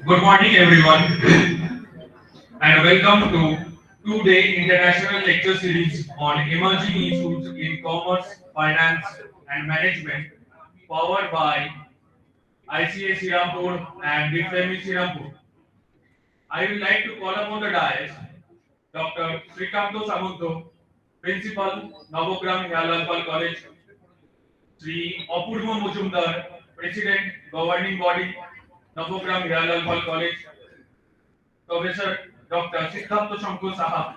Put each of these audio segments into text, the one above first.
Good morning, everyone, and welcome to two-day international lecture series on emerging issues in commerce, finance, and management, powered by ICA Sirampur and Dept Sirampur. I would like to call upon the dais Dr. Srikanto Samunto, Principal, Nabagram Hiralal College, Sri Apurva Mujumdar, President, Governing Body, Nabagram Hiralal College, Professor Dr. Siddhartha Shankar Saha,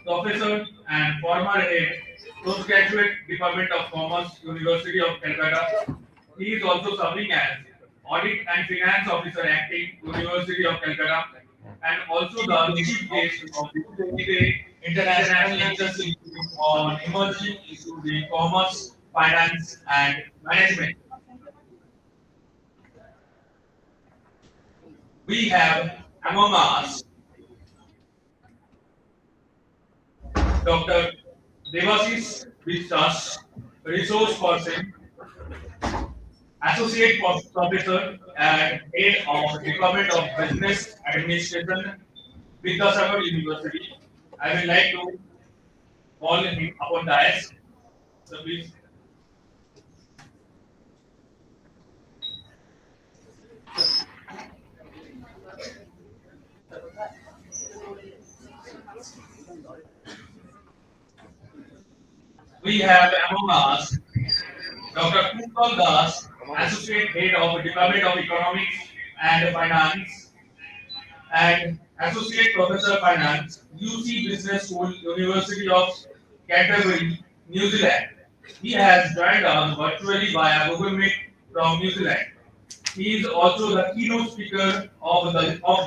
Professor and former head, postgraduate Department of Commerce, University of Calcutta. He is also serving as Audit and Finance Officer acting, University of Calcutta, and also the chief guest of the two-day international lecture series on emerging issues in commerce, finance, and management. We have among us Dr. Devasis Viswas, Resource Person, Associate Professor and Head of Department of Business Administration, Vidyasagar University. I would like to call him upon dais. So please. We have among us Dr. Kuntal Das, Associate Head of Department of Economics and Finance and Associate Professor Finance, UC Business School, University of Canterbury, New Zealand. He has joined us virtually via Google Meet from New Zealand. He is also the keynote speaker of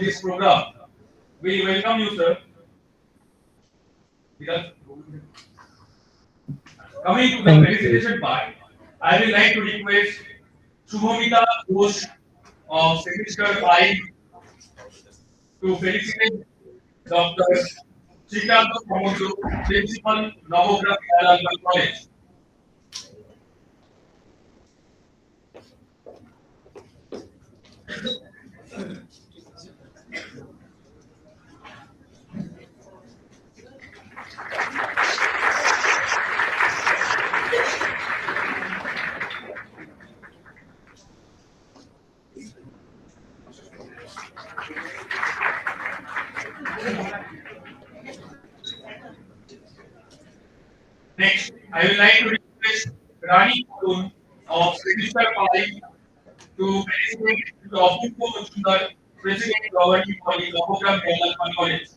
this program. We welcome you, sir. Because coming to the Thank you. felicitation part, I would like to request Shubhamita Ghosh of semester 5 to felicitate Dr. Srikanto Samudu, Principal, Nabagram College. Next, I would like to request Rani Kulun of semester 5 to felicitate Dr. Mujumdar, President, Governing Body, Nabagram College.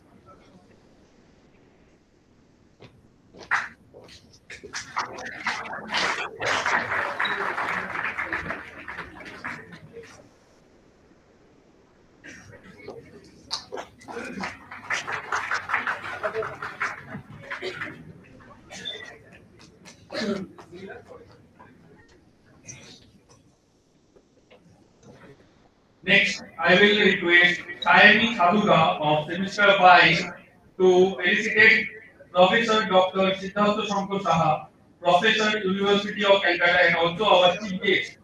Next, I will request Sayani Sadhuga of Semester 5 to felicitate Professor Dr. Siddhartha Shankar Saha, Professor, University of Calcutta, and also our chief guest.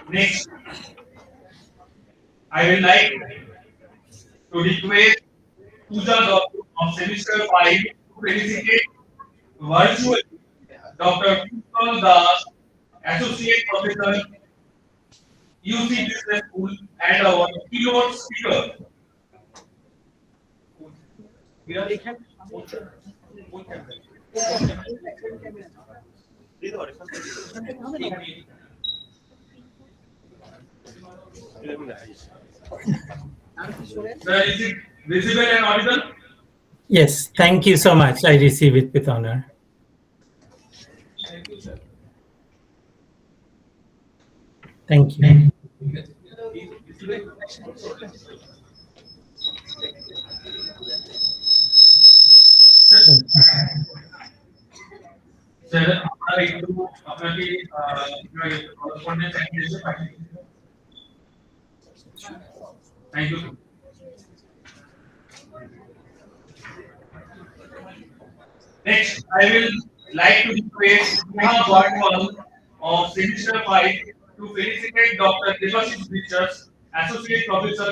Next, I will like to request Pooja Dr. of Semester 5 to felicitate virtually Dr. Kushal Das, Associate Professor, UC Business School, and our keynote speaker. Sir, is it visible and audible? Yes, thank you so much. I receive it with honor. Thank you. Sir हमारा interview अपना की correspondence and thank you sir Next, I will like to request Neha Bhartwal of Semester 5 to felicitate Dr. Devashish Richards, Associate Professor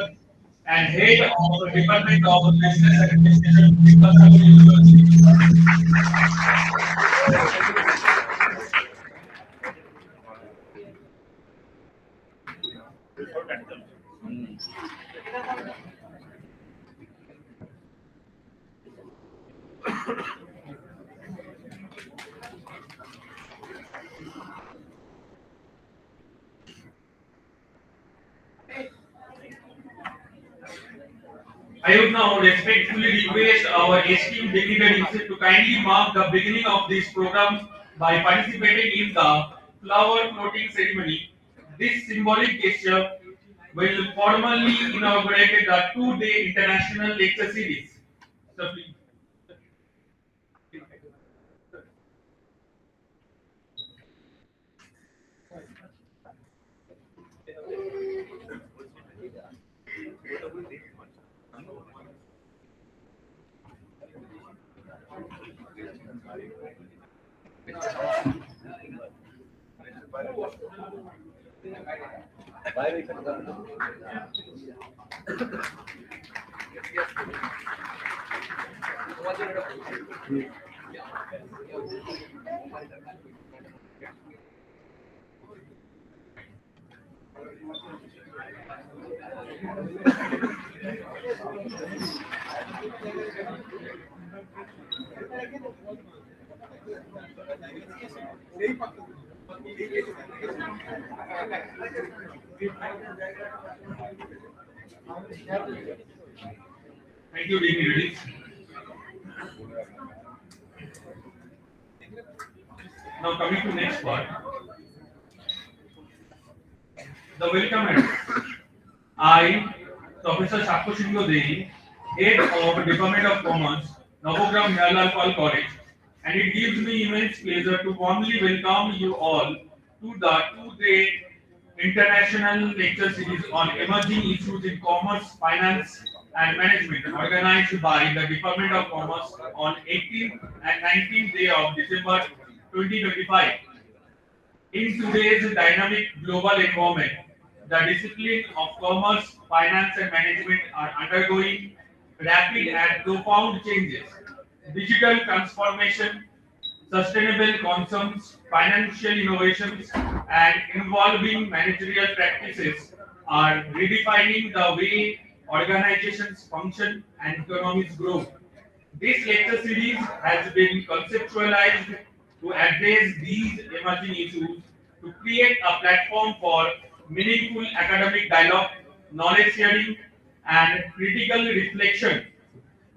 and Head of the Department of Business Administration, Department of University. I would now respectfully request our esteemed dignitaries to kindly mark the beginning of this program by participating in the flower floating ceremony. This symbolic gesture will formally inaugurate the two-day international lecture series. So please. Thank you, dignitaries. Now coming to next part, the welcome address. I, Professor Shakoshingo Devi, Head of Department of Commerce, Nabagram Hiralal College, and it gives me immense pleasure to warmly welcome you all to the two-day international lecture series on emerging issues in commerce, finance, and management, organized by the Department of Commerce on 18th and 19th day of December 2025. In today's dynamic global environment, the discipline of commerce, finance, and management are undergoing rapid and profound changes. Digital transformation, sustainable consumption, financial innovations, and involving managerial practices are redefining the way organizations function and economies grow. This lecture series has been conceptualized to address these emerging issues, to create a platform for meaningful academic dialogue, knowledge sharing, and critical reflection.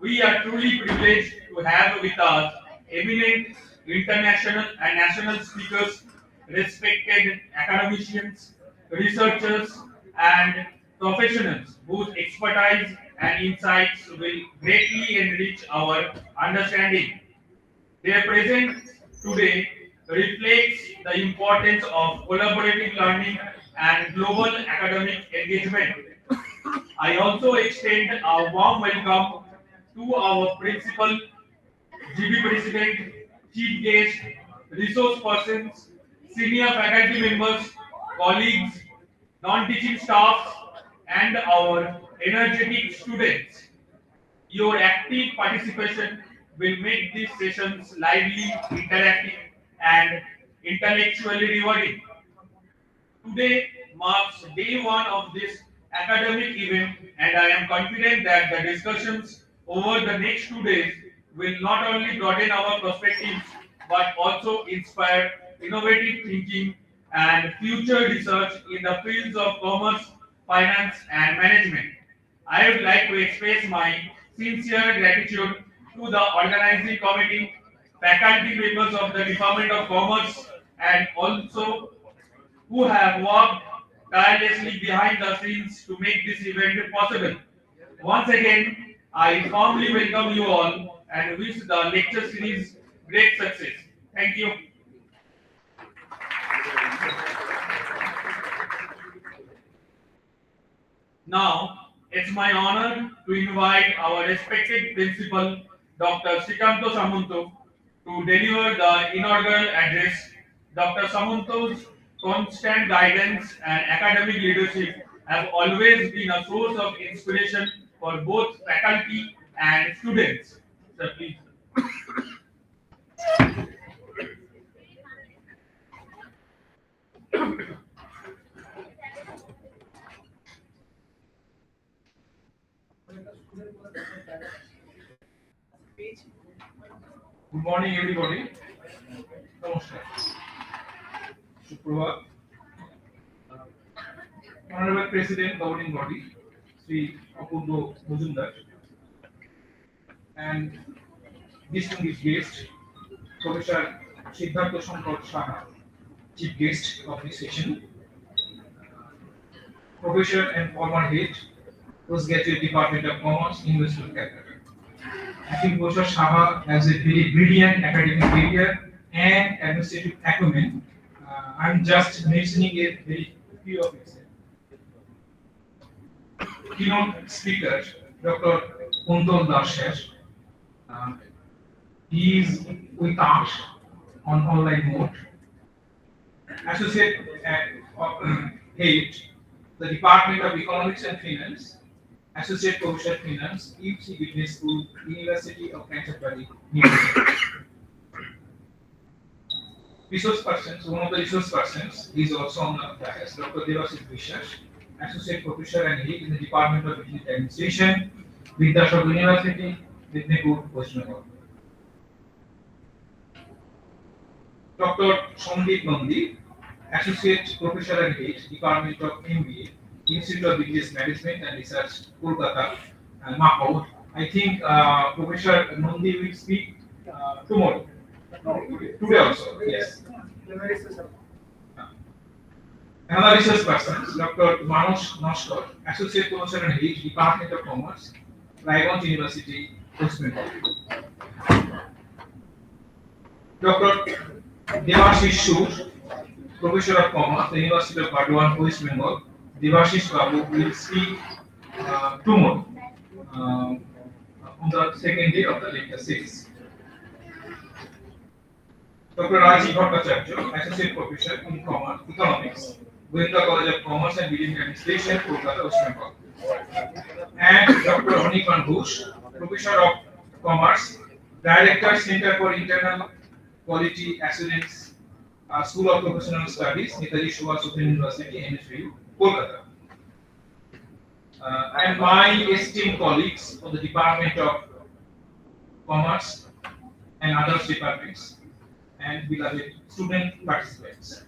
We are truly privileged to have with us eminent international and national speakers, respected academicians, researchers, and professionals whose expertise and insights will greatly enrich our understanding. Their presence today reflects the importance of collaborative learning and global academic engagement. I also extend a warm welcome to our principal, GB President, Chief Guest, resource persons, senior faculty members, colleagues, non-teaching staff, and our energetic students. Your active participation will make these sessions lively, interactive, and intellectually rewarding. Today marks day one of this academic event, and I am confident that the discussions over the next 2 days will not only broaden our perspectives but also inspire innovative thinking and future research in the fields of commerce, finance, and management. I would like to express my sincere gratitude to the organizing committee, faculty members of the Department of Commerce, and also who have worked tirelessly behind the scenes to make this event possible. Once again, I warmly welcome you all and wish the lecture series great success. Thank you. Now, it's my honor to invite our respected principal, Dr. Srikanto Samunto, to deliver the inaugural address. Dr. Samunto's constant guidance and academic leadership have always been a source of inspiration for both faculty and students. Sir, please. Good morning, everybody. Namaskar. Suprabhat. Honorable President, Governing Body, Sri Apurva Mujumdar, and distinguished guest, Professor Siddhartha Shankar Saha, Chief Guest of this session, Professor and former head, Postgraduate Department of Commerce, University of Calcutta. I think Professor Saha has a very brilliant academic career and administrative acumen. I'm just mentioning a very few of it. Keynote speaker, Dr. Kuntol Dasher. He is with us on online mode. Associate head, the Department of Economics and Finance, Associate Professor Finance, UC Business School, University of Canterbury, New York. Resource persons, one of the resource persons is also on the dais, Dr. Devashish Vishwas, Associate Professor and Head in the Department of Business Administration, Vidyasagar University, Midnapur, West Bengal. Dr. Sandeep Nandi, Associate Professor and Head, Department of MBA, Institute of Business Management and Research, Kolkata, Macau. I think Professor Nandi will speak tomorrow. Today also, yes. Another research person, Dr. Manoj Noskar, Associate Professor and Head, Department of Commerce, Raiganj University, West Bengal. Dr. Devashish Sur, Professor of Commerce, the University of Burdwan, West Bengal. Devashish Babu will speak tomorrow on the second day of the lecture series. Dr. Rajiv Bhattacharya, Associate Professor in Commerce, Economics, Goenka College of Commerce and Business Administration, Kolkata, West Bengal. And Dr. Anikan Ghosh, Professor of Commerce, Director, Center for Internal Quality Assurance, School of Professional Studies, Netaji Subhash Open University, MSU, Kolkata. And my esteemed colleagues of the Department of Commerce and other departments, and beloved student participants.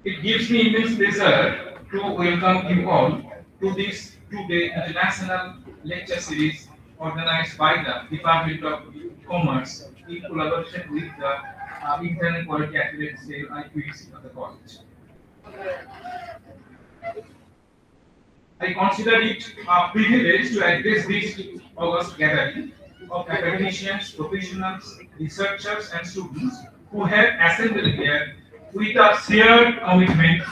It gives me immense pleasure to welcome you all to this two-day international lecture series organized by the Department of Commerce in collaboration with the Internal Quality Assurance Cell IQC of the college. I consider it a privilege to address this August gathering of academicians, professionals, researchers, and students who have assembled here with a shared commitment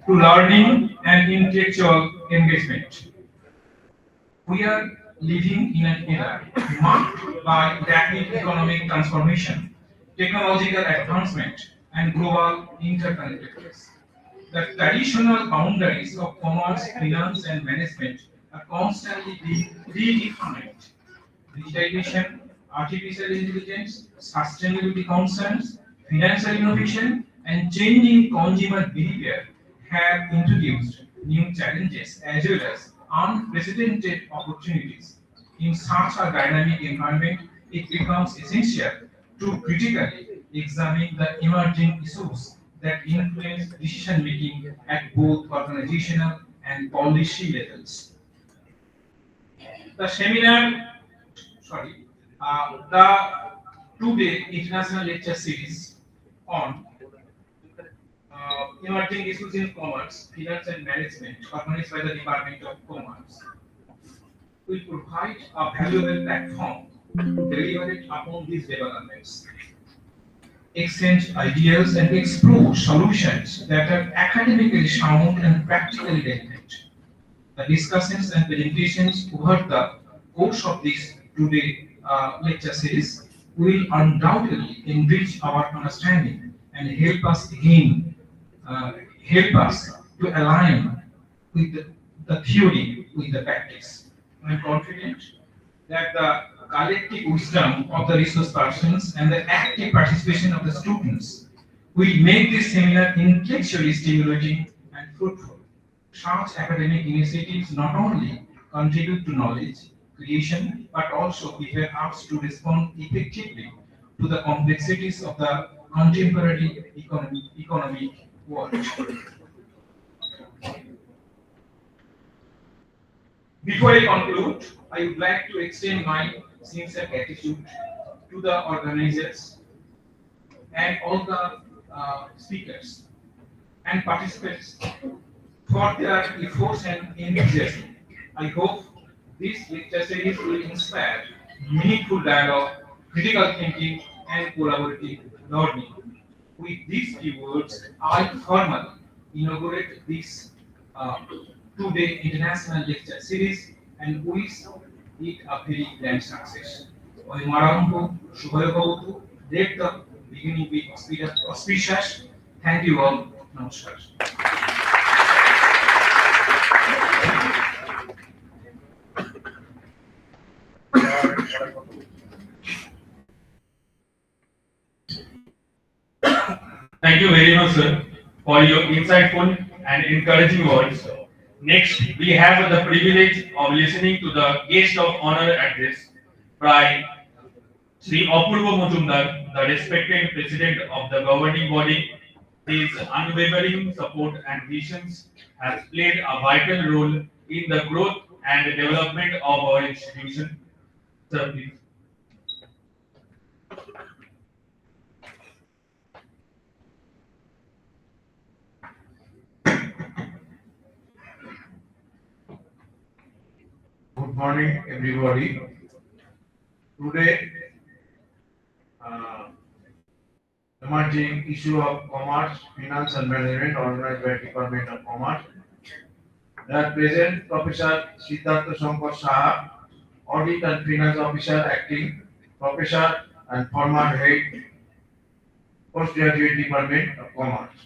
to learning and intellectual engagement. We are living in an era marked by rapid economic transformation, technological advancement, and global interconnectedness. The traditional boundaries of commerce, finance, and management are constantly being redefined. Digitalization, artificial intelligence, sustainability concerns, financial innovation, and changing consumer behavior have introduced new challenges as well as unprecedented opportunities. In such a dynamic environment, it becomes essential to critically examine the emerging issues that influence decision making at both organizational and policy levels. The seminar, sorry, the two-day international lecture series on emerging issues in commerce, finance and management, organized by the Department of Commerce, will provide a valuable platform to deliberate upon these developments, exchange ideas, and explore solutions that are academically sound and practically relevant. The discussions and presentations over the course of this two-day lecture series will undoubtedly enrich our understanding and help us to align with the theory with the practice. I am confident that the collective wisdom of the resource persons and the active participation of the students will make this seminar intellectually stimulating and fruitful. Such academic initiatives not only contribute to knowledge creation but also prepare us to respond effectively to the complexities of the contemporary economic world. Before I conclude, I would like to extend my sincere gratitude to the organizers and all the speakers and participants for their efforts and enthusiasm. I hope this lecture series will inspire meaningful dialogue, critical thinking, and collaborative learning. With these few words, I formally inaugurate this two-day international lecture series and wish it a very grand success. ওই মারাম্ভ শুভভবতু Dept beginning with auspicious. Thank you all. Namaskar. Thank you very much, sir, for your insightful and encouraging words. Next, we have the privilege of listening to the guest of honor address by Sri Apurva Majumdar, the respected president of the governing body. His unwavering support and visions has played a vital role in the growth and development of our institution. Sir, please. Good morning, everybody. Today, uh, emerging issue of commerce, finance and management organized by Department of Commerce. There present Professor Siddhartha Shankar Saha, Audit and Finance Officer Acting, Professor and former Head, Postgraduate Department of Commerce.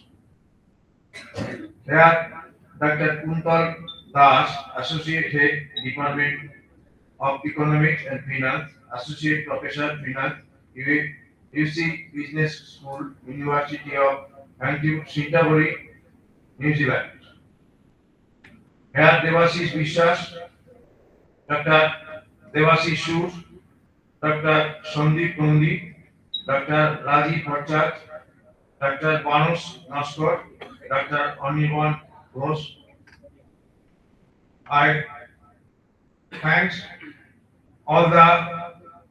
There, Dr. Kuntal Das, Associate Head, Department of Economics and Finance, Associate Professor Finance, UC Business School, University of Canterbury, New Zealand. Here Devashish Vishwas, Dr. Devashish Sur, Dr. Sandeep Nandi, Dr. Rajiv Bhattacharya, Dr. Banush Naskar, Dr. Anirban Ghosh. I thanks all the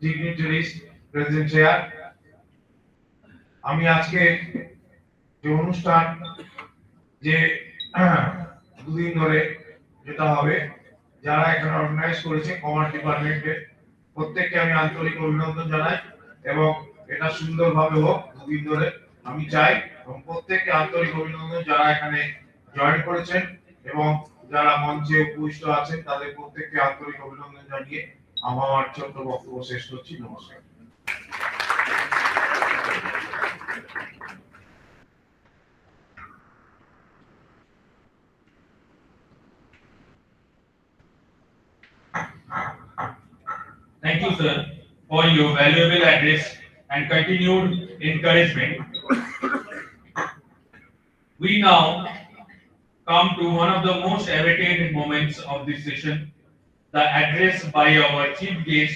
dignitaries present here. আমি আজকে যে অনুষ্ঠান যে দুদিন ধরে যেটা হবে যারা এখানে অর্গানাইজ করেছে কমার্স ডিপার্টমেন্টে প্রত্যেককে আমি আন্তরিক অভিনন্দন জানাই এবং এটা সুন্দরভাবে হোক দুদিন ধরে আমি চাই এবং প্রত্যেককে আন্তরিক অভিনন্দন যারা এখানে জয়েন করেছেন এবং যারা মঞ্চে উপস্থিত আছেন তাদের প্রত্যেককে আন্তরিক অভিনন্দন জানিয়ে আমার ছোট্ট বক্তব্য শেষ করছি। নমস্কার। Thank you, sir, for your valuable address and continued encouragement. We now come to one of the most awaited moments of this session, the address by our chief guest,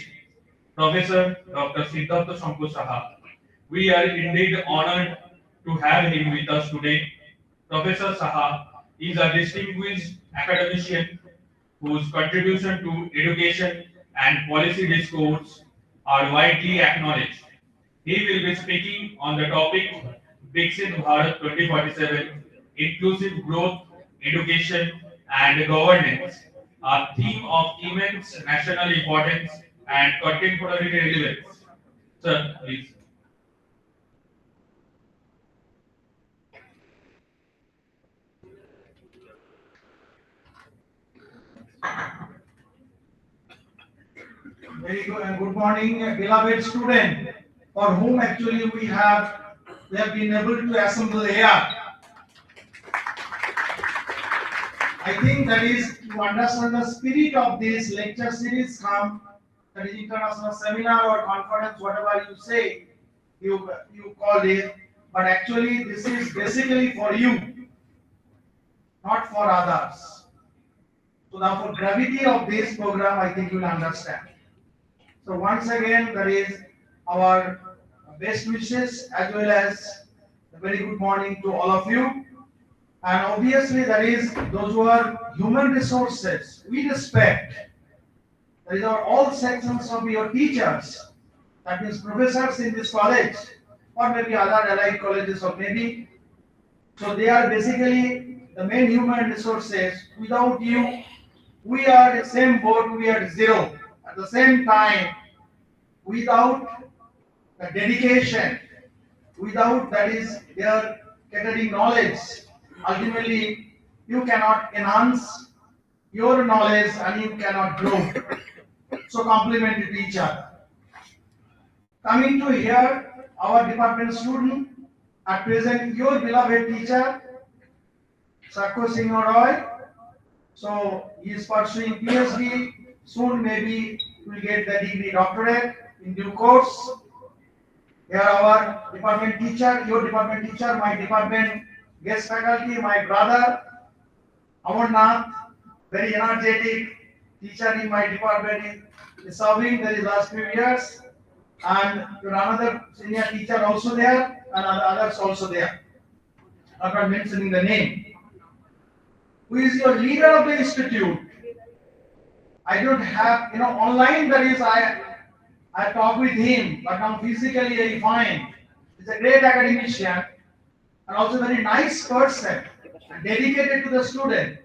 Professor Dr. Siddhartha Shankar Saha. We are indeed honored to have him with us today. Professor Saha is a distinguished academician whose contribution to education and policy discourse are widely acknowledged. He will be speaking on the topic Viksit Bharat 2047, Inclusive Growth, Education and Governance, a theme of immense national importance and contemporary relevance. Sir, please. Very good and good morning, beloved student, for whom actually we have been able to assemble here. I think that is to understand the spirit of this lecture series from that is international seminar or conference, whatever you say, you call it, but actually this is basically for you, not for others. So therefore, gravity of this program, I think you will understand. So once again, that is our best wishes as well as a very good morning to all of you. And obviously, that is those who are human resources, we respect. That is all sections of your teachers, that means professors in this college, or maybe other allied colleges, or maybe. So they are basically the main human resources. Without you, we are the same boat, we are zero. At the same time, without the dedication, without that is their catering knowledge, ultimately you cannot enhance your knowledge and you cannot grow. So complement to each other. Coming to here, our department student, at present your beloved teacher, Sakko Singh Roy. So he is pursuing PhD. Soon maybe will get the degree doctorate in due course. Here our department teacher, your department teacher, my department guest faculty, my brother Amarnath, very energetic teacher in my department, is serving the last few years, and your another senior teacher also there, and others also there. I'm not mentioning the name. Who is your leader of the institute? I don't have, online that is I talk with him, but now physically I find he's a great academician and also very nice person and dedicated to the student.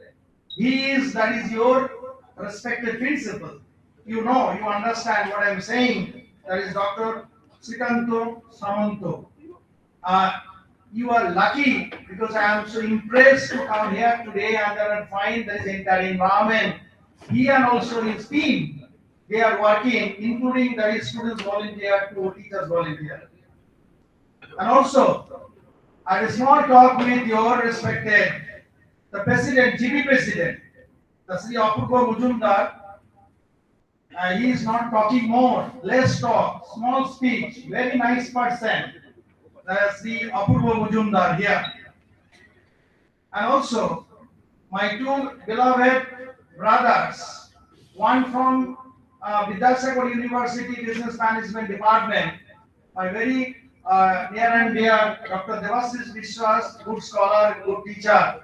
He is, that is your respected principal. You understand what I'm saying. That is Dr. Srikanto Samanto. You are lucky because I am so impressed to come here today and then find there is entire environment. He and also his team, they are working, including that is students volunteer to teachers volunteer. And also, I had a small talk with your respected, the president, GB president, the Sri Apurva Mujumdar. He is not talking more, less talk, small speech, very nice person. Sri Apurva Mujumdar here. And also, my two beloved brothers, one from Vidyasagar University Business Management Department, my very near and dear Dr. Devashish Vishwas, good scholar, good teacher,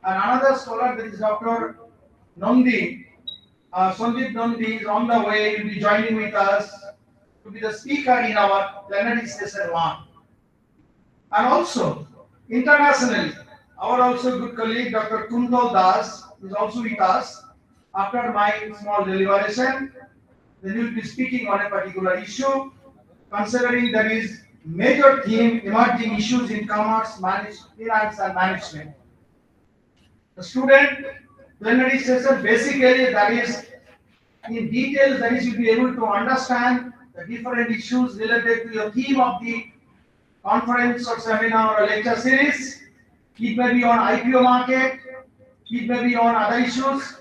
and another scholar that is Dr. Nandi, Sandeep Nandi is on the way. He will be joining with us to be the speaker in our plenary session 1. And also, internationally, our also good colleague Dr. Kundal Das is also with us. After my small deliberation, then we will be speaking on a particular issue, considering that is major theme emerging issues in commerce, finance and management. The student plenary session basically that is in details that is you'll be able to understand the different issues related to your theme of the conference or seminar or lecture series. It may be on IPO market, it may be on other issues,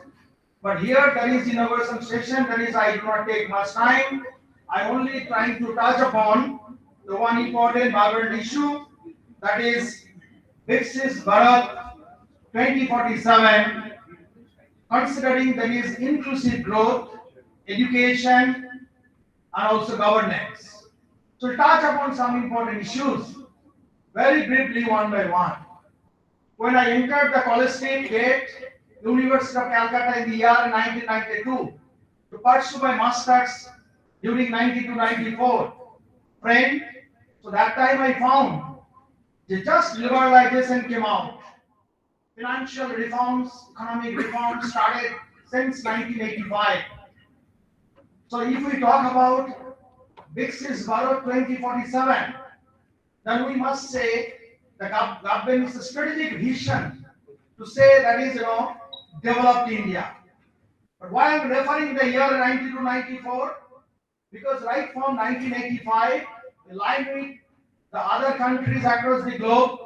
but here there is innovation session, that is I do not take much time. I only trying to touch upon the one important vibrant issue, that is Viksit Bharat 2047, considering there is inclusive growth, education and also governance. So touch upon some important issues very briefly one by one. When I entered the college state Dept, University of Calcutta in the year 1992 to pursue my masters during 92-94, friend, so that time I found that just liberalization came out. Financial reforms, economic reforms started since 1985. So if we talk about Viksit Bharat 2047, then we must say the government's strategic vision to say that is, developed India. But why I'm referring the year 92-94? Because right from 1985, in line with the other countries across the globe,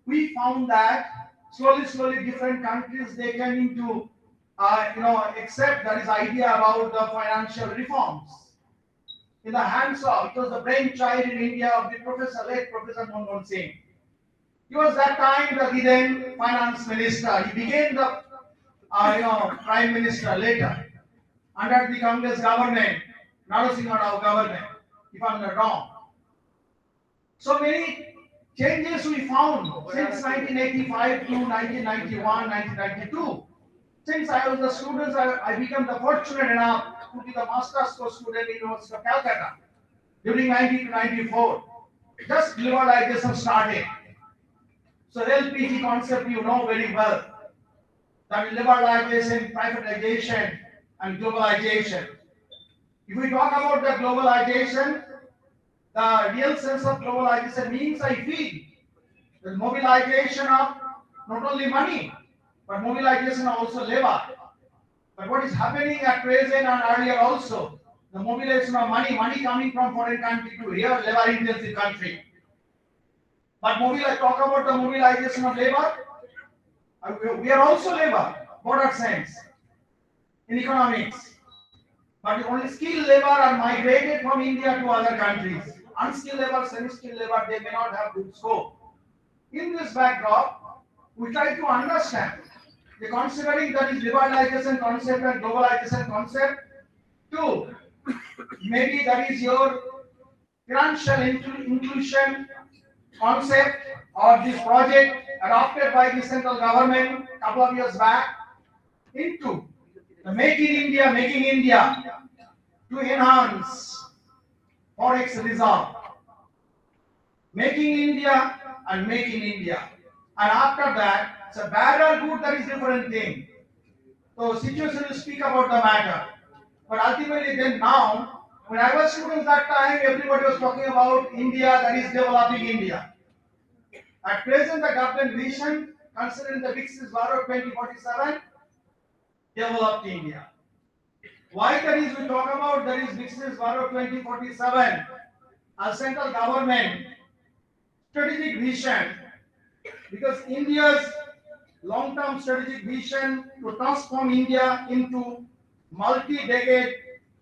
we found that slowly different countries they came into, accept that is idea about the financial reforms. In the hands of, it was the brainchild in India of the late Professor Manmohan Singh. He was that time the then finance minister. He became the prime minister later under the Congress government, Narasimha Rao government, if I'm not wrong. So many changes we found since 1985 to 1991, 1992. Since I was a student, I became the fortunate enough to be the master's course student in University of Calcutta during 1994. Just liberalization started. So LPG concept you know very well. That liberalization, privatization, and globalization. If we talk about the globalization, the real sense of globalization means I feel the mobilization of not only money, but mobilization of also labor. But what is happening at present and earlier also, the mobilization of money coming from foreign country to here, labor intensive country. But talk about the mobilization of labor, we are also labor, broader sense, in economics. But only skilled labor are migrated from India to other countries. Unskilled labor, semi-skilled labor, they may not have good scope. In this backdrop, we try to understand the considering that is liberalization concept and globalization concept. Two, maybe that is your financial inclusion concept or this project adopted by the central government a couple of years back into the making India to enhance forex reserve. Making India and make in India. And after that, it's a bad or good, that is different thing. So situation will speak about the matter. But ultimately then now, when I was student that time, everybody was talking about India, that is developing India. At present, the government vision, considering the Viksit Bharat 2047, developed India. Why that is we talk about that is Viksit Bharat 2047 as central government strategic vision, because India's long-term strategic vision to transform India into multi-decade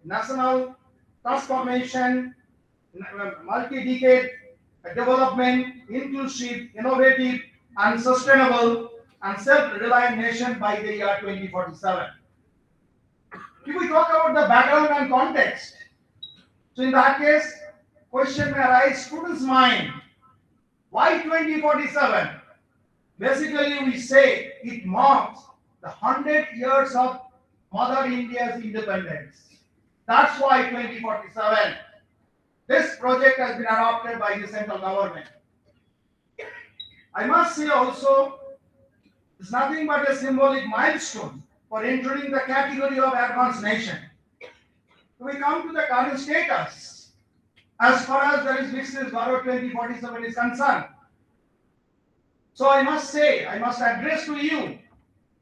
national transformation, multi-decade development, inclusive, innovative, and sustainable, and self-reliant nation by the year 2047. If we talk about the background and context, so in that case, question may arise students' mind. Why 2047? Basically, we say it marks the 100 years of Mother India's independence. That's why 2047, this project has been adopted by the central government. I must say also, it's nothing but a symbolic milestone for entering the category of advanced nation. We come to the current status. As far as there is Viksit Bharat 2047 is concerned. So I must say, I must address to you,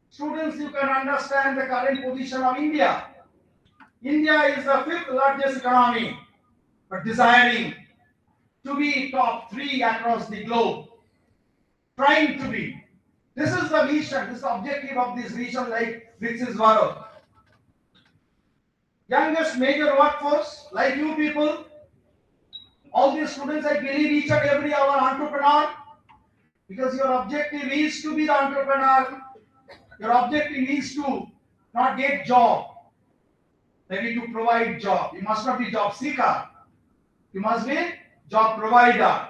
students, you can understand the current position of India. India is the 5th largest economy, but desiring to be top 3 across the globe. Trying to be. This is the vision, this is the objective of this vision like Viksit Bharat. Youngest major workforce, like you people, all these students, I believe each and every our entrepreneur, because your objective is to be the entrepreneur. Your objective is to not get job, maybe to provide job. You must not be job seeker. You must be job provider.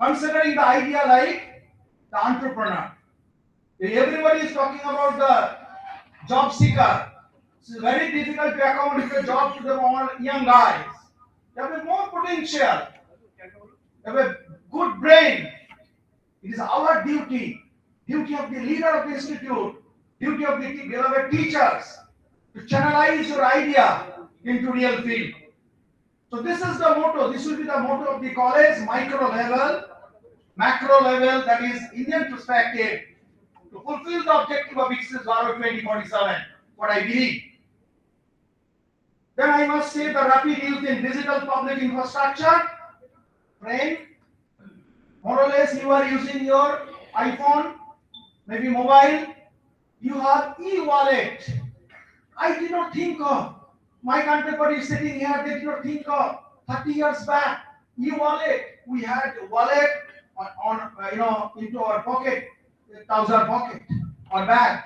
Considering the idea like the entrepreneur. Everybody is talking about the job seeker. It's very difficult to accommodate a job to the all young guys. They have a more potential. They have a good brain. It is our duty of the leader of the institute, duty of the beloved teachers to channelize your idea into real field. So this is the motto. This will be the motto of the college, micro level, macro level, that is Indian perspective, to fulfill the objective of Viksit Bharat 2047, what I believe. Then I must say the rapid use in digital public infrastructure. Friend, more or less you are using your iPhone, maybe mobile, you have e-wallet. I did not think of. My contemporary sitting here, they did not think of. 30 years back, e-wallet. We had a wallet on into our pocket, trouser pocket or bag.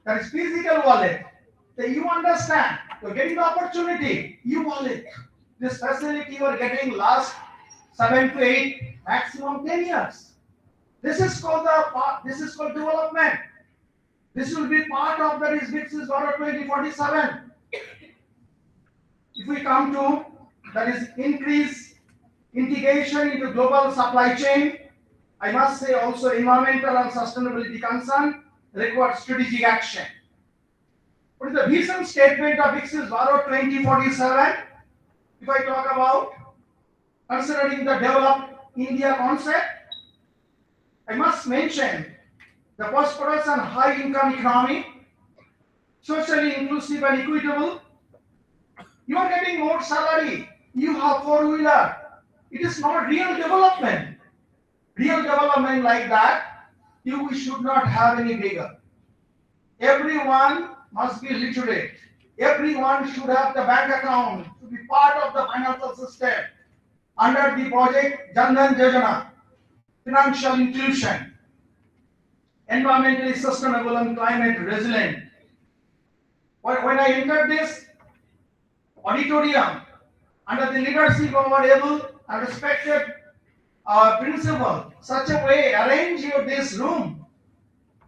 That is physical wallet. So you understand, you're getting the opportunity, e-wallet. This facility you are getting last 7 to 8, maximum 10 years. This is called development. This will be part of the Viksit Bharat 2047. If we come to that is increase integration into global supply chain, I must say also environmental and sustainability concern requires strategic action. What is the vision statement of Viksit Bharat 2047? If I talk about considering the developed India concept, I must mention the prosperous and high income economy, socially inclusive and equitable. You are getting more salary, you have four-wheeler. It is not real development. Real development like that, we should not have any bigger. Everyone must be literate. Everyone should have the bank account to be part of the financial system under the project Jan Dhan Yojana, financial inclusion, environmentally sustainable and climate resilient. When I entered this auditorium, under the leadership of our able and respected principal, such a way arrange this room.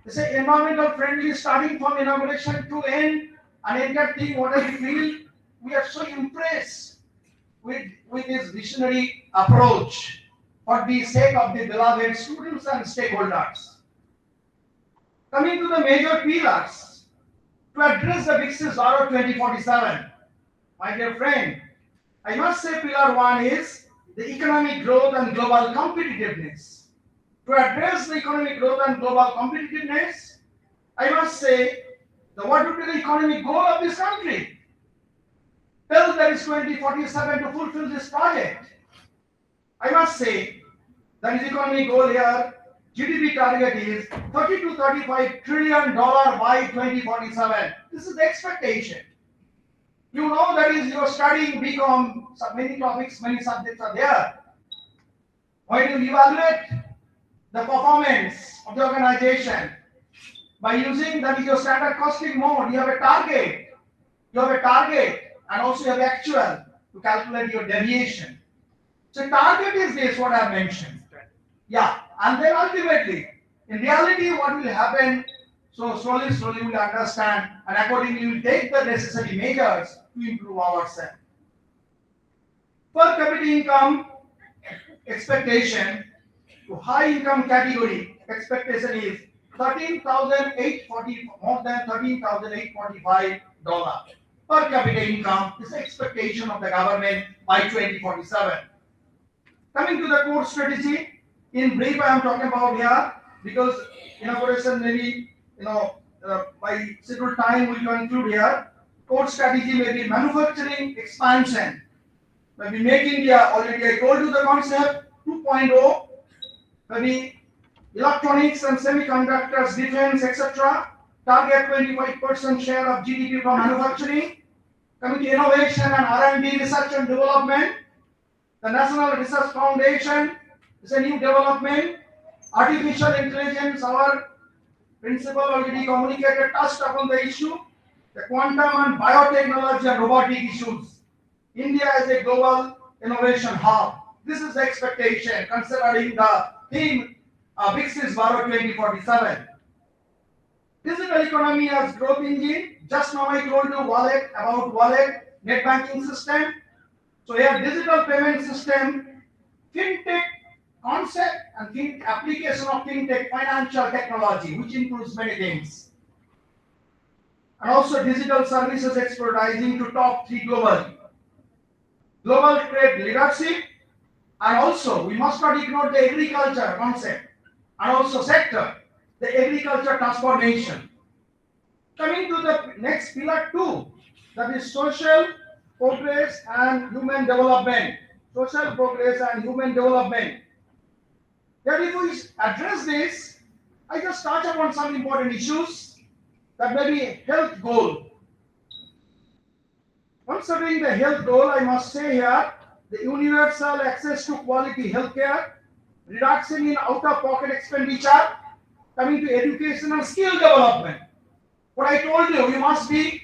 They say environmental friendly starting from inauguration to end and enter thing what I feel. We are so impressed with this visionary approach for the sake of the beloved students and stakeholders. Coming to the major pillars to address the Viksit Bharat 2047, my dear friend, I must say pillar 1 is the economic growth and global competitiveness. To address the economic growth and global competitiveness, I must say what would be the economic goal of this country? Till there is 2047 to fulfill this project. I must say that is economic goal here. GDP target is $30 to $35 trillion by 2047. This is the expectation. You know that is you are studying BCom, many topics, many subjects are there. Why do you evaluate the performance of the organization? By using that is your standard costing mode, you have a target. And also you have actual to calculate your deviation. So target is this what I have mentioned. Yeah, and then ultimately, in reality, what will happen So slowly we'll understand and accordingly we'll take the necessary measures to improve ourselves. Per capita income expectation to high income category expectation is 13,840 more than $13,845 per capita income is the expectation of the government by 2047. Coming to the core strategy, in brief, I am talking about here because inauguration maybe by scheduled time we conclude here. Core strategy may be manufacturing expansion, maybe Make India. Already I told you the concept 2.0, maybe electronics and semiconductors, defense, etc. Target 25% share of GDP from manufacturing. Coming to innovation and R&D, research and development. The National Research Foundation is a new development. Artificial intelligence, our principal already communicated, touched upon the issue. The quantum and biotechnology and robotic issues. India is a global innovation hub. This is the expectation considering the theme Viksit Bharat 2047. Digital economy as growth engine. Just now I told you about wallet, net banking system. So here digital payment system, fintech concept and application of fintech financial technology, which includes many things. And also digital services exportizing to top 3 globally. Global trade leadership, and also we must not ignore the agriculture concept and also sector, the agriculture transformation. Coming to the next pillar 2, that is social progress and human development. Social progress and human development. That if we address this, I just touch upon some important issues that may be health goal. Considering the health goal, I must say here, the universal access to quality healthcare, reduction in out-of-pocket expenditure, coming to education and skill development. What I told you, you must be,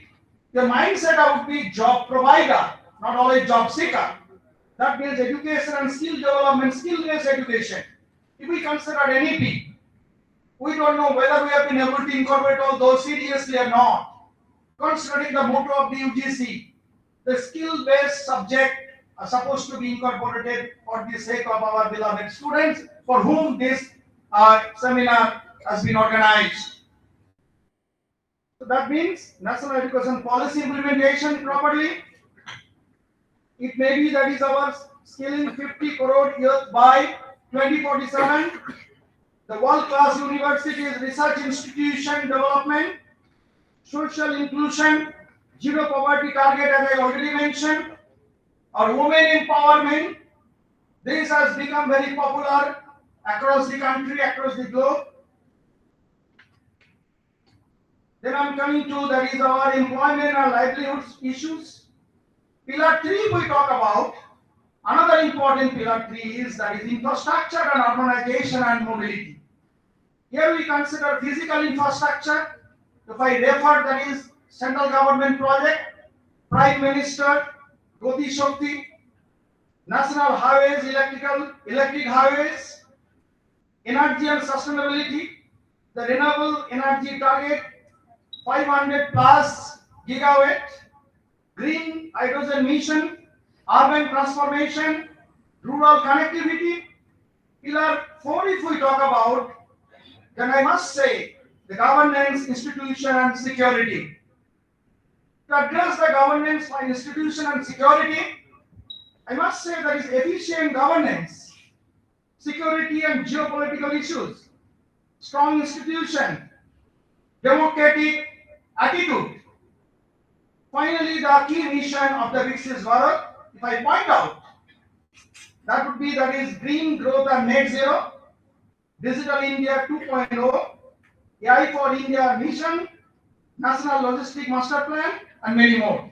the mindset would be job provider, not always job seeker. That means education and skill development, skill-based education. If we consider NEP, we don't know whether we have been able to incorporate all those seriously or not. Considering the motto of the UGC, the skill-based subject are supposed to be incorporated for the sake of our beloved students for whom this seminar has been organized. So that means national education policy implementation properly. It may be that is our skilling 50 crore youth by 2047. The world-class universities, research institution development, social inclusion, zero poverty target as I already mentioned, or women empowerment. This has become very popular across the country, across the globe. Then I am coming to that is our employment and livelihoods issues. Pillar 3 we talk about. Another important pillar 3 is that is infrastructure and urbanization and mobility. Here we consider physical infrastructure. If I refer that is central government project, Prime Minister, Gati Shakti, national highways, electric highways, energy and sustainability, the renewable energy target 500 plus gigawatt, green hydrogen mission, urban transformation, rural connectivity. Pillar 4 if we talk about, then I must say the governance, institution and security. To address the governance by institution and security, I must say there is efficient governance, security and geopolitical issues, strong institution, democratic attitude. Finally, the key mission of the Viksit Bharat, if I point out, that would be that is green growth and net zero, Digital India 2.0, AI for India mission, National Logistic Master Plan, and many more.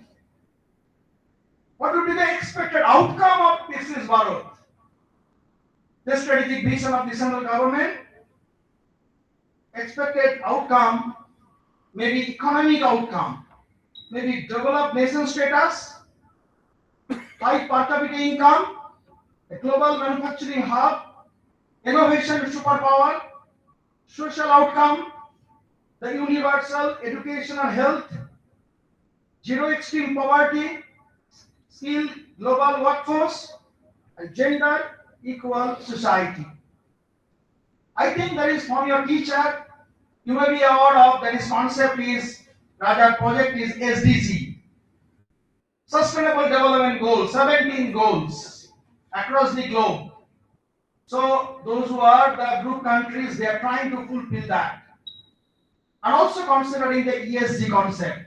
What would be the expected outcome of Viksit Bharat? The strategic vision of the central government. Expected outcome may be economic outcome, maybe developed nation status, high per capita income, a global manufacturing hub, innovation superpower, social outcome, the universal educational health, zero extreme poverty, skilled global workforce, and gender equal society. I think that is from your teacher, you may be aware of that is concept is, rather project is SDG, Sustainable Development Goals, 17 goals across the globe. So those who are the group countries, they are trying to fulfill that. And also considering the ESG concept,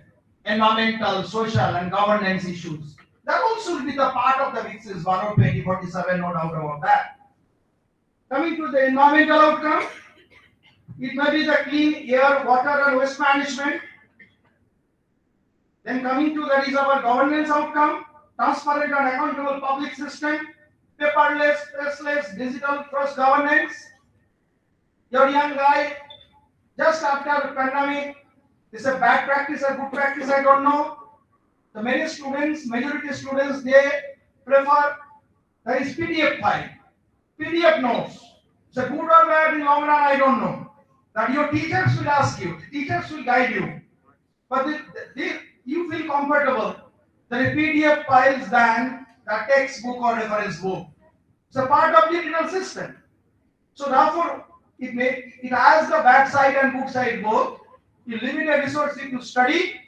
environmental, social, and governance issues. That also will be the part of the Viksit Bharat 2047, no doubt about that. Coming to the environmental outcome, it may be the clean air, water, and waste management. Then coming to that is our governance outcome, transparent and accountable public system, paperless, faceless, digital first governance. Your young guy, just after pandemic, is a bad practice or good practice, I don't know. The many students, majority students, they prefer there is PDF file, PDF notes. So good or bad in long run, I don't know. That your teachers will ask you, teachers will guide you. But you feel comfortable that a PDF files than the textbook or reference book. It's a part of the digital system. So therefore, it has the bad side and good side both. You limit a resource to study.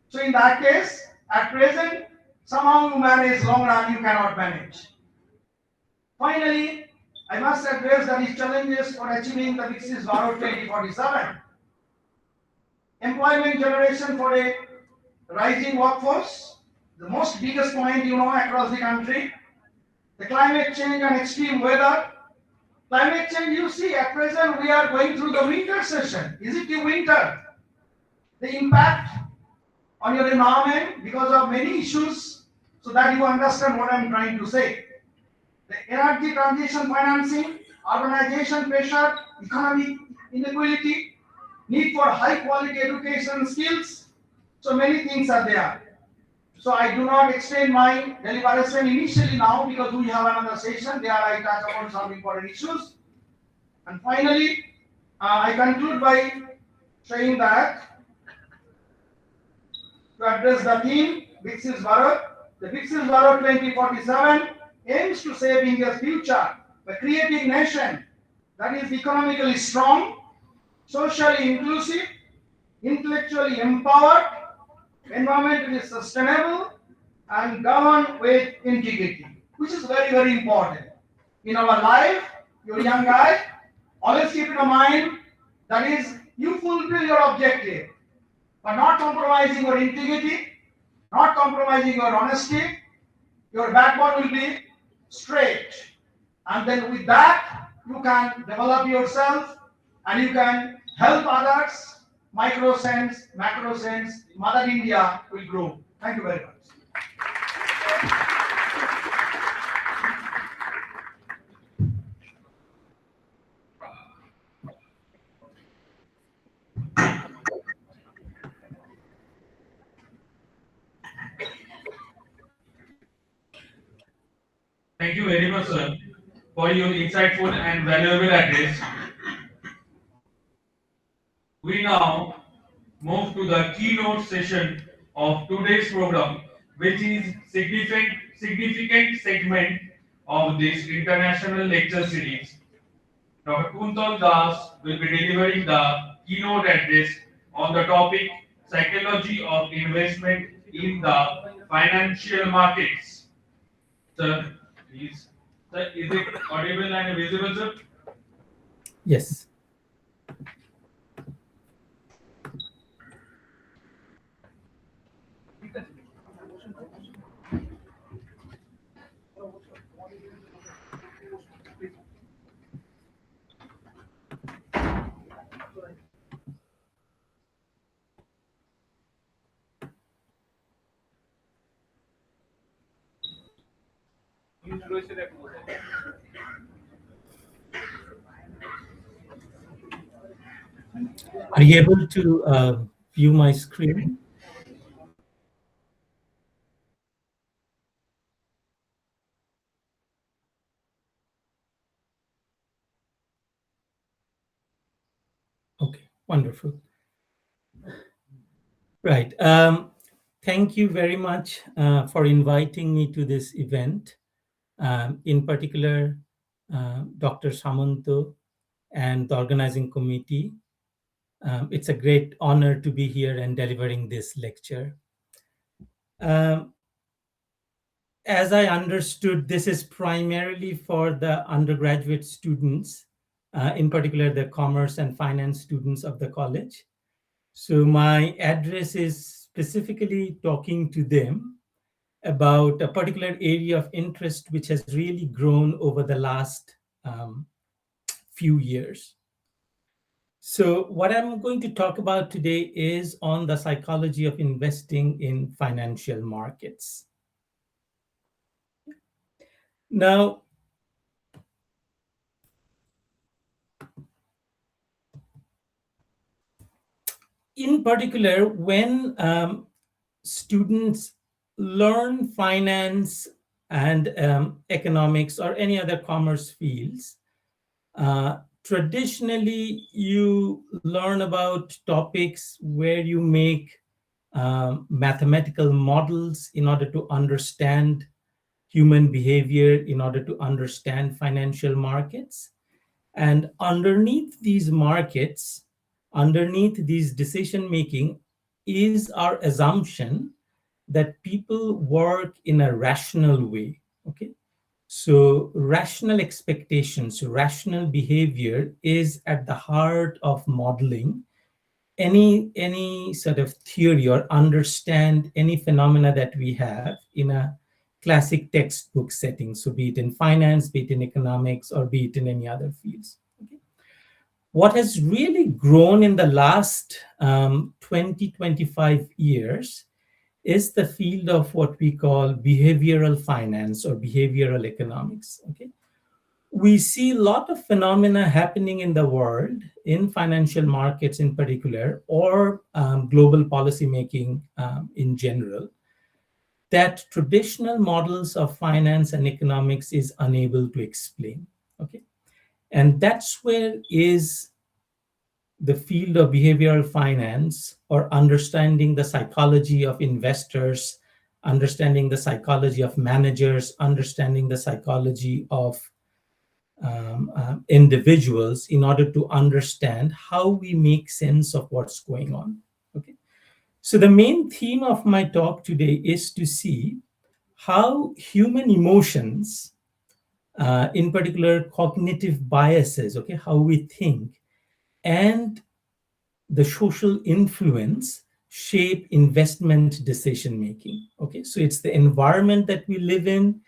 So in that case, at present, somehow you manage, long run you cannot manage. Finally, I must address that these challenges for achieving the Viksit Bharat 2047. Employment generation for a rising workforce, the most biggest point across the country. The climate change and extreme weather. Climate change, you see, at present we are going through the winter session. Is it the winter? The impact on your environment because of many issues, so that you understand what I'm trying to say. The energy transition financing, urbanization pressure, economic inequality, need for high quality education skills. So many things are there. So I do not extend my deliberation initially now because we have another session. There I touch upon some important issues. And finally, I conclude by saying that to address the theme, Viksit Bharat, the Viksit Bharat 2047 aims to save India's future by creating a nation that is economically strong, socially inclusive, intellectually empowered, environmentally sustainable, and governed with integrity, which is very, very important. In our life, your young guy, always keep in mind that is you fulfill your objective, but not compromising your integrity, not compromising your honesty. Your backbone will be straight. And then with that, you can develop yourself and you can help others. Micro sense, macro sense, Mother India will grow. Thank you very much. Thank you very much, sir, for your insightful and valuable address. We now move to the keynote session of today's program, which is significant segment of this international lecture series. Dr. Kuntal Das will be delivering the keynote address on the topic Psychology of Investment in the Financial Markets. Sir, please. Sir, is it audible and visible, sir? Yes. Are you able to view my screen? Okay, wonderful. Right. Thank you very much for inviting me to this event. In particular, Dr. Samanto and the organizing committee. It's a great honor to be here and delivering this lecture. Um, as I understood, this is primarily for the undergraduate students, in particular the commerce and finance students of the college. So my address is specifically talking to them about a particular area of interest which has really grown over the last few years. So what I'm going to talk about today is on the psychology of investing in financial markets. Now, in particular, when students learn finance and economics or any other commerce fields, traditionally you learn about topics where you make mathematical models in order to understand human behavior, in order to understand financial markets. And underneath these markets, underneath these decision making, is our assumption that people work in a rational way. Okay. So rational expectations, rational behavior is at the heart of modeling any sort of theory or understand any phenomena that we have in a classic textbook setting. So be it in finance, be it in economics, or be it in any other fields. Okay. What has really grown in the last 20, 25 years is the field of what we call behavioral finance or behavioral economics. Okay. We see a lot of phenomena happening in the world, in financial markets in particular, or global policy making in general, that traditional models of finance and economics is unable to explain. Okay. And that's where is the field of behavioral finance, or understanding the psychology of investors, understanding the psychology of managers, understanding the psychology of individuals, in order to understand how we make sense of what's going on. Okay. So the main theme of my talk today is to see how human emotions, in particular cognitive biases, okay, how we think, and the social influence shape investment decision making. Okay, so it's the environment that we live in,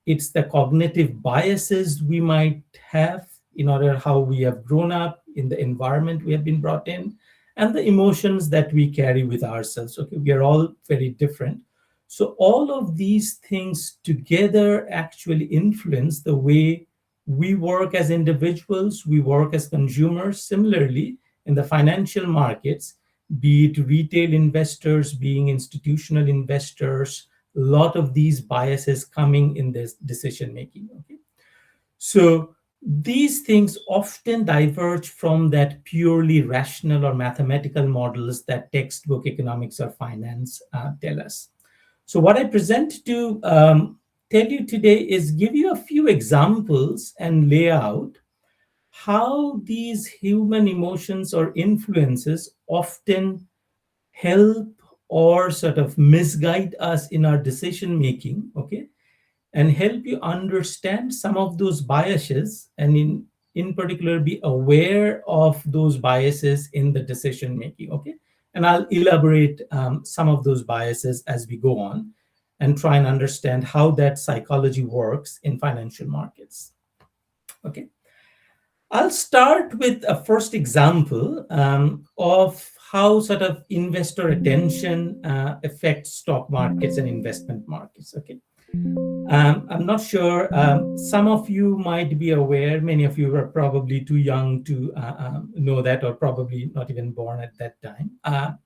it's the cognitive biases we might have in order how we have grown up, in the environment we have been brought in, and the emotions that we carry with ourselves. Okay, we are all very different. So all of these things together actually influence the way we work as individuals, we work as consumers. Similarly, in the financial markets, be it retail investors, being institutional investors, a lot of these biases coming in this decision making. Okay, so these things often diverge from that purely rational or mathematical models that textbook economics or finance tell us. So what I present to tell you today is give you a few examples and lay out how these human emotions or influences often help or sort of misguide us in our decision making. Okay, and help you understand some of those biases, and in particular be aware of those biases in the decision making. Okay, and I'll elaborate some of those biases as we go on and try and understand how that psychology works in financial markets. Okay, I'll start with a first example of how sort of investor attention affects stock markets and investment markets. Okay, I'm not sure. Some of you might be aware. Many of you are probably too young to know that, or probably not even born at that time.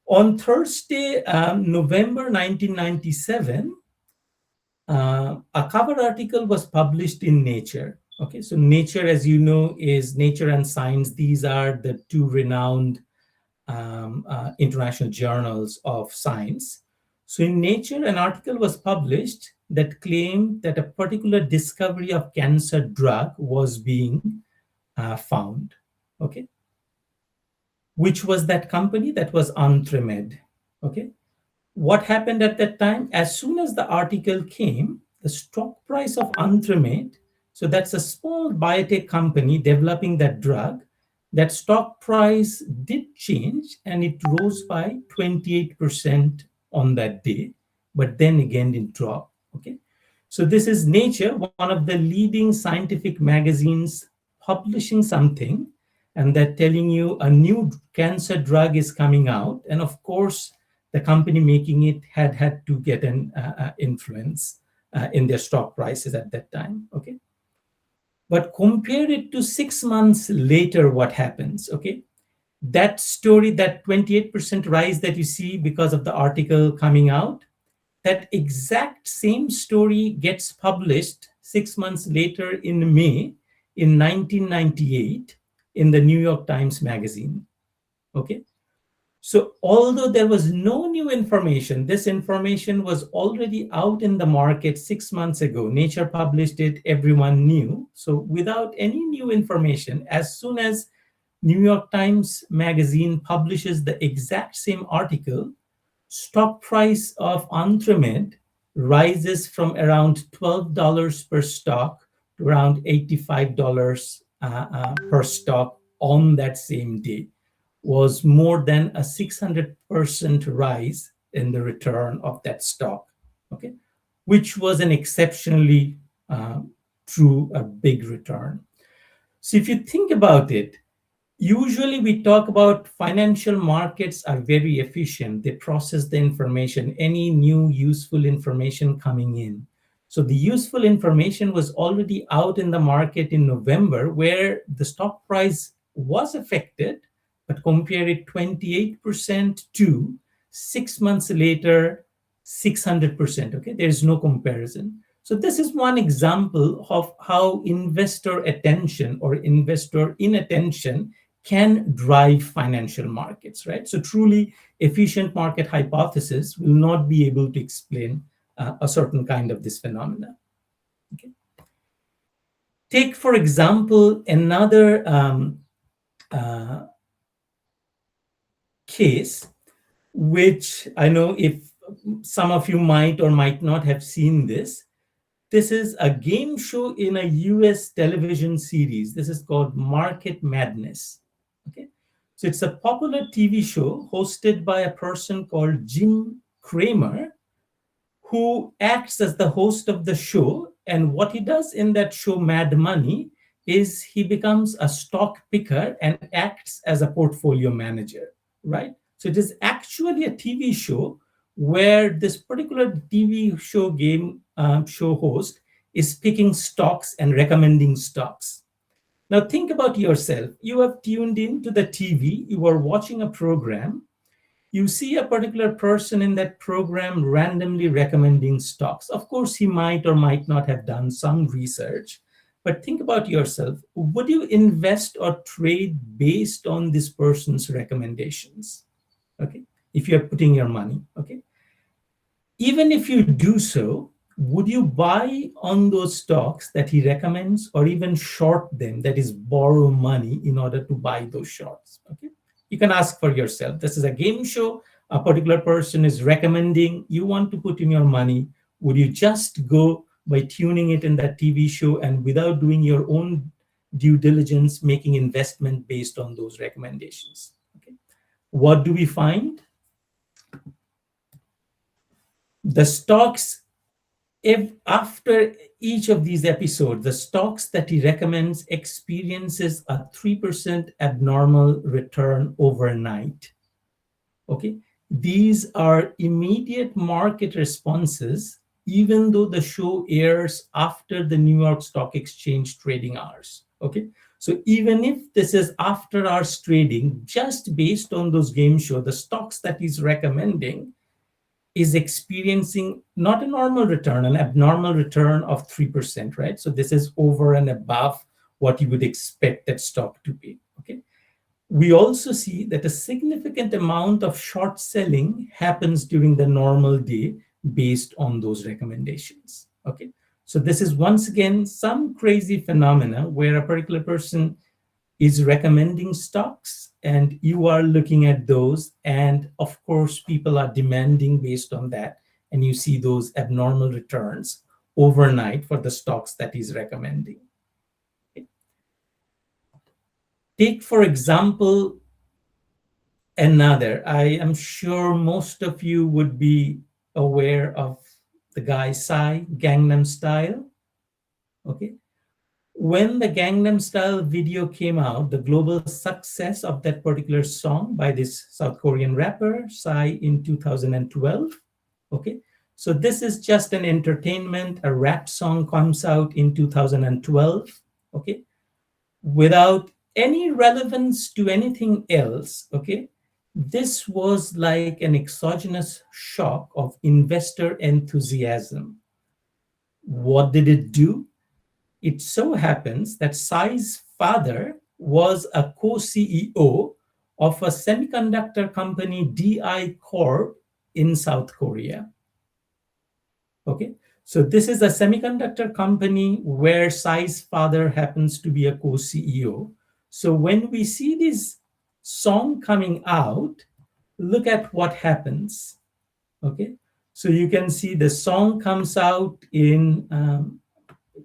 On Thursday, November 1997, a cover article was published in Nature. Okay, so Nature, as you know, is Nature and Science. These are the two renowned international journals of science. So in Nature, an article was published that claimed that a particular discovery of cancer drug was being found. Okay, which was that company? That was Antremed. Okay, what happened at that time? As soon as the article came, the stock price of Antremed, so that's a small biotech company developing that drug, that stock price did change and it rose by 28% on that day, but then again it dropped. Okay, so this is Nature, one of the leading scientific magazines, publishing something, and they're telling you a new cancer drug is coming out, and of course the company making it had to get an influence in their stock prices at that time. Okay, but compare it to 6 months later, what happens? Okay, that story, that 28% rise that you see because of the article coming out, that exact same story gets published 6 months later in May in 1998 in the New York Times Magazine. Okay, so although there was no new information, this information was already out in the market 6 months ago. Nature published it, everyone knew. So without any new information, as soon as New York Times Magazine publishes the exact same article, stock price of Antremed rises from around $12 per stock to around $85 per stock on that same day. Was more than a 600% rise in the return of that stock, okay, which was an exceptionally true, a big return. So if you think about it, usually we talk about financial markets are very efficient. They process the information, any new useful information coming in. So the useful information was already out in the market in November, where the stock price was affected, but compare it 28% to 6 months later, 600%. Okay, there's no comparison. So this is one example of how investor attention or investor inattention can drive financial markets, right? So truly efficient market hypothesis will not be able to explain a certain kind of this phenomena. Okay. Take, for example, another case, which I know if some of you might or might not have seen this. This is a game show in a US television series. This is called Market Madness. Okay, so it's a popular TV show hosted by a person called Jim Cramer, who acts as the host of the show. And what he does in that show, Mad Money, is he becomes a stock picker and acts as a portfolio manager, right? So it is actually a TV show where this particular TV show show host is picking stocks and recommending stocks. Now think about yourself. You have tuned into the TV, you are watching a program, you see a particular person in that program randomly recommending stocks. Of course, he might or might not have done some research, but think about yourself. Would you invest or trade based on this person's recommendations? Okay, if you're putting your money, okay. Even if you do so, would you buy on those stocks that he recommends or even short them, that is borrow money in order to buy those shorts? Okay, you can ask for yourself. This is a game show, a particular person is recommending, you want to put in your money. Would you just go by tuning it in that TV show and without doing your own due diligence, making investment based on those recommendations? Okay, what do we find? The stocks, if after each of these episodes, the stocks that he recommends experiences a 3% abnormal return overnight. Okay, these are immediate market responses, even though the show airs after the New York Stock Exchange trading hours. Okay, so even if this is after hours trading, just based on those game show, the stocks that he's recommending is experiencing not a normal return, an abnormal return of 3%, right? So this is over and above what you would expect that stock to be, okay? We also see that a significant amount of short selling happens during the normal day based on those recommendations. Okay. So this is once again some crazy phenomena where a particular person is recommending stocks and you are looking at those, and of course people are demanding based on that, and you see those abnormal returns overnight for the stocks that he's recommending. Okay. Take for example another. I am sure most of you would be aware of the guy Psy, Gangnam Style. Okay. When the Gangnam Style video came out, the global success of that particular song by this South Korean rapper, Psy, in 2012. Okay. So this is just an entertainment. A rap song comes out in 2012. Okay. Without any relevance to anything else. Okay. This was like an exogenous shock of investor enthusiasm. What did it do? It so happens that Psy's father was a co-CEO of a semiconductor company, DI Corp, in South Korea. Okay, so this is a semiconductor company where Psy's father happens to be a co-CEO. So when we see this song coming out, look at what happens. Okay, so you can see the song comes out in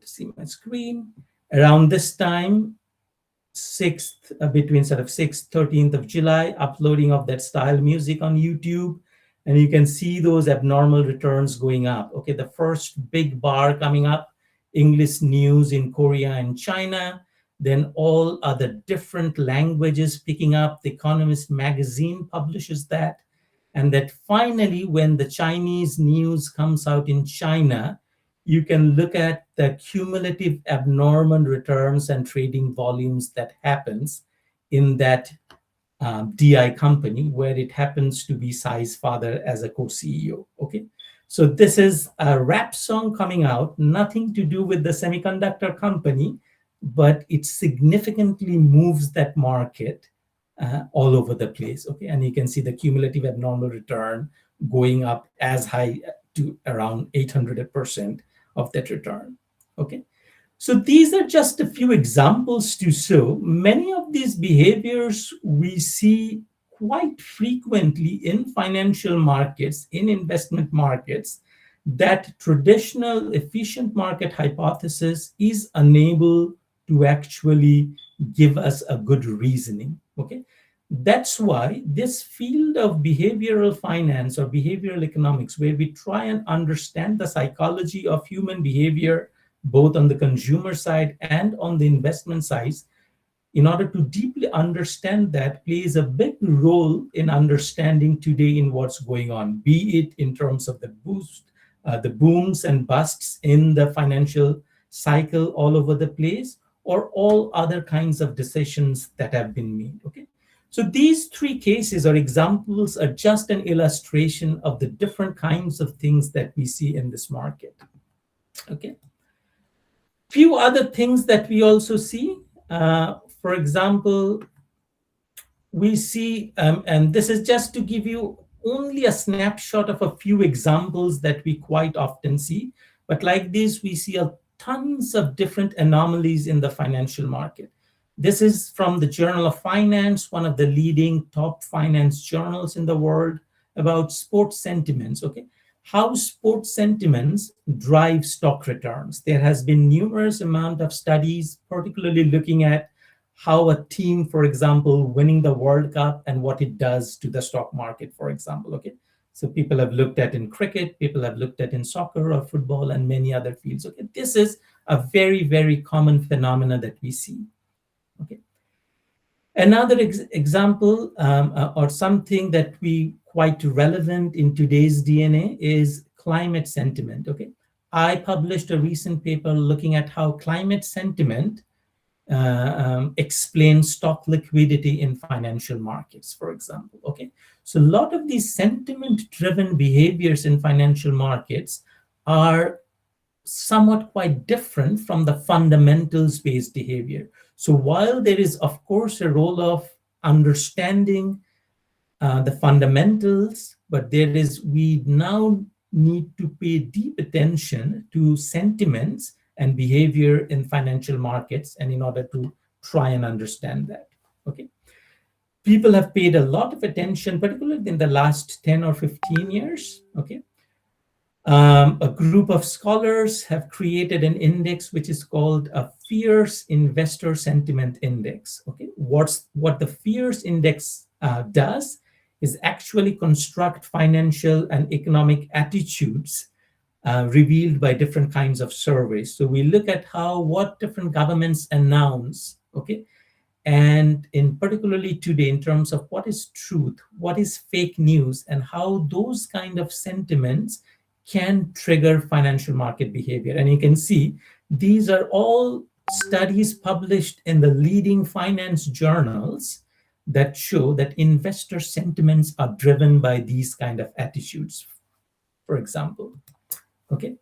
see my screen around this time, 6th, between sort of 6th 13th of July, uploading of that style music on YouTube, and you can see those abnormal returns going up. Okay, the first big bar coming up, English news in Korea and China, then all other different languages picking up. The Economist magazine publishes that, and that finally when the Chinese news comes out in China, you can look at the cumulative abnormal returns and trading volumes that happens in that DI company where it happens to be Psy's father as a co-CEO. Okay, so this is a rap song coming out, nothing to do with the semiconductor company, but it significantly moves that market all over the place. Okay, and you can see the cumulative abnormal return going up as high to around 800% of that return. Okay, so these are just a few examples to show many of these behaviors we see quite frequently in financial markets, in investment markets, that traditional efficient market hypothesis is unable to actually give us a good reasoning. Okay, that's why this field of behavioral finance or behavioral economics, where we try and understand the psychology of human behavior, both on the consumer side and on the investment side, in order to deeply understand that, plays a big role in understanding today in what's going on, be it in terms of the booms and busts in the financial cycle all over the place, or all other kinds of decisions that have been made. Okay. So these three cases or examples are just an illustration of the different kinds of things that we see in this market. Okay. Few other things that we also see. For example, we see, and this is just to give you only a snapshot of a few examples that we quite often see. But like this, we see tons of different anomalies in the financial market. This is from the Journal of Finance, one of the leading top finance journals in the world, about sports sentiments. Okay, how sports sentiments drive stock returns. There has been numerous amount of studies, particularly looking at how a team, for example, winning the World Cup and what it does to the stock market, for example. Okay, so people have looked at in cricket, people have looked at in soccer or football and many other fields. Okay, this is a very, very common phenomena that we see. Okay. Another example or something that we quite relevant in today's DNA is climate sentiment. Okay, I published a recent paper looking at how climate sentiment explains stock liquidity in financial markets, for example. Okay, so a lot of these sentiment-driven behaviors in financial markets are somewhat quite different from the fundamentals-based behavior. So while there is, of course, a role of understanding the fundamentals, but we now need to pay deep attention to sentiments and behavior in financial markets, and in order to try and understand that. Okay. People have paid a lot of attention, particularly in the last 10 or 15 years. Okay. A group of scholars have created an index which is called a Fierce Investor Sentiment Index. Okay, what the Fierce Index does is actually construct financial and economic attitudes revealed by different kinds of surveys. So we look at what different governments announce. Okay, and in particularly today, in terms of what is truth, what is fake news, and how those kind of sentiments can trigger financial market behavior. And you can see these are all studies published in the leading finance journals that show that investor sentiments are driven by these kind of attitudes, for example. Okay.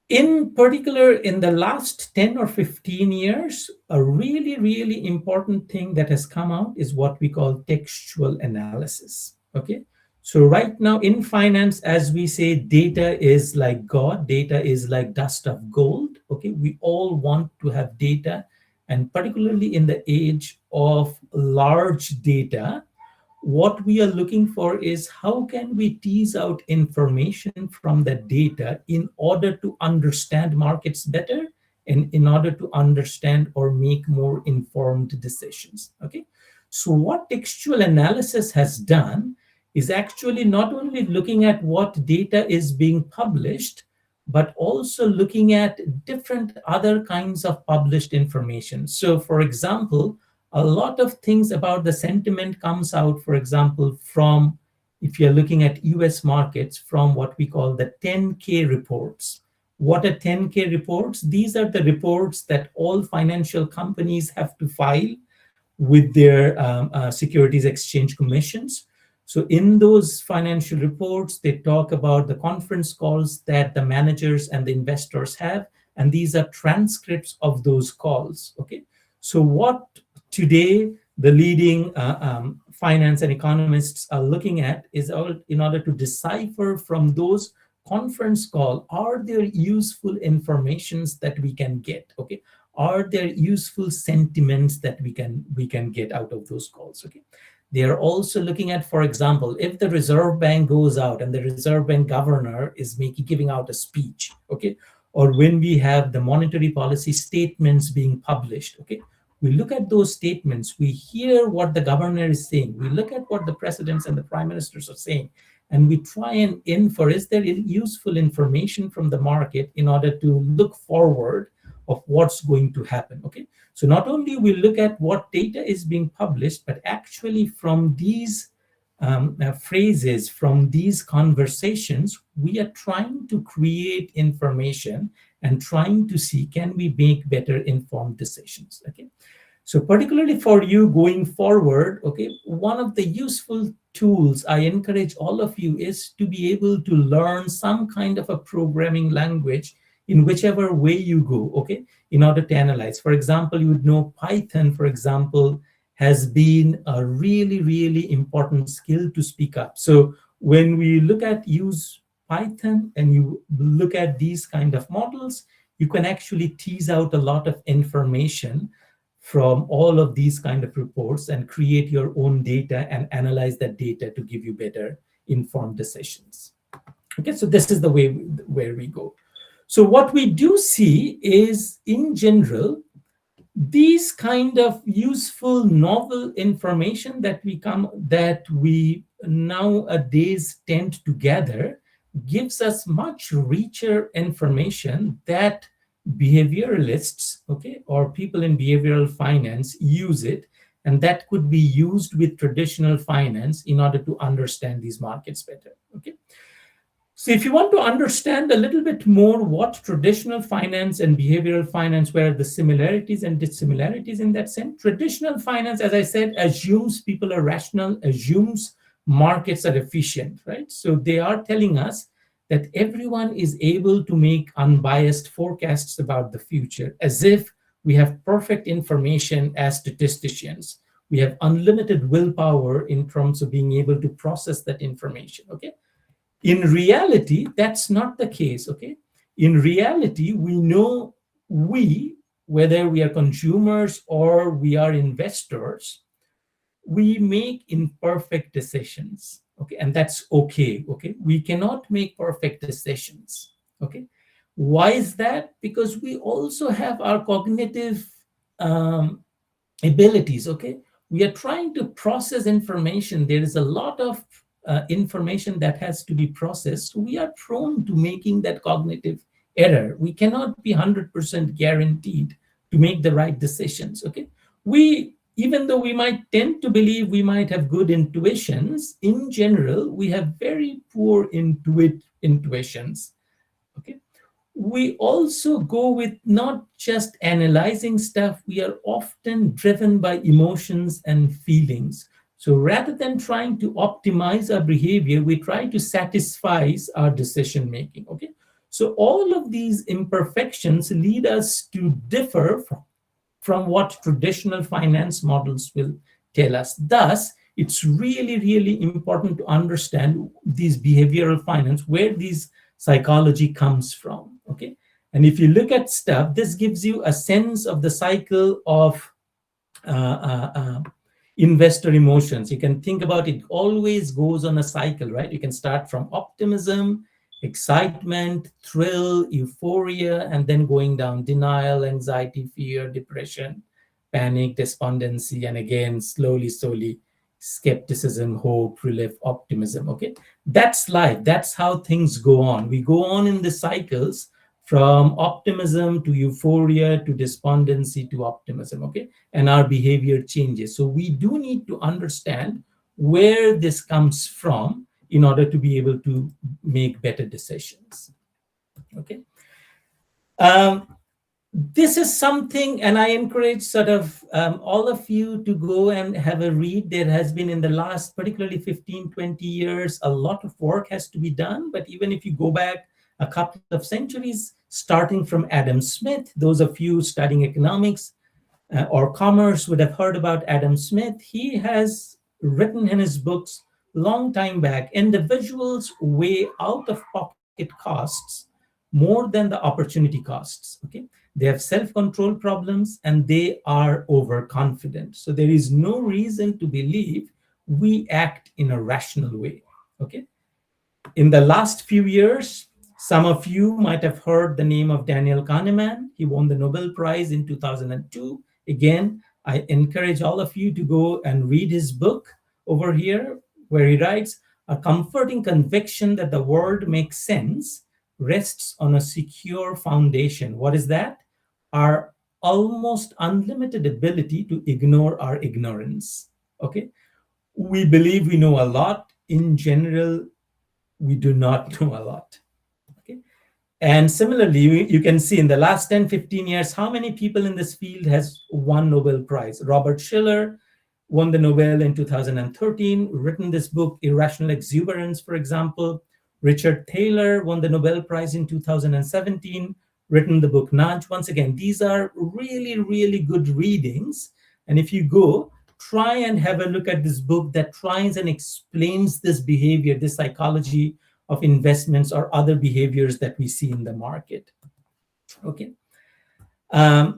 In particular, in the last 10 or 15 years, a really, really important thing that has come out is what we call textual analysis. Okay. So right now in finance, as we say, data is like God, data is like dust of gold. Okay. We all want to have data, and particularly in the age of large data, what we are looking for is how can we tease out information from that data in order to understand markets better, and in order to understand or make more informed decisions. Okay, so what textual analysis has done is actually not only looking at what data is being published, but also looking at different other kinds of published information. So for example, a lot of things about the sentiment comes out, for example, from, if you're looking at US markets, from what we call the 10K reports. What are 10K reports? These are the reports that all financial companies have to file with their Securities Exchange Commissions. So in those financial reports, they talk about the conference calls that the managers and the investors have, and these are transcripts of those calls. Okay, so what today the leading finance and economists are looking at is in order to decipher from those conference call, are there useful informations that we can get? Okay, are there useful sentiments that we can get out of those calls? Okay, they are also looking at, for example, if the Reserve Bank goes out and the Reserve Bank governor is giving out a speech, okay, or when we have the monetary policy statements being published, okay, we look at those statements, we hear what the governor is saying, we look at what the presidents and the prime ministers are saying, and we try and infer, is there useful information from the market in order to look forward of what's going to happen. Okay, so not only we look at what data is being published, but actually from these phrases, from these conversations, we are trying to create information and trying to see, can we make better informed decisions? Okay, so particularly for you going forward, okay, one of the useful tools I encourage all of you is to be able to learn some kind of a programming language in whichever way you go, okay, in order to analyze. For example, you would know Python, for example, has been a really, really important skill to speak up. So when we use Python and you look at these kind of models, you can actually tease out a lot of information from all of these kind of reports and create your own data and analyze that data to give you better informed decisions. Okay, so this is the way where we go. So what we do see is, in general, these kind of useful novel information that we nowadays tend to gather gives us much richer information that behavioralists, okay, or people in behavioral finance use it, and that could be used with traditional finance in order to understand these markets better. Okay, so if you want to understand a little bit more what traditional finance and behavioral finance, where the similarities and dissimilarities in that sense, traditional finance, as I said, assumes people are rational, assumes markets are efficient, right? So they are telling us that everyone is able to make unbiased forecasts about the future, as if we have perfect information as statisticians. We have unlimited willpower in terms of being able to process that information. Okay. In reality, that's not the case. Okay. In reality, we know whether we are consumers or we are investors, we make imperfect decisions. Okay. And that's okay. Okay. We cannot make perfect decisions. Okay. Why is that? Because we also have our cognitive um, abilities. Okay. We are trying to process information. There is a lot of information that has to be processed. So we are prone to making that cognitive error. We cannot be 100% guaranteed to make the right decisions. Okay. Even though we might tend to believe we might have good intuitions, in general, we have very poor intuitions. Okay. We also go with not just analyzing stuff, we are often driven by emotions and feelings. So rather than trying to optimize our behavior, we try to satisfy our decision making. Okay. So all of these imperfections lead us to differ from what traditional finance models will tell us. Thus, it's really, really important to understand these behavioral finance, where these psychology comes from. Okay. And if you look at stuff, this gives you a sense of the cycle of uh, uh, uh, investor emotions. You can think about it, always goes on a cycle, right? You can start from optimism, excitement, thrill, euphoria, and then going down denial, anxiety, fear, depression, panic, despondency, and again, slowly, skepticism, hope, relief, optimism. Okay. That's life. That's how things go on. We go on in the cycles from optimism to euphoria to despondency to optimism. Okay. And our behavior changes. So we do need to understand where this comes from in order to be able to make better decisions. Okay. This is something, and I encourage sort of all of you to go and have a read. There has been in the last, particularly 15, 20 years, a lot of work has to be done. But even if you go back a couple of centuries, starting from Adam Smith, those of you studying economics or commerce would have heard about Adam Smith. He has written in his books long time back, individuals weigh out of pocket costs more than the opportunity costs. Okay. They have self-control problems and they are overconfident. So there is no reason to believe we act in a rational way. Okay. In the last few years, some of you might have heard the name of Daniel Kahneman. He won the Nobel Prize in 2002. Again, I encourage all of you to go and read his book over here, where he writes, "A comforting conviction that the world makes sense rests on a secure foundation." What is that? Our almost unlimited ability to ignore our ignorance. Okay. We believe we know a lot. In general, we do not know a lot. Okay. And similarly, you can see in the last 10, 15 years, how many people in this field has won Nobel Prize. Robert Shiller won the Nobel in 2013, written this book, Irrational Exuberance, for example. Richard Thaler won the Nobel Prize in 2017, written the book Nudge. Once again, these are really, really good readings. And if you go, try and have a look at this book that tries and explains this behavior, this psychology of investments or other behaviors that we see in the market. Okay.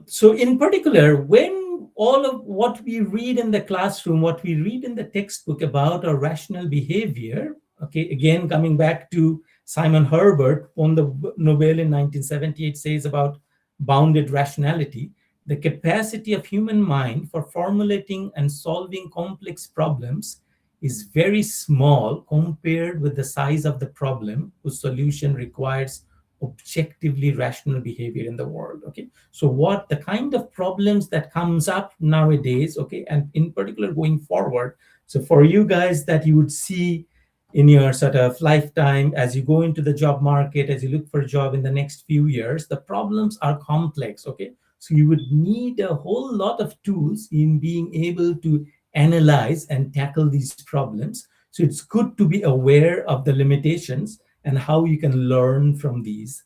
So in particular, when all of what we read in the classroom, what we read in the textbook about our rational behavior, okay, again, coming back to Simon Herbert, won the Nobel in 1978, says about bounded rationality, the capacity of human mind for formulating and solving complex problems is very small compared with the size of the problem whose solution requires objectively rational behavior in the world. Okay, so what the kind of problems that comes up nowadays, okay, and in particular going forward, so for you guys that you would see in your sort of lifetime as you go into the job market, as you look for a job in the next few years, the problems are complex. Okay, so you would need a whole lot of tools in being able to analyze and tackle these problems. So it's good to be aware of the limitations and how you can learn from these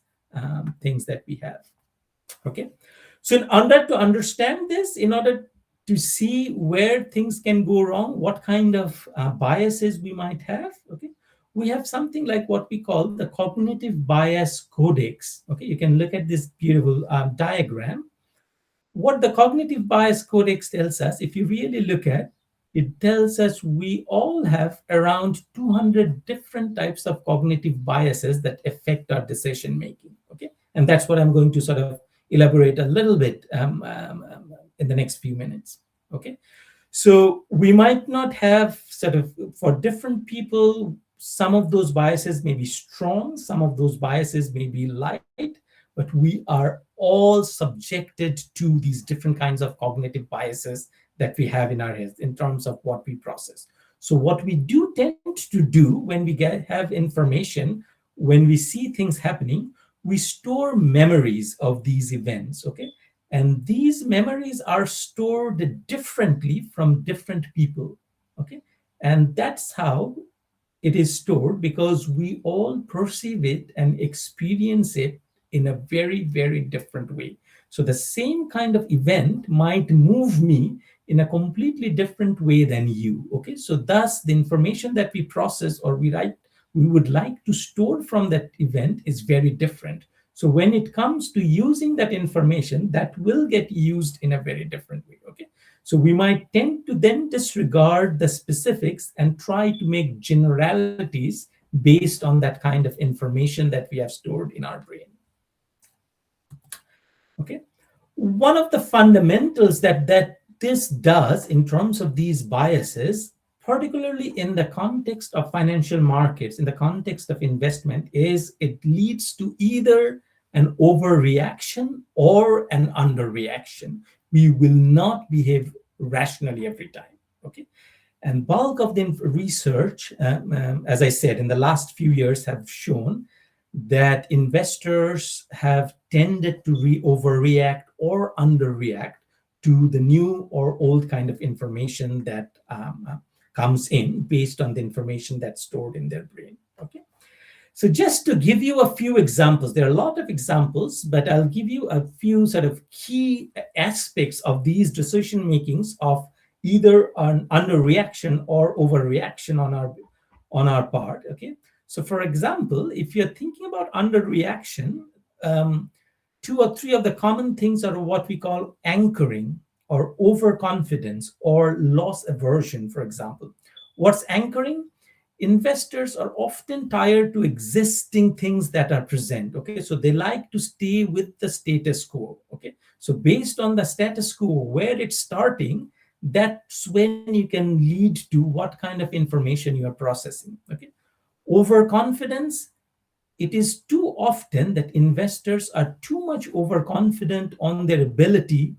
things that we have. Okay, so in order to understand this, in order to see where things can go wrong, what kind of biases we might have. Okay, we have something like what we call the cognitive bias codex. Okay, you can look at this beautiful diagram. What the cognitive bias codex tells us, if you really look at it, tells us we all have around 200 different types of cognitive biases that affect our decision making. Okay, and that's what I'm going to sort of elaborate a little bit in the next few minutes. Okay, so we might not have sort of, for different people, some of those biases may be strong, some of those biases may be light, but we are all subjected to these different kinds of cognitive biases that we have in our heads in terms of what we process. So what we do tend to do when we have information, when we see things happening, we store memories of these events, okay? And these memories are stored differently from different people, okay? And that's how it is stored, because we all perceive it and experience it in a very, very different way. So the same kind of event might move me in a completely different way than you. Okay, so thus the information that we process or we would like to store from that event is very different. So when it comes to using that information, that will get used in a very different way. Okay, so we might tend to then disregard the specifics and try to make generalities based on that kind of information that we have stored in our brain. Okay, one of the fundamentals that this does in terms of these biases, particularly in the context of financial markets, in the context of investment, is it leads to either an overreaction or an underreaction. We will not behave rationally every time. Okay, and bulk of the research, as I said, in the last few years have shown that investors have tended to overreact or underreact to the new or old kind of information that comes in based on the information that's stored in their brain. Okay, so just to give you a few examples, there are a lot of examples, but I'll give you a few sort of key aspects of these decision makings of either an underreaction or overreaction on our part. Okay, so for example, if you're thinking about underreaction, two or three of the common things are what we call anchoring or overconfidence or loss aversion, for example. What's anchoring? Investors are often tied to existing things that are present. Okay, so they like to stay with the status quo. Okay, so based on the status quo, where it's starting, that's when you can lead to what kind of information you are processing. Okay, overconfidence, it is too often that investors are too much overconfident on their ability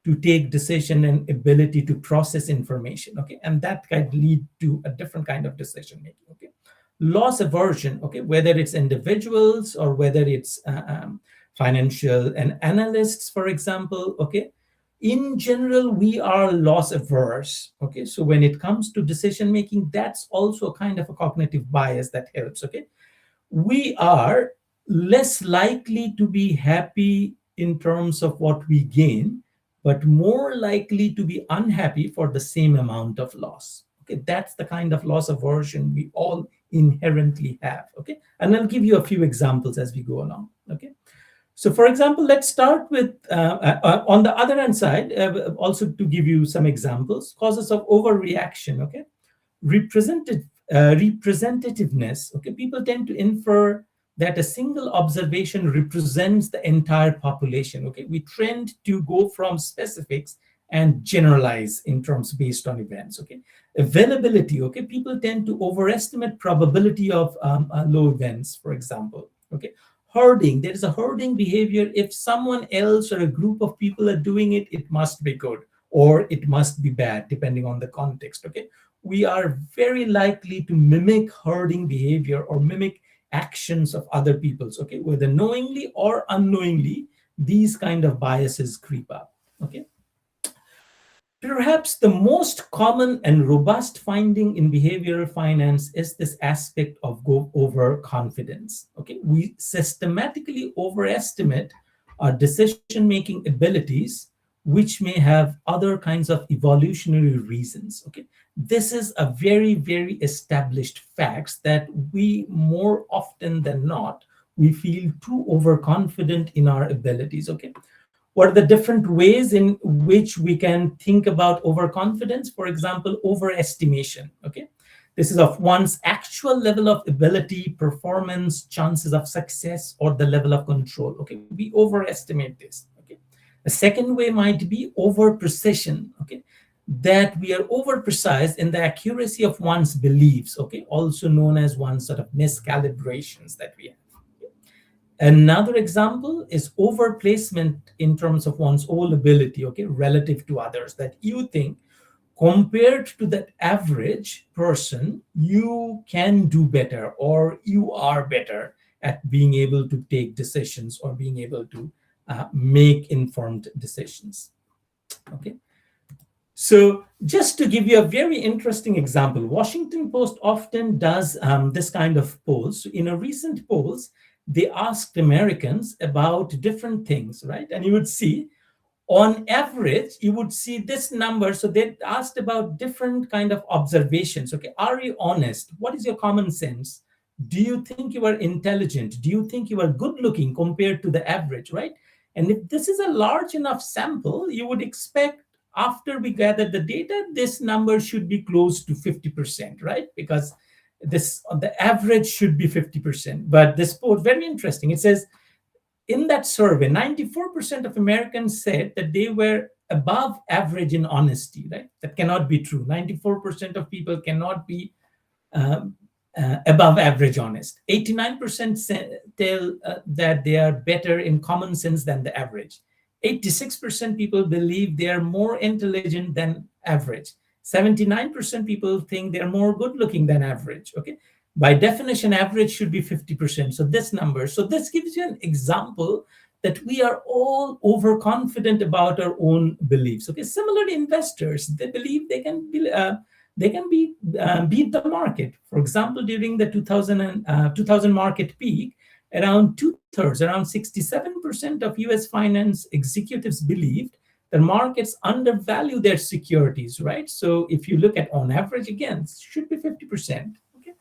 to take decision and ability to process information. Okay, and that can lead to a different kind of decision making. Okay, loss aversion, okay, whether it's individuals or whether it's financial and analysts, for example. Okay, in general, we are loss averse. Okay, so when it comes to decision making, that's also a kind of a cognitive bias that helps. Okay, we are less likely to be happy in terms of what we gain, but more likely to be unhappy for the same amount of loss. Okay, that's the kind of loss aversion we all inherently have. Okay, and I'll give you a few examples as we go along. Okay, so for example, let's start with on the other hand side, also to give you some examples, causes of overreaction. Okay, representativeness. Okay, people tend to infer that a single observation represents the entire population. Okay, we trend to go from specifics and generalize in terms based on events. Okay, availability. Okay, people tend to overestimate probability of low events, for example. Okay, herding. There is a herding behavior. If someone else or a group of people are doing it, it must be good or it must be bad, depending on the context. Okay, we are very likely to mimic herding behavior or mimic actions of other people's. Okay, whether knowingly or unknowingly, these kind of biases creep up. Okay, perhaps the most common and robust finding in behavioral finance is this aspect of overconfidence. Okay, we systematically overestimate our decision-making abilities which may have other kinds of evolutionary reasons. Okay, this is a very, very established facts that we more often than not we feel too overconfident in our abilities. Okay, what are the different ways in which we can think about overconfidence? For example, overestimation. Okay, this is of one's actual level of ability, performance, chances of success, or the level of control. Okay, we overestimate this. Okay, the second way might be over precision. Okay, that we are over precise in the accuracy of one's beliefs. Okay, also known as one sort of miscalibrations that we have. Another example is overplacement in terms of one's own ability, okay, relative to others, that you think compared to that average person, you can do better or you are better at being able to take decisions or being able to make informed decisions. Okay. So just to give you a very interesting example, Washington Post often does this kind of polls. In a recent polls, they asked Americans about different things, right? And you would see, on average, you would see this number. So they asked about different kind of observations. Okay, are you honest? What is your common sense? Do you think you are intelligent? Do you think you are good looking compared to the average, right? And if this is a large enough sample, you would expect after we gather the data, this number should be close to 50%, right? Because this the average should be 50%. But this poll, very interesting. It says in that survey, 94% of Americans said that they were above average in honesty, right? That cannot be true. 94% of people cannot be um, above average honest. 89% tell that they are better in common sense than the average. 86% people believe they are more intelligent than average. 79% people think they're more good looking than average. Okay. By definition, average should be 50%. So this number, so this gives you an example that we are all overconfident about our own beliefs. Okay. Similarly, investors, they believe they can beat the market. For example, during the 2000 market peak, around two-thirds, around 67% of US finance executives believed that markets undervalue their securities, right? So if you look at on average, again, it should be 50%. Okay.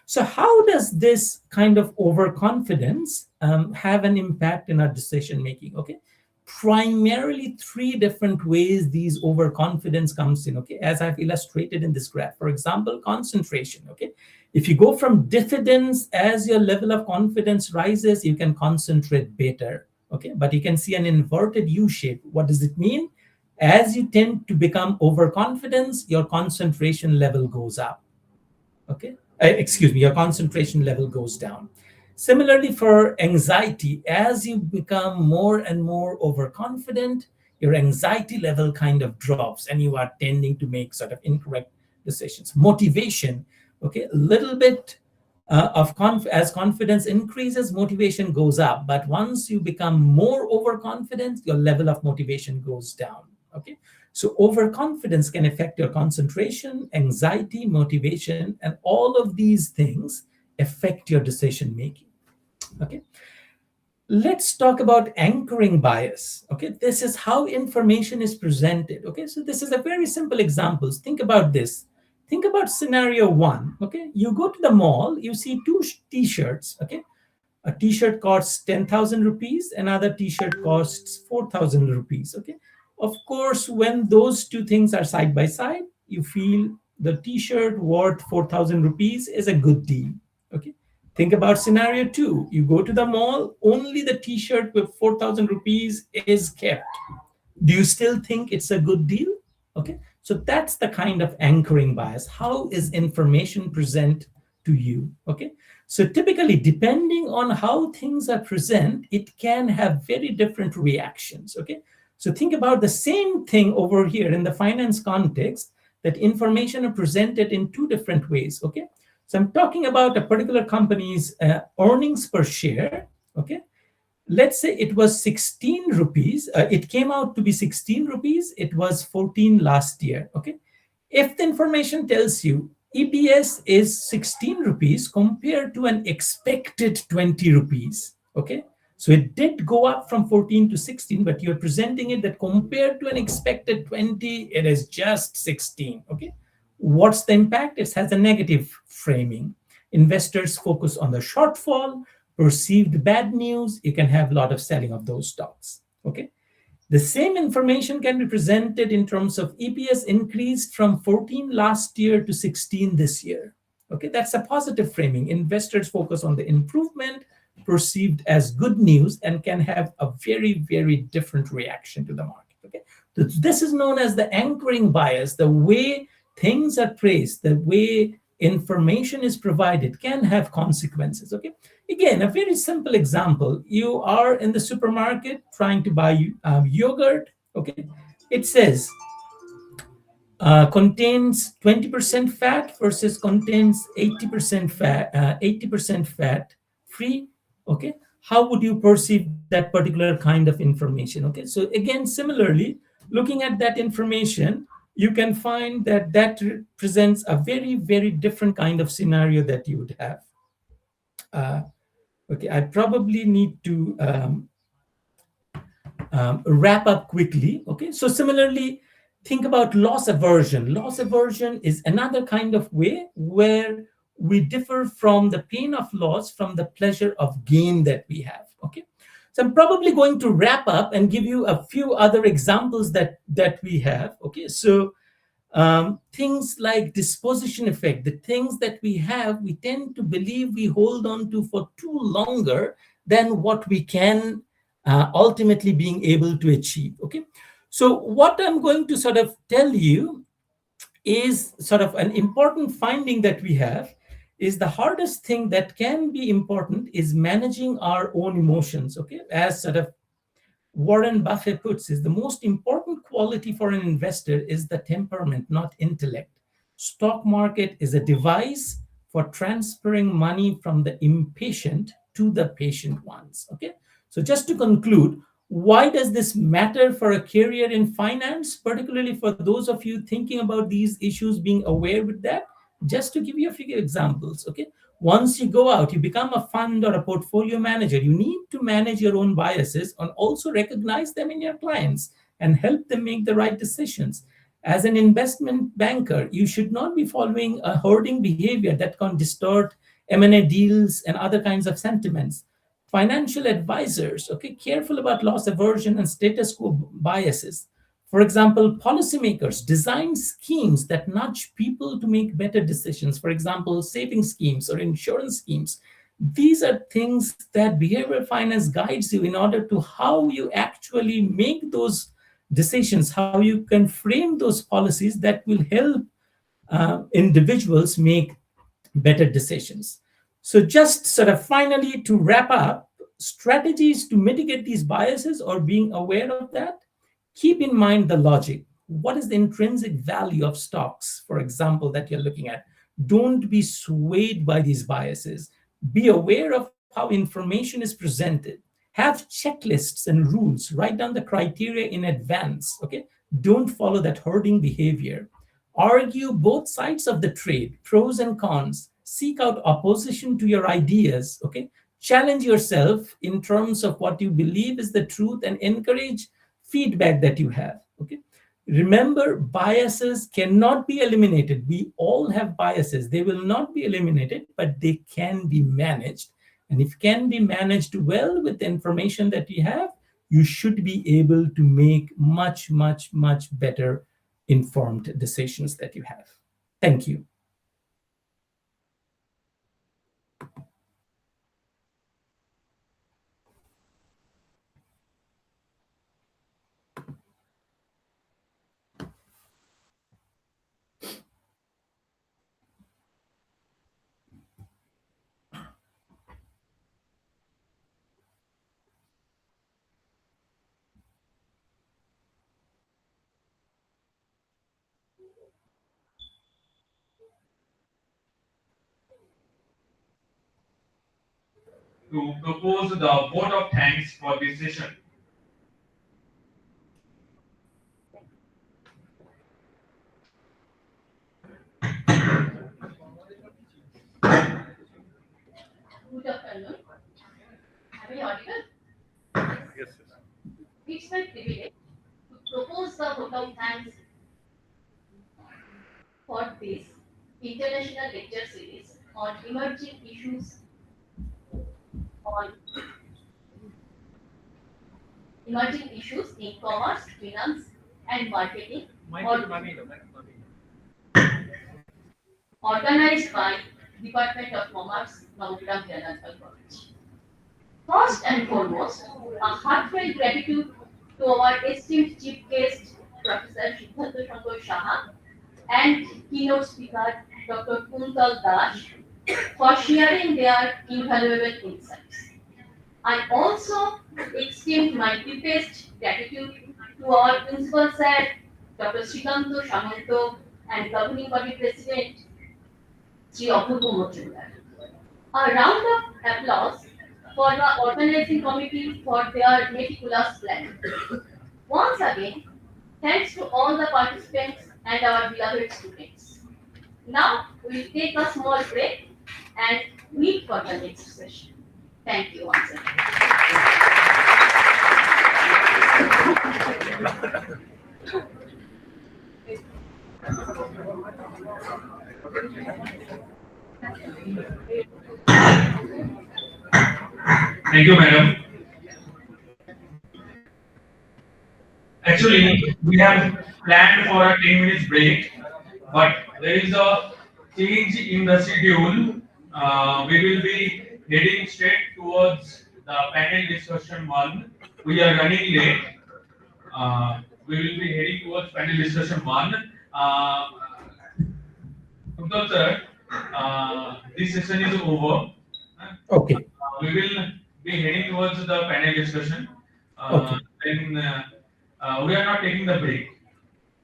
So how does this kind of overconfidence have an impact in our decision making? Okay. Primarily three different ways these overconfidence comes in. Okay, as I've illustrated in this graph. For example, concentration. Okay, if you go from diffidence, as your level of confidence rises, you can concentrate better. Okay, but you can see an inverted U shape. What does it mean? As you tend to become overconfident, your concentration level goes up. Okay, excuse me, your concentration level goes down. Similarly, for anxiety, as you become more and more overconfident, your anxiety level kind of drops and you are tending to make sort of incorrect decisions. Motivation, okay, a little bit as confidence increases, motivation goes up. But once you become more overconfident, your level of motivation goes down. Okay, so overconfidence can affect your concentration, anxiety, motivation, and all of these things affect your decision making. Okay, let's talk about anchoring bias. Okay, this is how information is presented. Okay, so this is a very simple example. Think about this. Think about scenario one. Okay, you go to the mall, you see two t-shirts. Okay, a t-shirt costs 10,000 rupees, another t-shirt costs 4,000 rupees. Okay, of course, when those two things are side by side, you feel the t-shirt worth 4,000 rupees is a good deal. Okay, think about scenario two. You go to the mall, only the t-shirt with 4,000 rupees is kept. Do you still think it's a good deal? Okay, so that's the kind of anchoring bias. How is information present to you? Okay, so typically, depending on how things are present, it can have very different reactions. Okay, so think about the same thing over here in the finance context, that information are presented in two different ways. Okay, so I'm talking about a particular company's earnings per share. Okay, let's say it was 16 rupees. It came out to be 16 rupees. It was 14 last year. Okay, if the information tells you EPS is 16 rupees compared to an expected 20 rupees. Okay, So it did go up from 14 to 16, but you're presenting it that compared to an expected 20, it is just 16. Okay. What's the impact? It has a negative framing. Investors focus on the shortfall, perceived bad news. You can have a lot of selling of those stocks. Okay. The same information can be presented in terms of EPS increased from 14 last year to 16 this year. Okay, that's a positive framing. Investors focus on the improvement perceived as good news and can have a very, very different reaction to the market. Okay, so this is known as the anchoring bias. The way things are praised, the way information is provided can have consequences. Okay, again, a very simple example. You are in the supermarket trying to buy yogurt. Okay, it says contains 20% fat versus contains 80% fat, 80% fat free. Okay, how would you perceive that particular kind of information? Okay, so again, similarly, looking at that information, you can find that that presents a very, very different kind of scenario that you would have. Uh, okay, I probably need to wrap up quickly. Okay, so similarly, think about loss aversion. Loss aversion is another kind of way where we differ from the pain of loss from the pleasure of gain that we have. Okay, so I'm probably going to wrap up and give you a few other examples that we have. Okay, so things like disposition effect, the things that we have, we tend to believe we hold on to for too longer than what we can ultimately being able to achieve. Okay, so what I'm going to sort of tell you is sort of an important finding that we have is the hardest thing that can be important is managing our own emotions. Okay, as sort of Warren Buffett puts, is the most important quality for an investor is the temperament, not intellect. Stock market is a device for transferring money from the impatient to the patient ones. Okay, so just to conclude, why does this matter for a career in finance, particularly for those of you thinking about these issues, being aware with that? Just to give you a few examples. Okay, once you go out, you become a fund or a portfolio manager, you need to manage your own biases and also recognize them in your clients and help them make the right decisions. As an investment banker, you should not be following a hoarding behavior that can distort M&A deals and other kinds of sentiments. Financial advisors, okay, careful about loss aversion and status quo biases. For example, policymakers design schemes that nudge people to make better decisions. For example, saving schemes or insurance schemes. These are things that behavioral finance guides you in order to how you actually make those decisions, how you can frame those policies that will help individuals make better decisions. So just sort of finally to wrap up, strategies to mitigate these biases or being aware of that, keep in mind the logic. What is the intrinsic value of stocks, for example, that you're looking at? Don't be swayed by these biases. Be aware of how information is presented. Have checklists and rules. Write down the criteria in advance. Okay? Don't follow that herding behavior. Argue both sides of the trade, pros and cons. Seek out opposition to your ideas. Okay? Challenge yourself in terms of what you believe is the truth and encourage feedback that you have. Okay, remember, biases cannot be eliminated. We all have biases. They will not be eliminated, but they can be managed. And if can be managed well with the information that you have, you should be able to make much, much, much better informed decisions that you have. Thank you. to propose the vote of thanks for this session. Good afternoon. Am I audible? It's my privilege to propose the vote of thanks for this international lecture series on emerging issues on emerging issues in commerce, finance, and marketing, organized by Department of Commerce, Nabagram Hiralal College. First and foremost, a heartfelt gratitude to our esteemed chief guest, Professor Siddhartha Shankar Saha, and keynote speaker, Dr. Kuntal Das, for sharing their invaluable insights. I also extend my deepest gratitude to our principal sir, Dr. Srikanto Samanto, and governing body president, Sri Apurva Majumdar. A round of applause for the organizing committee for their meticulous planning. Once again, thanks to all the participants and our beloved students. Now we'll take a small break and meet for the next session. Thank you once again. Thank you, madam. Actually, we have planned for a 10 minutes break, but there is a change in the schedule. We will be heading straight towards the panel discussion one. We are running late. We will be heading towards panel discussion one. Kuntal sir, this session is over. Okay. We will be heading towards the panel discussion. Okay. Then we are not taking the break.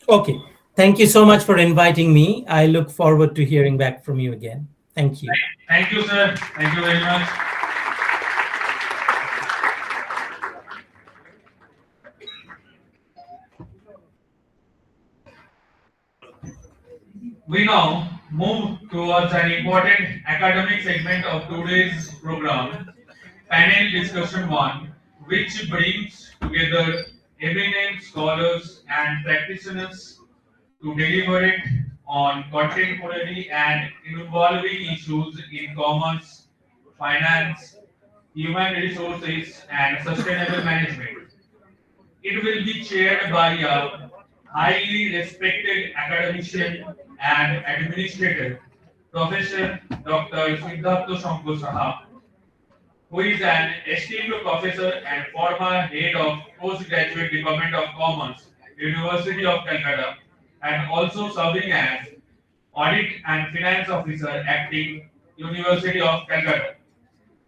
Okay. Thank you so much for inviting me. I look forward to hearing back from you again. Thank you. Thank you, sir. Thank you very much. We now move towards an important academic segment of today's program, panel discussion one, which brings together eminent scholars and practitioners to deliberate on contemporary and evolving issues in commerce, finance, human resources, and sustainable management. It will be chaired by a highly respected academician and administrator, Professor Dr. Siddhartha Shankar Saha, who is an esteemed professor and former head of postgraduate department of commerce, University of Calcutta, and also serving as audit and finance officer acting University of Calcutta.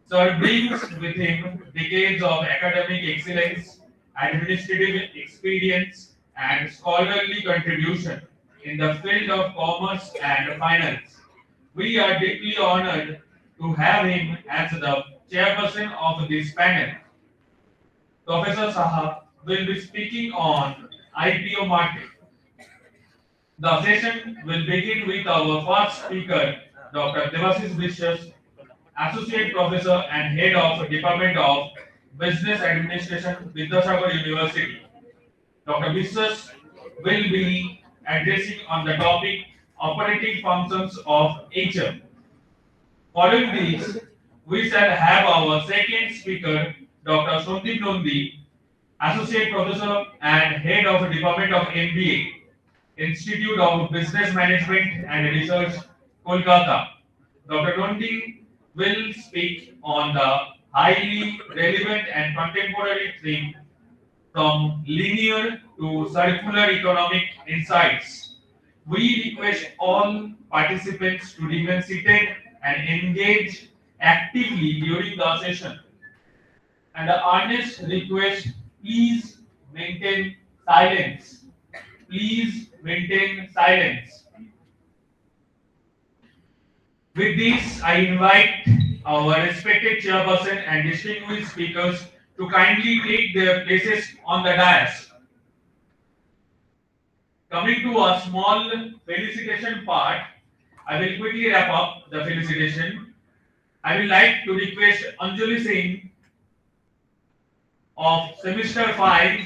Sir brings with him decades of academic excellence, administrative experience, and scholarly contribution in the field of commerce and finance. We are deeply honored to have him as the chairperson of this panel. Professor Saha will be speaking on IPO market. The session will begin with our first speaker, Dr. Devasis Vishwas, Associate Professor and Head of Department of Business Administration, Vidyasagar University. Dr. Vishwas will be addressing on the topic operating functions of HR. Following this, we shall have our second speaker, Dr. Sundip Nondi, Associate Professor and Head of Department of MBA, Institute of Business Management and Research, Kolkata. Dr. Nondi will speak on the highly relevant and contemporary theme from linear to circular economic insights. We request all participants to remain seated and engage actively during the session. And the earnest request, please maintain silence. Please maintain silence. With this, I invite our respected chairperson and distinguished speakers to kindly take their places on the dais. Coming to a small felicitation part, I will quickly wrap up the felicitation. I would like to request Anjali Singh of semester 5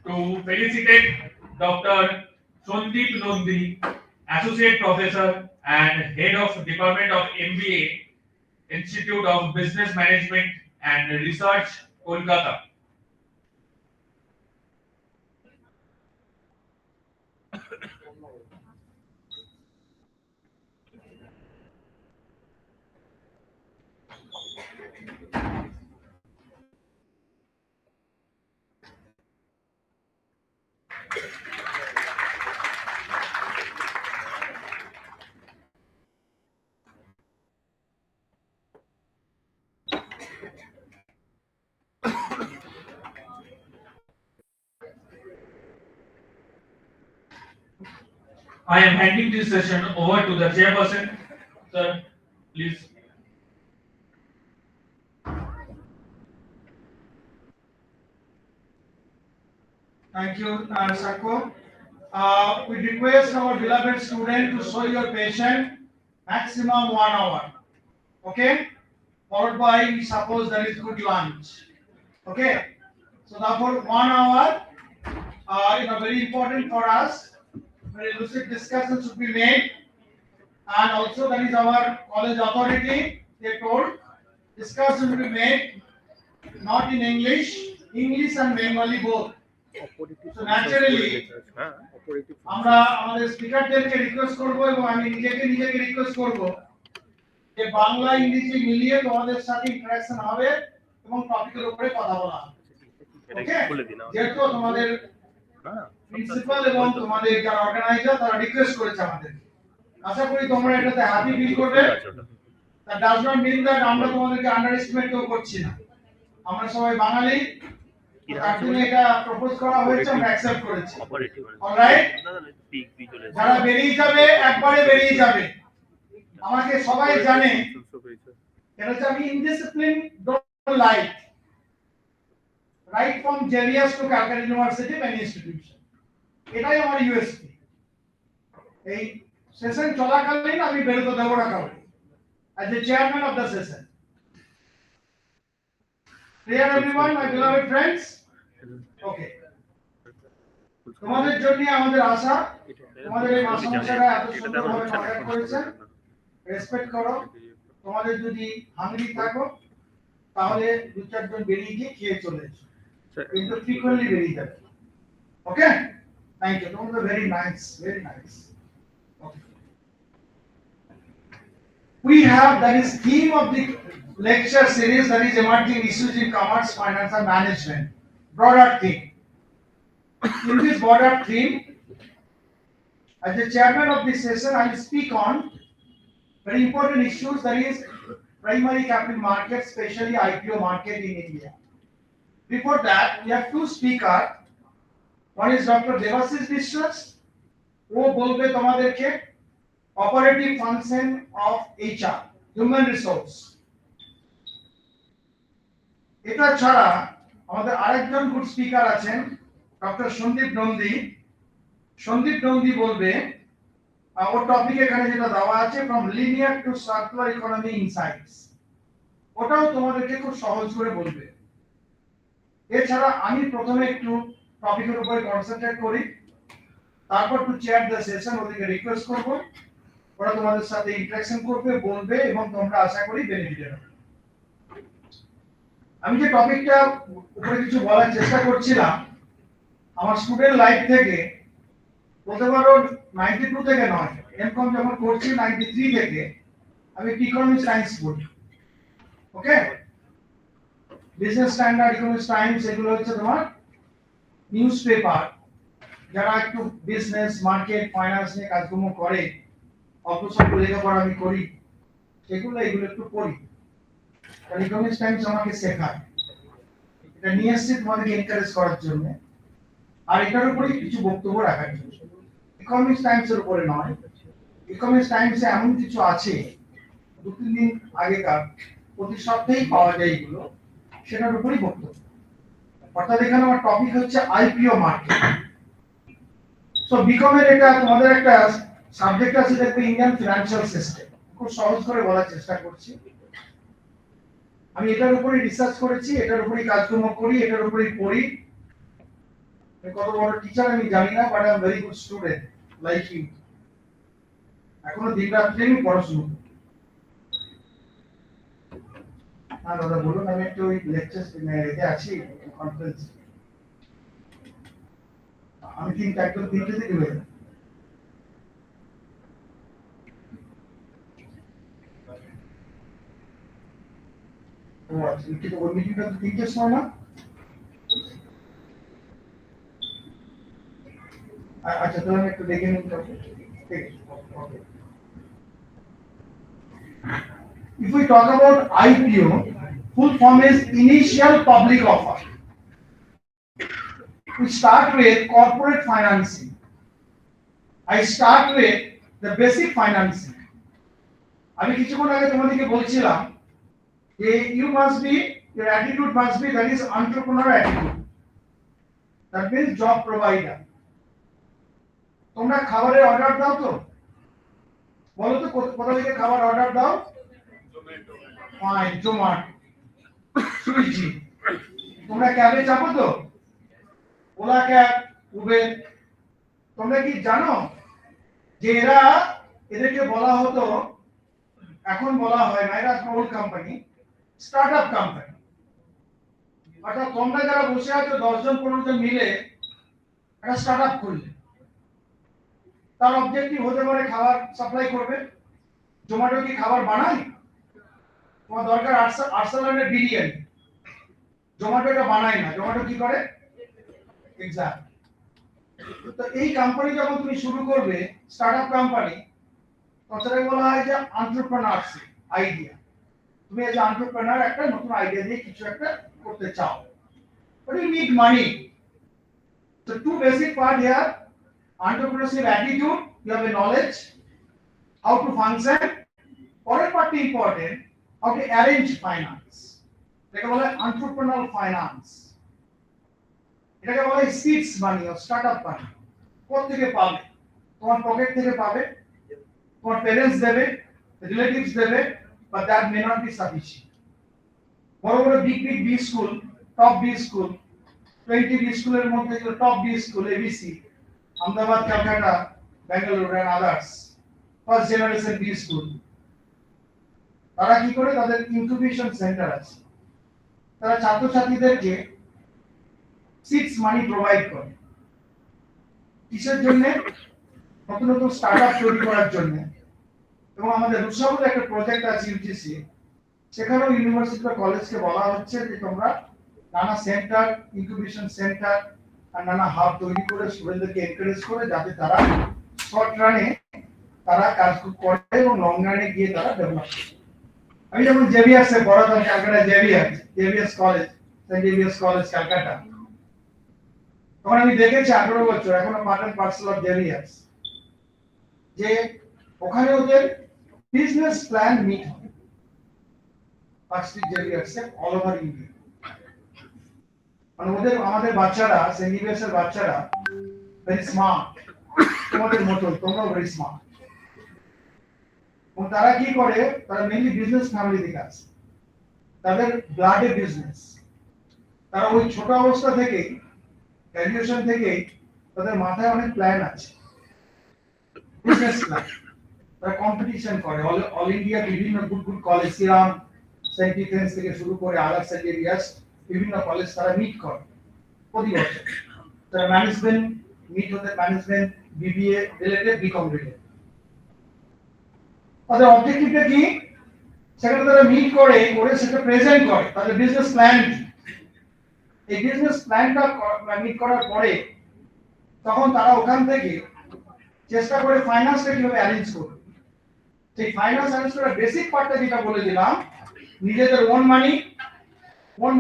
to felicitate Dr. Sandeep Nandi, Associate Professor and Head of Department of MBA, Institute of Business Management and Research, Kolkata. I am handing this session over to the chairperson. Sir, please. Thank you, Sako. We request our beloved student to show your patient maximum 1 hour. Okay? Followed by, we suppose there is good lunch. Okay? So therefore, 1 hour, very important for us. Very lucid discussion should be made. And also that is our college authority. They told discussion will be made not in English, English and Bengali both. So naturally, আমরা আমাদের স্পিকারদেরকে request করব এবং আমি নিজেকে request করব যে বাংলা ইংরেজি মিলিয়ে তোমাদের সাথে ইন্টারঅ্যাকশন হবে এবং টপিকের উপরে কথা বলা হবে। ওকে? যেহেতু তোমাদের প্রিন্সিপাল এবং তোমাদের যারা অর্গানাইজার তারা রিকোয়েস্ট করেছে আমাদের। আশা করি তোমরা এটাতে হ্যাপি ফিল করবে। That does not mean that আমরা তোমাদেরকে আন্ডার এস্টিমেট করছি না। আমরা সবাই বাঙালি। তার জন্য এটা প্রপোজ করা হয়েছে, আমরা অ্যাকসেপ্ট করেছি। অলরাইট? যারা বেরিয়ে যাবে একবারে বেরিয়ে যাবে। আমাকে সবাই জানে এটা হচ্ছে আমি indiscipline don't like. Right from জেভিয়াস to Calcutta university and institution. এটাই আমার ইউএসপি। এই সেশন চলাকালীন আমি বেরোতে দেব না কাউকে। As the chairman of the session. Clear everyone, my beloved friends? Okay. তোমাদের জন্য আমাদের আশা, তোমাদের এই মাস্টারমশাইরা এত সুন্দরভাবে কন্ডাক্ট করেছেন, রেসপেক্ট করো। তোমাদের যদি হাঙ্গরি থাকো তাহলে দু চারজন বেরিয়ে গিয়ে খেয়ে চলে এসো, কিন্তু ফ্রিকোয়েন্টলি বেরিয়ে যাবে। ওকে, থ্যাংক ইউ। তোমরা very nice, very nice. We have, that is theme of the lecture series, that is emerging issues in commerce, finance and management. Broader theme. In this broader theme, as the chairman of this session, I will speak on very important issues, that is primary capital market, especially IPO market in India. Before that, we have two speakers. One is Dr. Devashish Biswas, who bolbe tomaderke operative function of HR, human resource. এটা ছাড়া আমাদের আরেকজন good speaker আছেন, doctor Sandeep Nandi. Sandeep Nandi বলবে ওর topic এখানে যেটা দেওয়া আছে, from linear to circular economy insights. ওটাও তোমাদেরকে খুব সহজ করে বলবে। এছাড়া আমি প্রথমে একটু টপিকের উপরে কনসেন্ট্রেট করি, তারপর টু চেয়ার দ্য সেশন ওদেরকে রিকোয়েস্ট করব, ওরা তোমাদের সাথে ইন্টারঅ্যাকশন করবে, বলবে এবং তোমরা আশা করি বেনিফিটেড হবে। আমি যে টপিকটা উপরে কিছু বলার চেষ্টা করছিলাম, আমার স্টুডেন্ট লাইফ থেকে বলতে পারো 92 থেকে নয়, এমকম যখন করছি 93 থেকে আমি ইকোনমিক সায়েন্স পড়ি। ওকে, বিজনেস স্ট্যান্ডার্ড, ইকোনমিক টাইমস, এগুলো হচ্ছে তোমার নিউজ পেপার। যারা একটু বিজনেস, মার্কেট, ফাইন্যান্স নিয়ে কাজকর্ম করে, অল্প স্বল্প লেখাপড়া আমি করি, এগুলো একটু পড়ি। ইকোনমিক্স টাইমস আমাকে শেখায়, এটা নিয়ে এসেছি তোমাদেরকে এনকারেজ করার জন্য, আর এটার উপরেই কিছু বক্তব্য রাখার জন্য। ইকোনমিক্স টাইমসের উপরে নয়, ইকোনমিক্স টাইমসে এমন কিছু আছে 2-3 দিন আগেকার, প্রতি সপ্তাহেই পাওয়া যায় এগুলো, সেটার উপরেই বক্তব্য। অর্থাৎ এখানে আমার টপিক হচ্ছে আইপিও মার্কেট। সো বিকমের এটা তোমাদের একটা সাবজেক্ট আছে, দেখবে ইন্ডিয়ান ফিনান্সিয়াল সিস্টেম। খুব সহজ করে বলার চেষ্টা করছি। আমি এটার উপরে রিসার্চ করেছি, এটার উপরেই কাজকর্ম করি, এটার উপরেই পড়ি। কত বড় টিচার আমি জানি না, but I am very good student like you. এখনো দিন রাত্রি আমি পড়াশোনা করি। হ্যাঁ দাদা বলুন, আমি একটু ওই লেকচার এতে আছি কনফারেন্স। আমি একদম 3টে থেকে বেরোবো। ও আচ্ছা, কিন্তু ওই মিটিংটা তো 3টের সময় না? আচ্ছা তাহলে আমি একটু দেখে নিন। ঠিক আছে, ওকে। If we talk about IPO, full form is initial public offer. We start with corporate financing. I start with the basic financing. আমি কিছুক্ষণ আগে তোমাদেরকে বলছিলাম যে your attitude must be that is entrepreneur attitude. That means job provider. তোমরা খাবারের order দাও তো? বলো তো কোথা থেকে খাবার অর্ডার দাও? জোম্যাটো, সুইগি। তোমরা ক্যাবে চাপো তো? OLA cab, Uber. তোমরা কি জানো যে এদেরকে বলা হতো, এখন বলা হয় না, এরা ওল্ড কোম্পানি, স্টার্টআপ কোম্পানি। অর্থাৎ তোমরা যারা বসে আছো 10 জন 15 জন মিলে একটা স্টার্টআপ করলে, তার অবজেক্টিভ হতে পারে খাবার সাপ্লাই করবে। জোম্যাটো কি খাবার বানায়? তোমার দরকার আর্সেনালের বিরিয়ানি, জোম্যাটো এটা বানায় না। জোম্যাটো কি করে? এক্সাক্ট। তো এই কোম্পানি যখন তুমি শুরু করবে, স্টার্টআপ কোম্পানি, তখন বলা হয় যে এন্টারপ্রেনারশিপ আইডিয়া। তুমি এই যে এন্টারপ্রেনার, একটা নতুন আইডিয়া দিয়ে কিছু একটা করতে চাও, but you need money. So two basic part here: entrepreneurship attitude, you have a knowledge how to function. পরের পার্টটি important, how to arrange finance. এটাকে বলা হয় entrepreneurial finance. এটাকে বলা হয় সিডস মানি ও স্টার্টআপ মানি। কোথা থেকে পাবে? তোমার পকেট থেকে পাবে, তোমার প্যারেন্টস দেবে, রিলেটিভস দেবে, but that may not be sufficient. বড় বড় big B school, top B school, 20 B স্কুলের মধ্যে যে top B school ABC, Ahmedabad, Kolkata, Bengaluru and others, first generation B school, তারা কি করে? তাদের ইনকিউবেশন সেন্টার আছে। তারা ছাত্রছাত্রীদেরকে সিডস মানি প্রোভাইড করে। কিসের জন্য? নতুন নতুন স্টার্টআপ তৈরি করার জন্য। এবং আমাদের রুসাবুল একটা প্রজেক্ট আছে ইউজিসি, সেখানেও ইউনিভার্সিটি বা কলেজকে বলা হচ্ছে যে তোমরা নানা সেন্টার, ইনকিউবেশন সেন্টার আর নানা হাব তৈরি করে স্টুডেন্টদেরকে এনকারেজ করে, যাতে তারা শর্ট রানে তারা কাজ করে এবং লং রানে গিয়ে তারা ডেভেলপ করে। আমি যখন জেভিয়ার্সে পড়াতাম, Calcutta Xavier's college, St Xavier's college Calcutta, তখন আমি দেখেছি 18 বছর এখনো part and parcel of Xavier's, যে ওখানে ওদের বিজনেস প্ল্যান মিট হয় ফার্স্ট জেভিয়ার্সে অল ওভার ইন্ডিয়া। মানে আমাদের বাচ্চারা, সেন্ট জেভিয়ার্সের বাচ্চারা ভেরি স্মার্ট, তোমাদের মতো তোমরাও ভেরি স্মার্ট। এবং তারা কি করে? তারা মেইনলি বিজনেস ফ্যামিলি থেকে আসে, তাদের ব্লাডে বিজনেস। তারা ওই ছোট অবস্থা থেকে, গ্র্যাজুয়েশন থেকে তাদের মাথায় অনেক প্ল্যান আছে, বিজনেস প্ল্যান। তারা কম্পিটিশন করে অল ইন্ডিয়া বিভিন্ন গুড কলেজ, সিরাম, সেন্ট ডিফেন্স থেকে শুরু করে আদার সেন্ট জেভিয়ার্স, বিভিন্ন কলেজ তারা মিট করে প্রতি বছর। তারা ম্যানেজমেন্ট মিট হতে, management, BBA related, BCom related. তাদের অবজেক্টিভটা কি? সেখানে তারা মিট করে সেটা প্রেজেন্ট করে তাদের বিজনেস প্ল্যান কি। এই বিজনেস প্ল্যানটা মিট করার পরে তখন তারা ওখান থেকে চেষ্টা করে ফাইন্যান্সটা কিভাবে অ্যারেঞ্জ করবে। সেই ফাইন্যান্স অ্যারেঞ্জ করার বেসিক পার্টটা যেটা বলে দিলাম, নিজেদের ওন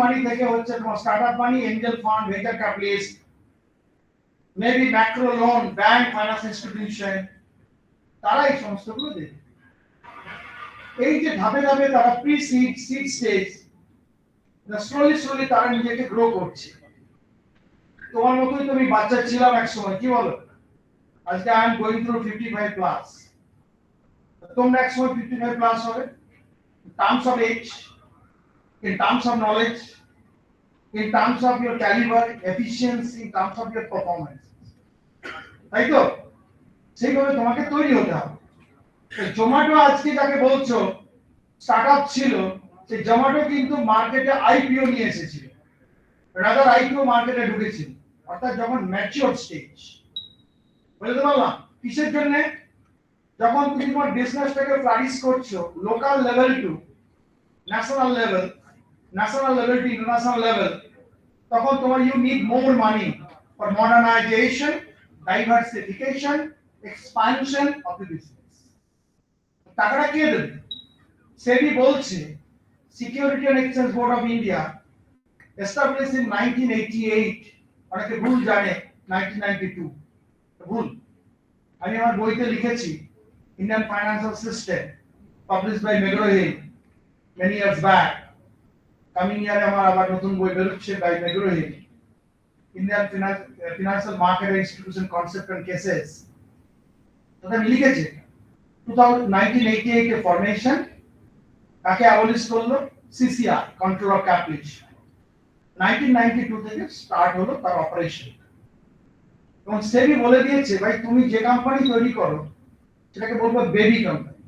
মানি থেকে হচ্ছে তোমার startup money, angel fund, venture capitalist, maybe macro loan, bank, finance institution, তারা এই সমস্তগুলো দেবে। এই যে ধাপে ধাপে তারা pre seed, seed stage, slowly তারা নিজেকে গ্রো করছে। তোমার মতোই তুমি বাচ্চা ছিলাম এক সময়, কি বলো? আজকে I am going through 55 plus, তোমরা এক সময় 55 প্লাস হবে। Terms of age, in terms of knowledge, in terms of your caliber, efficiency, in terms of your performance. তাই তো সেইভাবে তোমাকে তৈরি হতে হবে। জোম্যাটো আজকে যাকে বলছো স্টার্টআপ ছিল, সেই জোম্যাটো কিন্তু মার্কেটে আইপিও নিয়ে এসেছিল, রাদার আইপিও মার্কেটে ঢুকেছিল, অর্থাৎ যখন ম্যাচিওর স্টেজ। বলতে পারলাম কিসের জন্য? যখন তুমি তোমার বিজনেসটাকে ফ্লারিশ করছো local level to national level, national level to international level, তখন তোমার you need more money for modernisation, diversification, expansion of the business. টাকাটা কে দেবে? সেবি বলছে security and exchange board of India established in 1988, অনেকে ভুল জানে 1992, ভুল। আমি আমার বইতে লিখেছি Indian financial system published by McGraw Hill many years back. Coming ইয়ারে আমার আবার নতুন বই বেরোচ্ছে by McGraw Hill, Indian financial market institution concept and cases. ওটা আমি লিখেছি 1988 এ ফরমেশন, কাকে অ্যাবলিশ করলো? CCI, control of capital. 1992 থেকে স্টার্ট হলো তার অপারেশন। এবং সেবি বলে দিয়েছে ভাই তুমি যে কোম্পানি তৈরি করো সেটাকে বলবো বেবি কোম্পানি,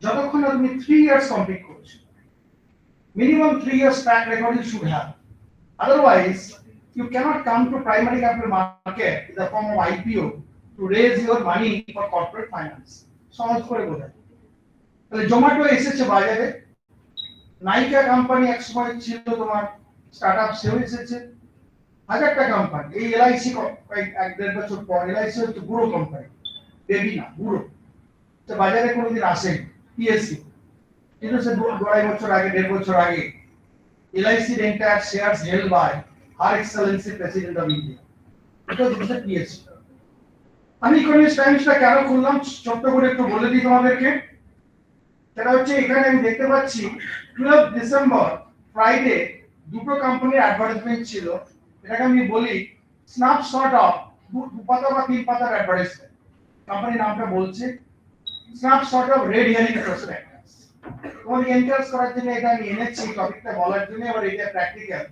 যতক্ষণ না তুমি 3 ইয়ার্স কমপ্লিট করছো। Minimum 3 years track record you should have, otherwise you cannot come to primary capital market in the form of IPO to raise your money for corporate finance. সহজ করে বোঝায়। তাহলে জোম্যাটো এসেছে বাজারে, নাইকা কোম্পানি এক সময় ছিল তোমার স্টার্টআপ, সেও এসেছে, হাজারটা কোম্পানি। এই এলআইসি এক দেড় বছর পর, এলআইসি হচ্ছে বুড়ো কোম্পানি, বেবি না বুড়ো, তো বাজারে কোনোদিন আসেনি পিএসসি, কিন্তু সে 2.5 বছর আগে, 1.5 বছর আগে এলআইসির entire shares held by her excellency president of India, এটা হচ্ছে পিএসসি। আমি ইকোনমিক্স টাইমসটা কেন খুললাম ছোট্ট করে একটু বলে দিই তোমাদেরকে। সেটা হচ্ছে এখানে আমি দেখতে পাচ্ছি 12 ডিসেম্বর ফ্রাইডে দুটো কোম্পানির অ্যাডভার্টাইজমেন্ট ছিল। এটাকে আমি বলি স্ন্যাপশট অফ 2 পাতা বা 3 পাতার অ্যাডভার্টাইজমেন্ট। কোম্পানির নামটা বলছে snapshot of red hearing prospectus. তোমাদের এনকারেজ করার জন্য এটা আমি এনেছি টপিকটা বলার জন্য। এবার এটা প্র্যাকটিক্যাল।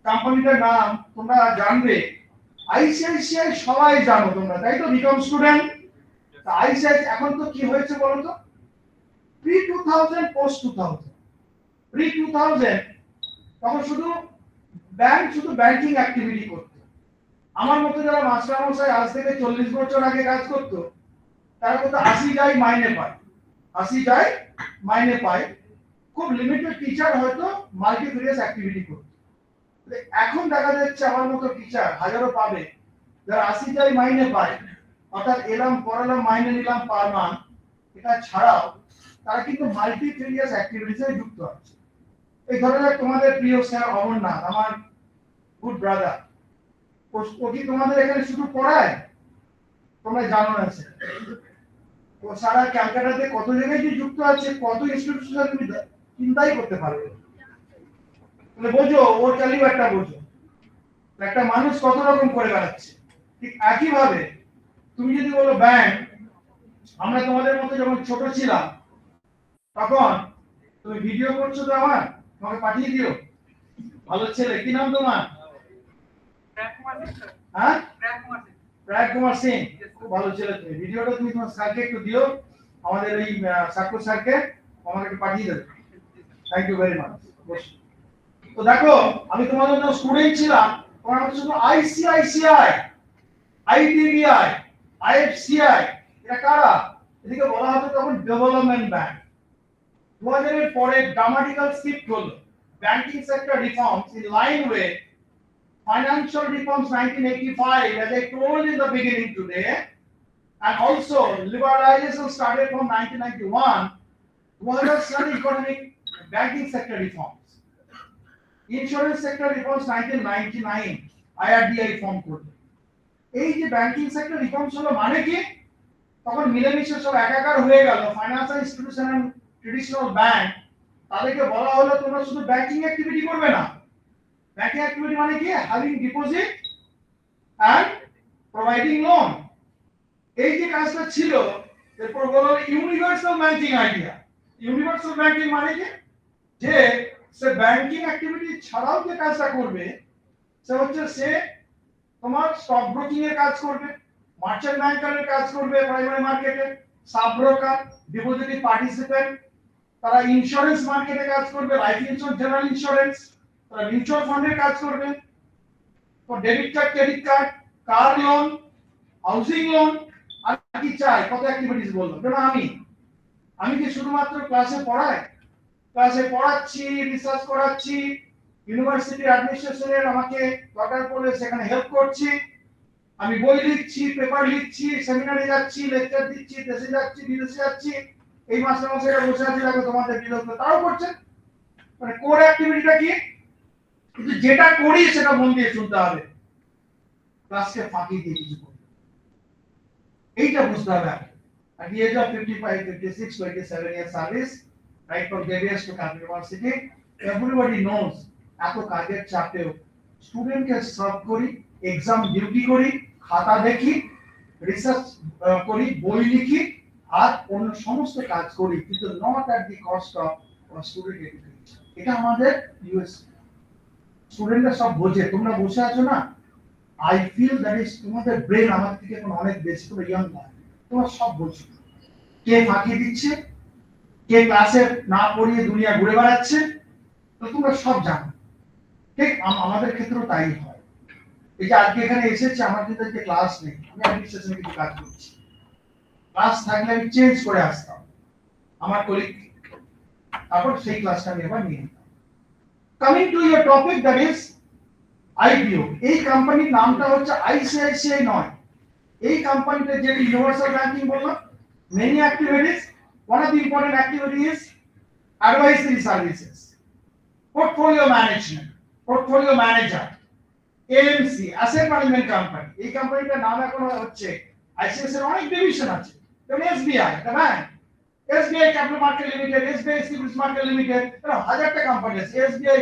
কোম্পানিটার নাম তোমরা জানবে, আইসিআইসিআই সবাই জানো তোমরা, তাই তো? BCom student. আইসিআইসিআই এখন তো কি হয়েছে বলো তো, প্রি 2000 পোস্ট 2000। প্রি 2000 তখন শুধু ব্যাংক শুধু ব্যাংকিং অ্যাক্টিভিটি করতো। আমার মতো যারা মাস্টারমশাই আজ থেকে 40 বছর আগে কাজ করতো তারা কত 80 যায় মাইনে পায়, 80 যায় মাইনে পায়। খুব লিমিটেড টিচার হয়তো মাল্টিফেরিয়াস অ্যাক্টিভিটি করতো। এখন দেখা যাচ্ছে আমার মতো টিচার হাজারো পাবে যারা 80 যায় মাইনে পায়, অর্থাৎ এলাম পড়ালাম মাইনে নিলাম পার মান্থ। এটা ছাড়াও তারা কিন্তু মাল্টিফেরিয়াস অ্যাক্টিভিটিসে যুক্ত আছে। এই ধরনের তোমাদের প্রিয় স্যার অমরনাথ, আমার গুড ব্রাদার, ও কি তোমাদের এখানে শুধু পড়ায়? তোমরা জানো না স্যার, ও সারা ক্যালকাটাতে কত জায়গায় যে যুক্ত আছে, কত ইনস্টিটিউশন তুমি চিন্তাই করতে পারবে। তাহলে বোঝো ওর ক্যালিবারটা, বোঝো একটা মানুষ কত রকম করে বেড়াচ্ছে। ঠিক একই ভাবে তুমি যদি বলো ব্যাংক, আমরা তোমাদের মতো যখন ছোট ছিলাম তখন তুমি ভিডিও করছো তো আমার, তোমাকে পাঠিয়ে দিও, ভালো ছেলে, কি নাম তোমার? হ্যাঁ, প্রায় কুমার সিং, খুব ভালো ছেলে তুমি। ভিডিওটা তুমি তোমার স্যারকে একটু দিও, আমাদের এই সাকুর স্যারকে, আমাকে একটু পাঠিয়ে দেবে। Thank you very much. তো দেখো আমি তোমাদের জন্য স্টুডেন্ট ছিলাম, তোমার শুধু আইসিআইসিআই, আইডিবিআই, আইএফসিআই, এটা কারা? এদিকে বলা হতো তখন ডেভেলপমেন্ট ব্যাংক। 2000 এর পরে ড্রামাটিক্যাল শিফট হলো। Banking sector reforms in line with financial reforms 1985, as I told in the beginning today, and also liberalization started from 1991. What are some economic banking sector reforms? Insurance sector reforms 1999, IRDA reform code. এই যে banking sector reforms হলো মানে কি, তখন মিলেমিশে সব একাকার হয়ে গেল financial institution and traditional bank. তাদেরকে বলা হলো তোমরা শুধু ব্যাংকিং অ্যাক্টিভিটি করবে না। ব্যাংকিং অ্যাক্টিভিটি মানে কি? Having deposit and providing loan. এই যে কাজটা ছিল, এরপর বলা হলো universal banking idea. Universal banking মানে কি? যে সে ব্যাংকিং অ্যাক্টিভিটি ছাড়াও যে কাজটা করবে সে হচ্ছে সে তোমার স্টক ব্রোকিং এর কাজ করবে, মার্চেন্ট ব্যাংকারের কাজ করবে প্রাইমারি মার্কেটে, সাব ব্রোকার, ডিপোজিটরি পার্টিসিপেন্ট, তারা ইন্স্যুরেন্স মার্কেটে কাজ করবে, লাইফ ইন্স্যুরেন্স, জেনারেল ইন্স্যুরেন্স, তারা মিউচুয়াল ফান্ডের কাজ করবে, তো debit card, credit card, car loan, housing loan, আর কি চাই কত অ্যাক্টিভিটিস বললাম। যেমন আমি কি শুধুমাত্র ক্লাসে পড়াই, ক্লাসে পড়াচ্ছি, রিসার্চ করাচ্ছি, ইউনিভার্সিটি অ্যাডমিনিস্ট্রেশনের আমাকে দরকার পড়লে সেখানে হেল্প করছি, আমি বই লিখছি, পেপার লিখছি, সেমিনারে যাচ্ছি, লেকচার দিচ্ছি, দেশে যাচ্ছি, বিদেশে যাচ্ছি, এই মাসে এরা বসে আছে দেখো তোমাদের বিরক্ত তাও করছেন, মানে কোর অ্যাক্টিভিটিটা কি, কিন্তু যেটা করি সেটা মন দিয়ে শুনতে হবে, ক্লাসকে ফাঁকি দিয়ে কিছু করতে, এইটা বুঝতে হবে। At the age of 55, 56, 27 years service, right from JBS to Calcutta University, everybody knows এত কাজের চাপেও স্টুডেন্টকে সার্ভ করি, এক্সাম ডিউটি করি, খাতা দেখি, রিসার্চ করি, বই লিখি, আর অন্য সমস্ত কাজ করি, কিন্তু not at the cost of student education. এটা আমাদের ইউএস স্টুডেন্টরা সব বোঝে। তোমরা বসে আছো না, আই ফিল দ্যাট ইজ তোমাদের ব্রেন আমার থেকে এখন অনেক বেশি, তোমরা ইয়াং না, তোমরা সব বোঝো কে ফাঁকি দিচ্ছে, কে ক্লাসে না পড়িয়ে দুনিয়া ঘুরে বেড়াচ্ছে, তো তোমরা সব জানো। ঠিক আমাদের ক্ষেত্রেও তাই হয়। এই যে আজকে এখানে এসেছে, আমার কিন্তু আজকে ক্লাস নেই, আমি অ্যাডমিনিস্ট্রেশনে কিছু কাজ করছি, ক্লাস থাকলে আমি চেঞ্জ করে আসতাম আমার কলিগ, তারপর সেই ক্লাসটা আমি আবার নিয়ে নিতাম। Coming to your topic, that is IPO. এই কোম্পানির নামটা হচ্ছে আইসিআইসিআই নয়, এই কোম্পানিতে যে ইউনিভার্সাল ব্যাংকিং বললাম, many activities, one of the important activities is advisory services, portfolio management, portfolio manager, AMC, asset management company। এই কোম্পানিটার নাম এখন হচ্ছে আইসিআইসি এর অনেক ডিভিশন আছে, যেমন SBI the bank, SBI capital market limited, SBI securities market limited, এর হাজারটা কোম্পানি আছে, SBI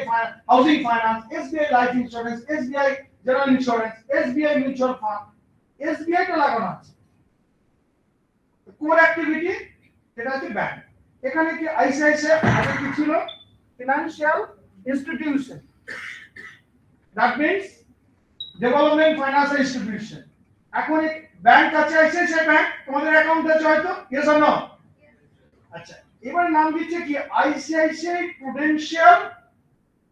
housing finance, SBI life insurance, SBI general insurance, SBI mutual fund, SBI টা লাগানো আছে। কোর অ্যাক্টিভিটি এটা হচ্ছে ব্যাংক। এখানে কি আইসিআইসিআই আগে কি ছিল, financial institution, that means development financial institution. এখন এক ব্যাংক আছে, আইসিআইসিআই ব্যাংক, তোমাদের অ্যাকাউন্ট আছে হয়তো, ইয়েস অর নো? আচ্ছা, এবার নাম দিচ্ছে কি ICICI Prudential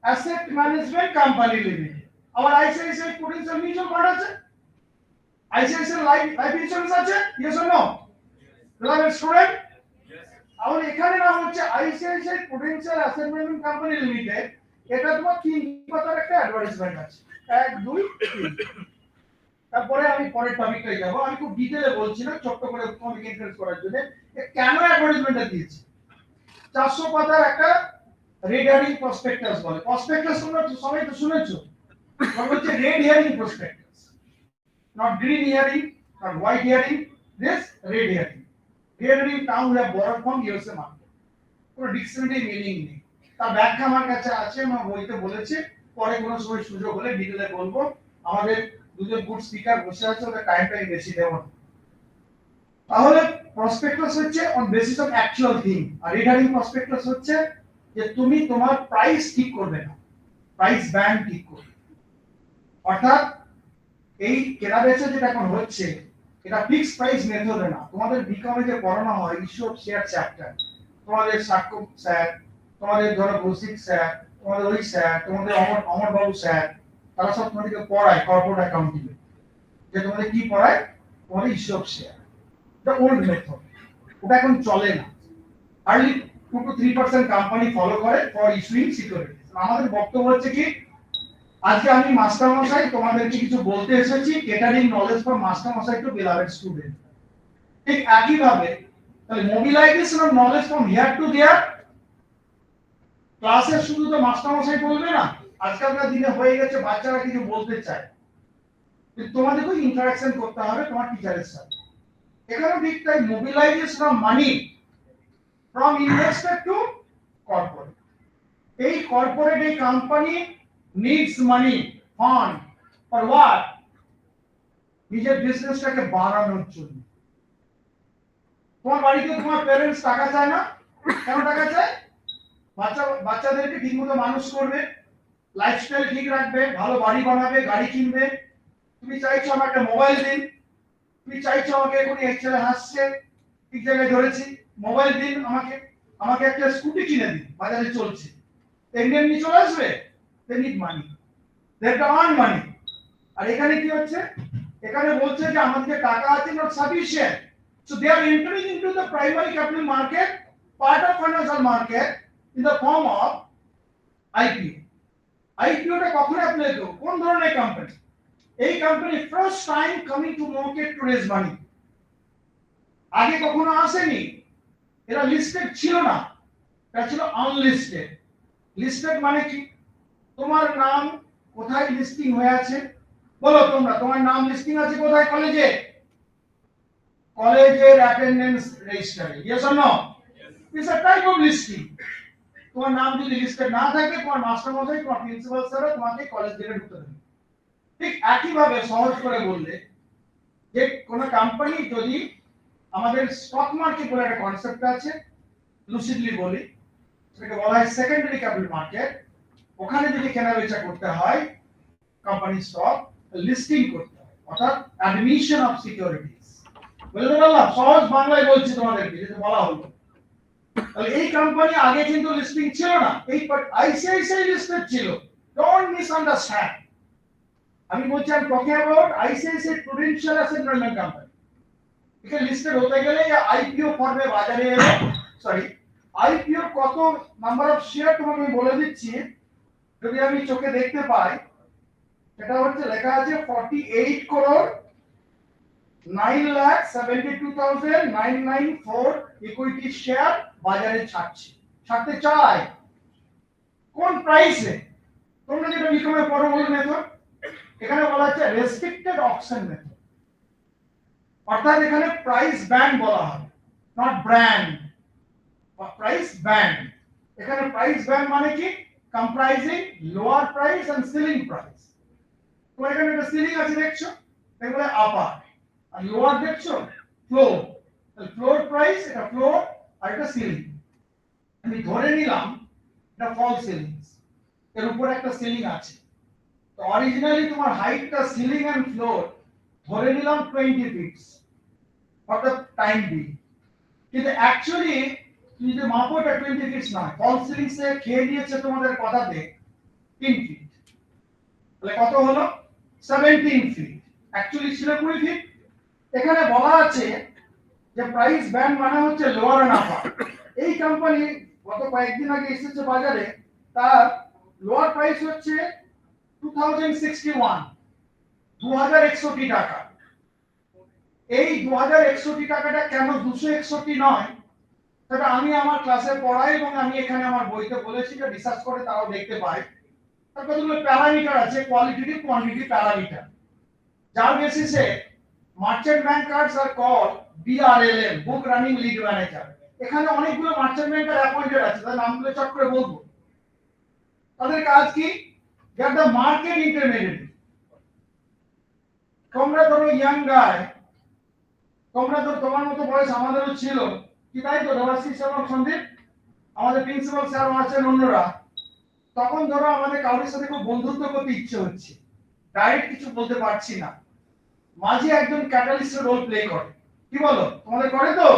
asset management company limited. আবার আইসিআইসিআই প্রুডেন্সিয়াল মিউচুয়াল ফান্ড আছে, আইসিআইসিআই লাইফ ইন্স্যুরেন্স আছে, yes or no? Beloved student, আমার এখানে নাম হচ্ছে ICICI Prudential asset management company limited. এটা তোমার 3 পাতার একটা অ্যাডভার্টাইজমেন্ট আছে, 1 2 3। তারপরে আমি পরের টপিকটাই যাব, আমি খুব ডিটেইলে বলছি না, ছোট করে তোমাকে ইন্টারেস্ট করার জন্য কেন অ্যাডভার্টাইজমেন্টটা দিয়েছি। 400 পাতার একটা রেড হেয়ারিং প্রসপেক্টাস বলে, প্রসপেক্টাস তোমরা সবাই তো শুনেছো, এটা হচ্ছে red hearing prospectus, not green hearing, not white hearing, this red hearing. Hearing term we have borrowed from USA market, কোনো ডিকশনারি মিনিং নেই, তার ব্যাখ্যা আমার কাছে আছে, আমি বইতে বলেছি, পরে কোনো সময় সুযোগ হলে ডিটেইলে বলবো। আমাদের দুজন গুড স্পিকার বসে আছে, ওদের টাইমটা বেশি দেব না। তাহলে প্রসপেক্টাস হচ্ছে on basis of actual thing, আর রিগার্ডিং প্রসপেক্টাস হচ্ছে যে তুমি তোমার প্রাইস ঠিক করবে না, প্রাইস ব্যান্ড ঠিক করবে। অর্থাৎ এই কেনাবেচা যেটা এখন হচ্ছে এটা ফিক্সড প্রাইস মেথডে না। তোমাদের বিকমে যে পড়ানো হয় ইস্যু অফ শেয়ার চ্যাপ্টার, তোমাদের সাক্ষ্য স্যার, তোমাদের ধরো কৌশিক স্যার, তোমাদের ওই স্যার, তোমাদের অমর বাবু স্যার, তারা সব তোমাদেরকে পড়ায় কর্পোরেট অ্যাকাউন্টিং, যে তোমাদের কি পড়ায়, তোমাদের ইস্যু অফ শেয়ার, এটা ওল্ড মেথড, ওটা এখন চলে না। হার্ডলি 2 to 3% কোম্পানি ফলো করে ফর ইস্যুইং সিকিউরিটিজ। আমাদের বক্তব্য হচ্ছে কি, আজকে আমি মাস্টার মশাই তোমাদেরকে কিছু বলতে এসেছি, ক্যাটারিং নলেজ ফর মাস্টার মশাই টু বিলভেড স্টুডেন্ট। ঠিক একই ভাবে তাহলে mobilisation of knowledge from here to there, ক্লাসে শুধু তো মাস্টার মশাই বলবে না, আজকালকার দিনে হয়ে গেছে বাচ্চারা কিছু বলতে চায়, কিন্তু তোমাদেরকে ইন্টারঅ্যাকশন করতে হবে তোমার টিচারের সাথে। এখানে ঠিক তাই, mobilisation of money from investor to corporate. এই কর্পোরেট, এই company needs money fund for what? নিজের বিজনেসটাকে বাড়ানোর জন্য। তোমার বাড়িতে তোমার প্যারেন্টস টাকা চায় না, কেন টাকা চায়? বাচ্চাদেরকে ঠিকমতো মানুষ করবে, লাইফস্টাইল ঠিক রাখবে, ভালো বাড়ি বানাবে, গাড়ি কিনবে। তুমি চাইছো আমার একটা মোবাইল দিন, তুমি চাইছো আমাকে এখন এই ছেলে হাসছে ঠিক জায়গায় ধরেছি, মোবাইল দিন আমাকে, আমাকে একটা স্কুটি কিনে দিন, বাজারে চলছে, এমনি এমনি চলে আসবে? They need money, they have to earn money. আর এখানে কি হচ্ছে, এখানে বলছে যে আমাদের টাকা আছে not sufficient, so they are entering into the primary capital market, part of financial market in the form of IPO. আইপিওটা কখন অ্যাপ্লাই করব, কোন ধরনের কোম্পানি? এই company first time coming to market to raise money, আগে কখনো আসেনি, এরা লিস্টেড ছিল না, এটা ছিল আনলিস্টেড। লিস্টেড মানে কি, তোমার নাম কোথায় লিস্টিং হয়ে আছে বলো তোমরা, তোমার নাম লিস্টিং আছে কোথায়? কলেজে, কলেজের অ্যাটেন্ডেন্স রেজিস্টারে, yes or no? It's a type of listing. তোমার নাম যদি লিস্টেড না থাকে, তোমার মাস্টার মশাই, তোমার প্রিন্সিপাল স্যার তোমাকে কলেজ থেকে ঢুকতে দেবে। ঠিক একই ভাবে সহজ করে বললে, যে কোন কোম্পানি যদি, আমাদের স্টক মার্কেট বলে একটা কনসেপ্ট আছে, লুসিডলি বলি, সেটাকে বলা হয় সেকেন্ডারি ক্যাপিটাল মার্কেট। ওখানে যদি কেনাবেচা করতে হয় কোম্পানি স্টক, লিস্টিং করতে হয়, অর্থাৎ অ্যাডমিশন অফ সিকিউরিটিজ। বুঝতে পারলাম? সহজ বাংলায় বলছি তোমাদেরকে, যেটা বলা হলো। তাহলে এই কোম্পানি আগে কিন্তু লিস্টিং ছিল না, এই আইসিআইসিআই লিস্টেড ছিল, ডোন্ট মিসআন্ডারস্ট্যান্ড। আমি বলছি আমি talking about ICICI Prudential asset management company. এটা লিস্টেড হতে গেলে আইপিও ফর্মে বাজারে এলো, সরি, আইপিও কত নাম্বার অফ শেয়ার তোমাকে আমি বলে দিচ্ছি, যদি আমি চোখে দেখতে পাই, এটা হচ্ছে লেখা আছে 48 crore 9,72,994 ইকুইটি শেয়ার বাজারে ছাড়তে চায়। কোন প্রাইসে? তোমরা যেটা বিকমে পড়ো বল মেথড, এখানে বলা আছে রেস্ট্রিক্টেড অকশন মেথড, অর্থাৎ এখানে প্রাইস ব্যান্ড বলা হয়, নট ব্র্যান্ড, প্রাইস ব্যান্ড। এখানে প্রাইস ব্যান্ড মানে কি, comprising lower price and ceiling price. তোমার এখানে একটা সিলিং আছে দেখছো, এগুলো আপার, আর লোয়ার দেখছো ফ্লোর। তাহলে ফ্লোর প্রাইস, এটা ফ্লোর আর এটা সিলিং। আমি ধরে নিলাম এটা ফল সিলিং, এর উপর একটা সিলিং আছে। তো অরিজিনালি তোমার হাইটটা সিলিং এন্ড ফ্লোর ধরে নিলাম 20 feet for the time be, কিন্তু অ্যাকচুয়ালি তুমি যে মাপোটা 20 ফিট না, ফল সিলিং সে খেয়ে নিয়েছে তোমাদের কথাতে 3 ফিট। তাহলে কত হলো? 17 ফিট, অ্যাকচুয়ালি ছিল 20 ফিট। এখানে বলা আছে যে প্রাইস ব্যান্ড মানে হচ্ছে লোয়ার এন্ড আপার। এই কোম্পানি গত কয়েকদিন আগে এসেছে বাজারে, তার লোয়ার প্রাইস হচ্ছে 2061, 2161 টাকা। এই 2161 টাকাটা কেন 261 নয়, সেটা আমি আমার ক্লাসে পড়াই এবং আমি এখানে আমার বইতে বলেছি, যে রিসার্চ করে তারাও দেখতে পায়। তার কতগুলো প্যারামিটার আছে, কোয়ালিটেটিভ কোয়ান্টিটি প্যারামিটার, যার বেসিসে মার্চেন্ট ব্যাংকার্স আর কল বিআরএলএম, বুক রানিং লিড ম্যানেজার। এখানে অনেকগুলো মার্চেন্ট ব্যাংকার অ্যাপয়েন্টেড আছে, তাদের নামগুলো চট করে বলবো। তাদের কাজ কি? দে আর দ্য মার্কেট ইন্টারমিডিয়েট। তোমরা ধরো ইয়াং গায়, তোমরা তো তোমার মতো বয়স আমাদেরও ছিল, কি তাই তো দেবাশিস এবং সন্দীপ, আমাদের প্রিন্সিপাল স্যার আছেন, অন্যরা। তখন ধরো আমাদের কারোর সাথে খুব বন্ধুত্ব করতে ইচ্ছে হচ্ছে, ডাইরেক্ট কিছু বলতে পারছি না, মাঝে একজন ক্যাটালিস্টের রোল প্লে করে, কি বলো? তোমাদের করে তো?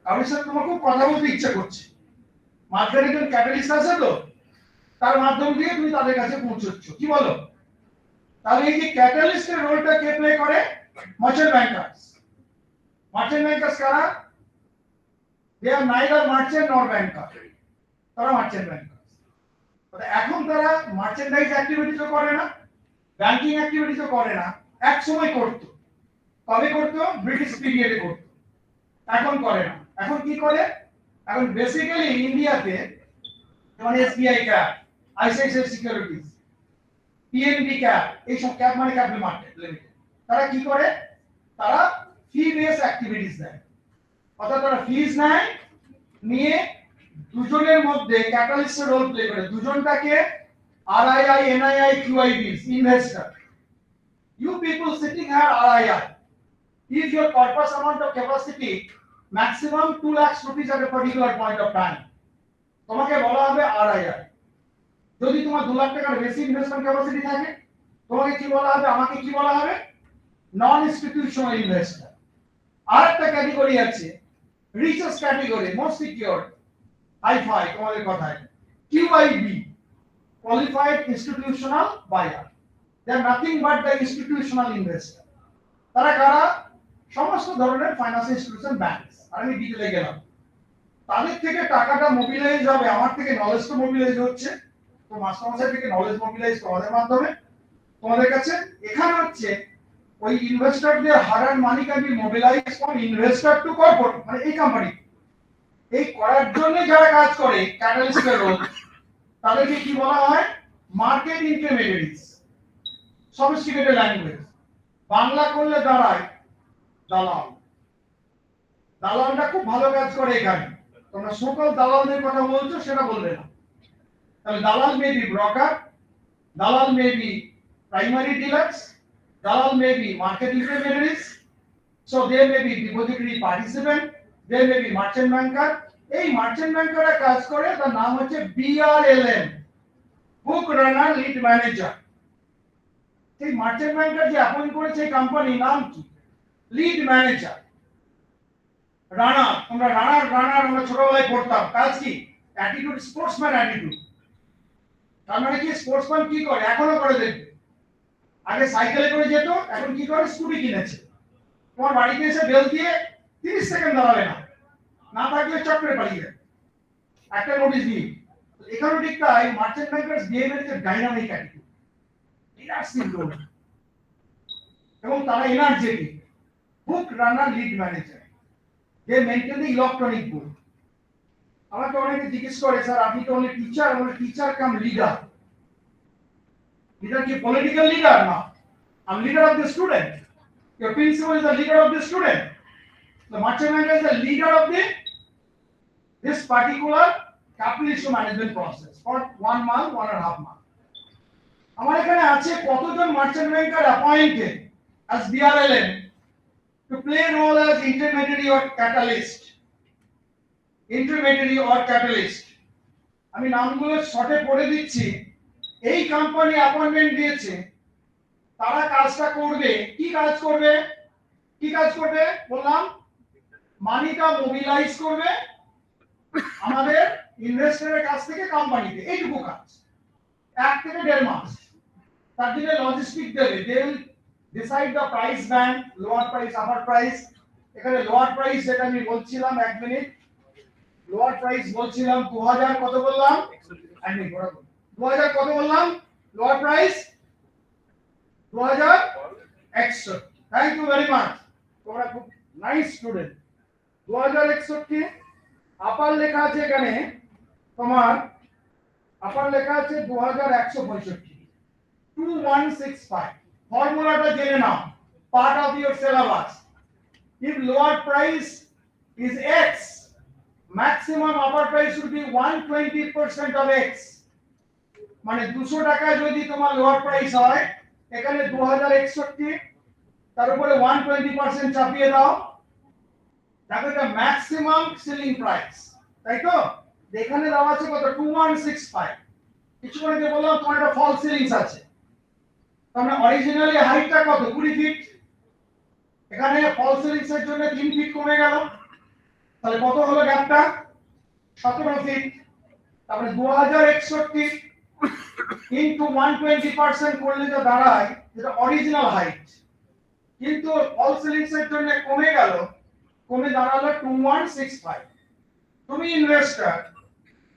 কারোর সাথে তোমার খুব কথা বলতে ইচ্ছে করছে, মাঝখানে একজন ক্যাটালিস্ট আছে তো, তার মাধ্যম দিয়ে তুমি তাদের কাছে পৌঁছচ্ছ, কি বলো? তাহলে এই যে ক্যাটালিস্টের রোলটা কে প্লে করে? Merchant bankers. মার্চেন্ট ব্যাংকার্স কারা? দে আর নাইদার মার্চেন্ট নর ব্যাংকার, তারা মার্চেন্ট ব্যাংকার্স। এখন তারা মার্চেন্ডাইজ অ্যাক্টিভিটিসও করে না, ব্যাংকিং অ্যাক্টিভিটিসও করে না, এক সময় করতো। কবে করতো? ব্রিটিশ পিরিয়ডে করতো, এখন করে না। এখন কি করে? এখন বেসিক্যালি ইন্ডিয়াতে যেমন SBI cap, ICICI securities, PNB cap, এই সব ক্যাপ মানে ক্যাপিটাল মার্কেট লিমিটেড, তারা কি করে? তারা ফি বেস অ্যাক্টিভিটিস দেয়, অর্থাৎ তারা ফিজ নেয়, নিয়ে দুজনের মধ্যে ক্যাটালিস্টের রোল প্লে করে। দুজনটাকে আরআইআই, এনআইআই, কিউআইবিস, investor. You people sitting here RII, if your corpus amount of capacity maximum 2 lakhs rupees at a particular point of time, তোমাকে বলা হবে RIR। যদি তোমার 2 লাখ টাকার বেশি ইনভেস্টমেন্ট ক্যাপাসিটি থাকে, তোমাকে কি বলা হবে, আমাকে কি বলা হবে, নন ইনস্টিটিউশনাল ইনভেস্টর। আরেকটা ক্যাটাগরি আছে, richest category, most secure, hi fi তোমাদের কথায়, QIB, qualified institutional buyer. They are nothing but the institutional investor. তারা কারা? সমস্ত ধরনের ফাইন্যান্সিয়াল ইনস্টিটিউশন, ব্যাংকস। আর আমি ডিটেইলে গেলাম, তাদের থেকে টাকাটা মোবিলাইজ হবে, আমার থেকে নলেজ তো মোবিলাইজ হচ্ছে, তো মাস্টারমশাই থেকে নলেজ মোবিলাইজ তোমাদের মাধ্যমে তোমাদের কাছে। এখানে হচ্ছে ওই ইনভেস্টরদের হারার money can be mobilise from investor to corporate, মানে এই কোম্পানি। এই করার জন্য যারা কাজ করে ক্যাটালিস্টের রোল, তাদেরকে কি বলা হয়, market intermediaries. Sophisticated language Bangla করলে দাঁড়ায় দালাল। দালালটা খুব ভালো কাজ করে এখানে, তোমরা সকল দালালদের কথা বলছো সেটা বলবে না। তাহলে দালাল মে বি ব্রোকার, দালাল মে বি প্রাইমারি ডিলার্স, দালাল may be market intermediaries, so they may be depository participant, they may be merchant banker. এই মার্চেন্ট ব্যাংকাররা কাজ করে, তার নাম হচ্ছে BRLM, book runner lead manager. এই মার্চেন্ট ব্যাংকার যে অ্যাপয়েন্ট করেছে এই কোম্পানি, নাম কি, লিড ম্যানেজার। রানার, তোমরা রানার আমরা ছোটবেলায় পড়তাম, কাজ কি, অ্যাটিটিউড, স্পোর্টসম্যান অ্যাটিটিউড। তার মানে কি, স্পোর্টসম্যান কি করে, এখনো করে দেখবে। আগে সাইকেলে করে যেত, এখন কি করে, স্কুটি কিনেছে। তোমার বাড়িতে এসে বেল দিয়ে 30 সেকেন্ড দাঁড়াবে না, না থাকলে চক্রে পালিয়ে যাবে, একটা নোটিশ দিয়ে। এখানেও ঠিক তাই, merchant bankers behaviour is dynamic attitude, incisive role, এবং তারা energetic. Book runner lead manager, they maintain the electronic book. আমাকে অনেকে জিজ্ঞেস করে, স্যার আপনি তো অনলি টিচার, বলে টিচার কাম লিডার। লিডার কি পলিটিক্যাল লিডার? না, I am leader of the student. Your principal is the leader of the student. The merchant banker is the leader of this particular capital issue management process for 1 month, 1.5 month. আমার এখানে আছে কতজন merchant banker appointed as BRLM to play role as intermediary or catalyst. Intermediary or catalyst. আমি নামগুলো শর্টে পড়ে দিচ্ছি। এই কোম্পানি অ্যাপয়েন্টমেন্ট দিয়েছে, তারা কাজটা করবে, কি কাজ করবে, কি কাজ করবে বললাম, মানিটা মোবিলাইজ করবে আমাদের ইনভেস্টরের কাছ থেকে কোম্পানিতে, এইটুকু কাজ, 1 থেকে 1.5 মাস। তার জন্য লজিস্টিক দেবে, they will decide the price band, lower price, upper price. এখানে লোয়ার প্রাইস যেটা আমি বলছিলাম, 1 মিনিট, লোয়ার প্রাইস বলছিলাম 2000, কত বললাম, 2000 কত বললাম, lower price 2161। Thank you very much, তোমরা খুব নাইস স্টুডেন্ট। 2061 আপার লেখা আছে এখানে, তোমার আপার লেখা আছে 2165, 2165। ফর্মুলাটা জেনে নাও, part of your syllabus. if lower price is x, maximum upper price should be 120% of x। মানে 200 টাকা যদি তোমার লোয়ার প্রাইস হয়, এখানে 2061, তার উপরে 120% চাপিয়ে দাও, দেখো এটা ম্যাক্সিমাম সেলিং প্রাইস, তাই তো। এখানে দেওয়া আছে কত, 2165। কিছুক্ষণ আগে বললাম তোমার একটা ফলস সিলিংস আছে, তার মানে অরিজিনালি হাইটটা কত, 20 ফিট, এখানে ফলস সিলিংস এর জন্য 3 ফিট কমে গেল, তাহলে কত হলো গ্যাপটা, 17 ফিট। তারপরে 2061 ইনটু 120% করলে যা দাঁড়ায়, যেটা অরিজিনাল হাইট, কিন্তু ফলস সিলিংস এর জন্য কমে গেল, কমে দাঁড়ালো 2165। তুমি ইনভেস্টর,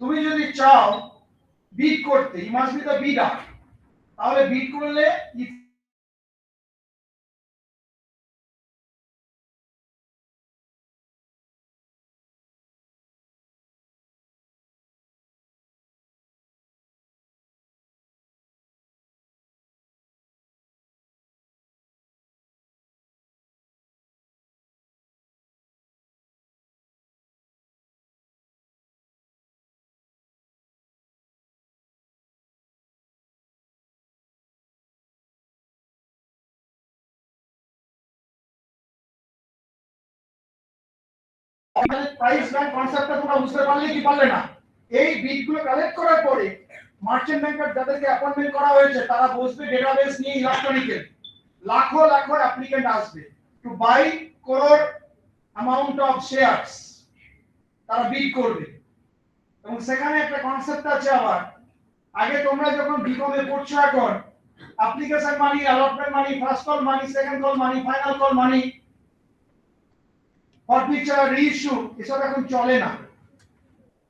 তুমি যদি চাও বিড করতে, ইউ মাস্ট বি দ্য বিডার, তাহলে বিড করলে প্রাইস ব্যান্ড কনসেপ্টটা তোমরা বুঝতে পারলে কি পারলে না, এই বিটগুলো কালেক্ট করার পরে মার্চেন্ট ব্যাংকার যাদেরকে অ্যাপয়েন্টমেন্ট করা হয়েছে তারা বসবে ডেটাবেস নিয়ে ইলেকট্রনিক্যাল, লাখো লাখো অ্যাপ্লিকেন্ট আসবে to buy crore amount of shares, তারা বিড করবে। এবং সেখানে একটা কনসেপ্ট আছে আবার, আগে তোমরা যখন বিকমে পড়ছো এখন অ্যাপ্লিকেশন মানি, অ্যালটমেন্ট মানি, ফার্স্ট কল মানি, সেকেন্ড কল মানি, ফাইনাল কল মানি, ফরফিচার, রিইস্যু এসব এখন চলে না।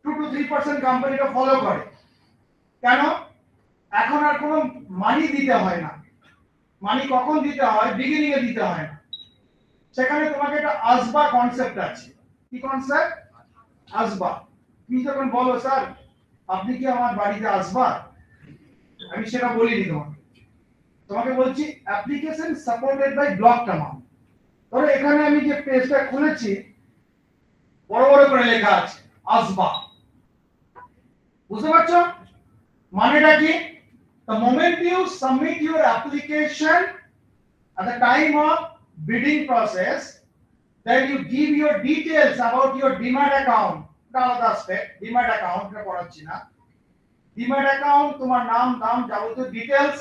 2 to 3% কোম্পানিটা ফলো করে। কেন? এখন আর কোনো মানি দিতে হয় না। মানি কখন দিতে হয়? বিগিনিং এ দিতে হয় না। সেখানে তোমাকে একটা আসবা কনসেপ্ট আছে। কি কনসেপ্ট? আসবা। তুমি যখন বলো স্যার আপনি কি আমার বাড়িতে আসবা, আমি সেটা বলিনি তোমাকে, তোমাকে বলছি application supported by block amount. ধরো এখানে আমি যে পেজটা খুলেছি বড় বড় করে লেখা আছে আসবা, বুঝতে পারছো মানেটা কি? The moment you submit your application at the time of bidding process, then you give your details about your demat account. আলাদা aspect, demat account টা পড়াচ্ছি না। demat account তোমার নাম দাম যাবতীয় details,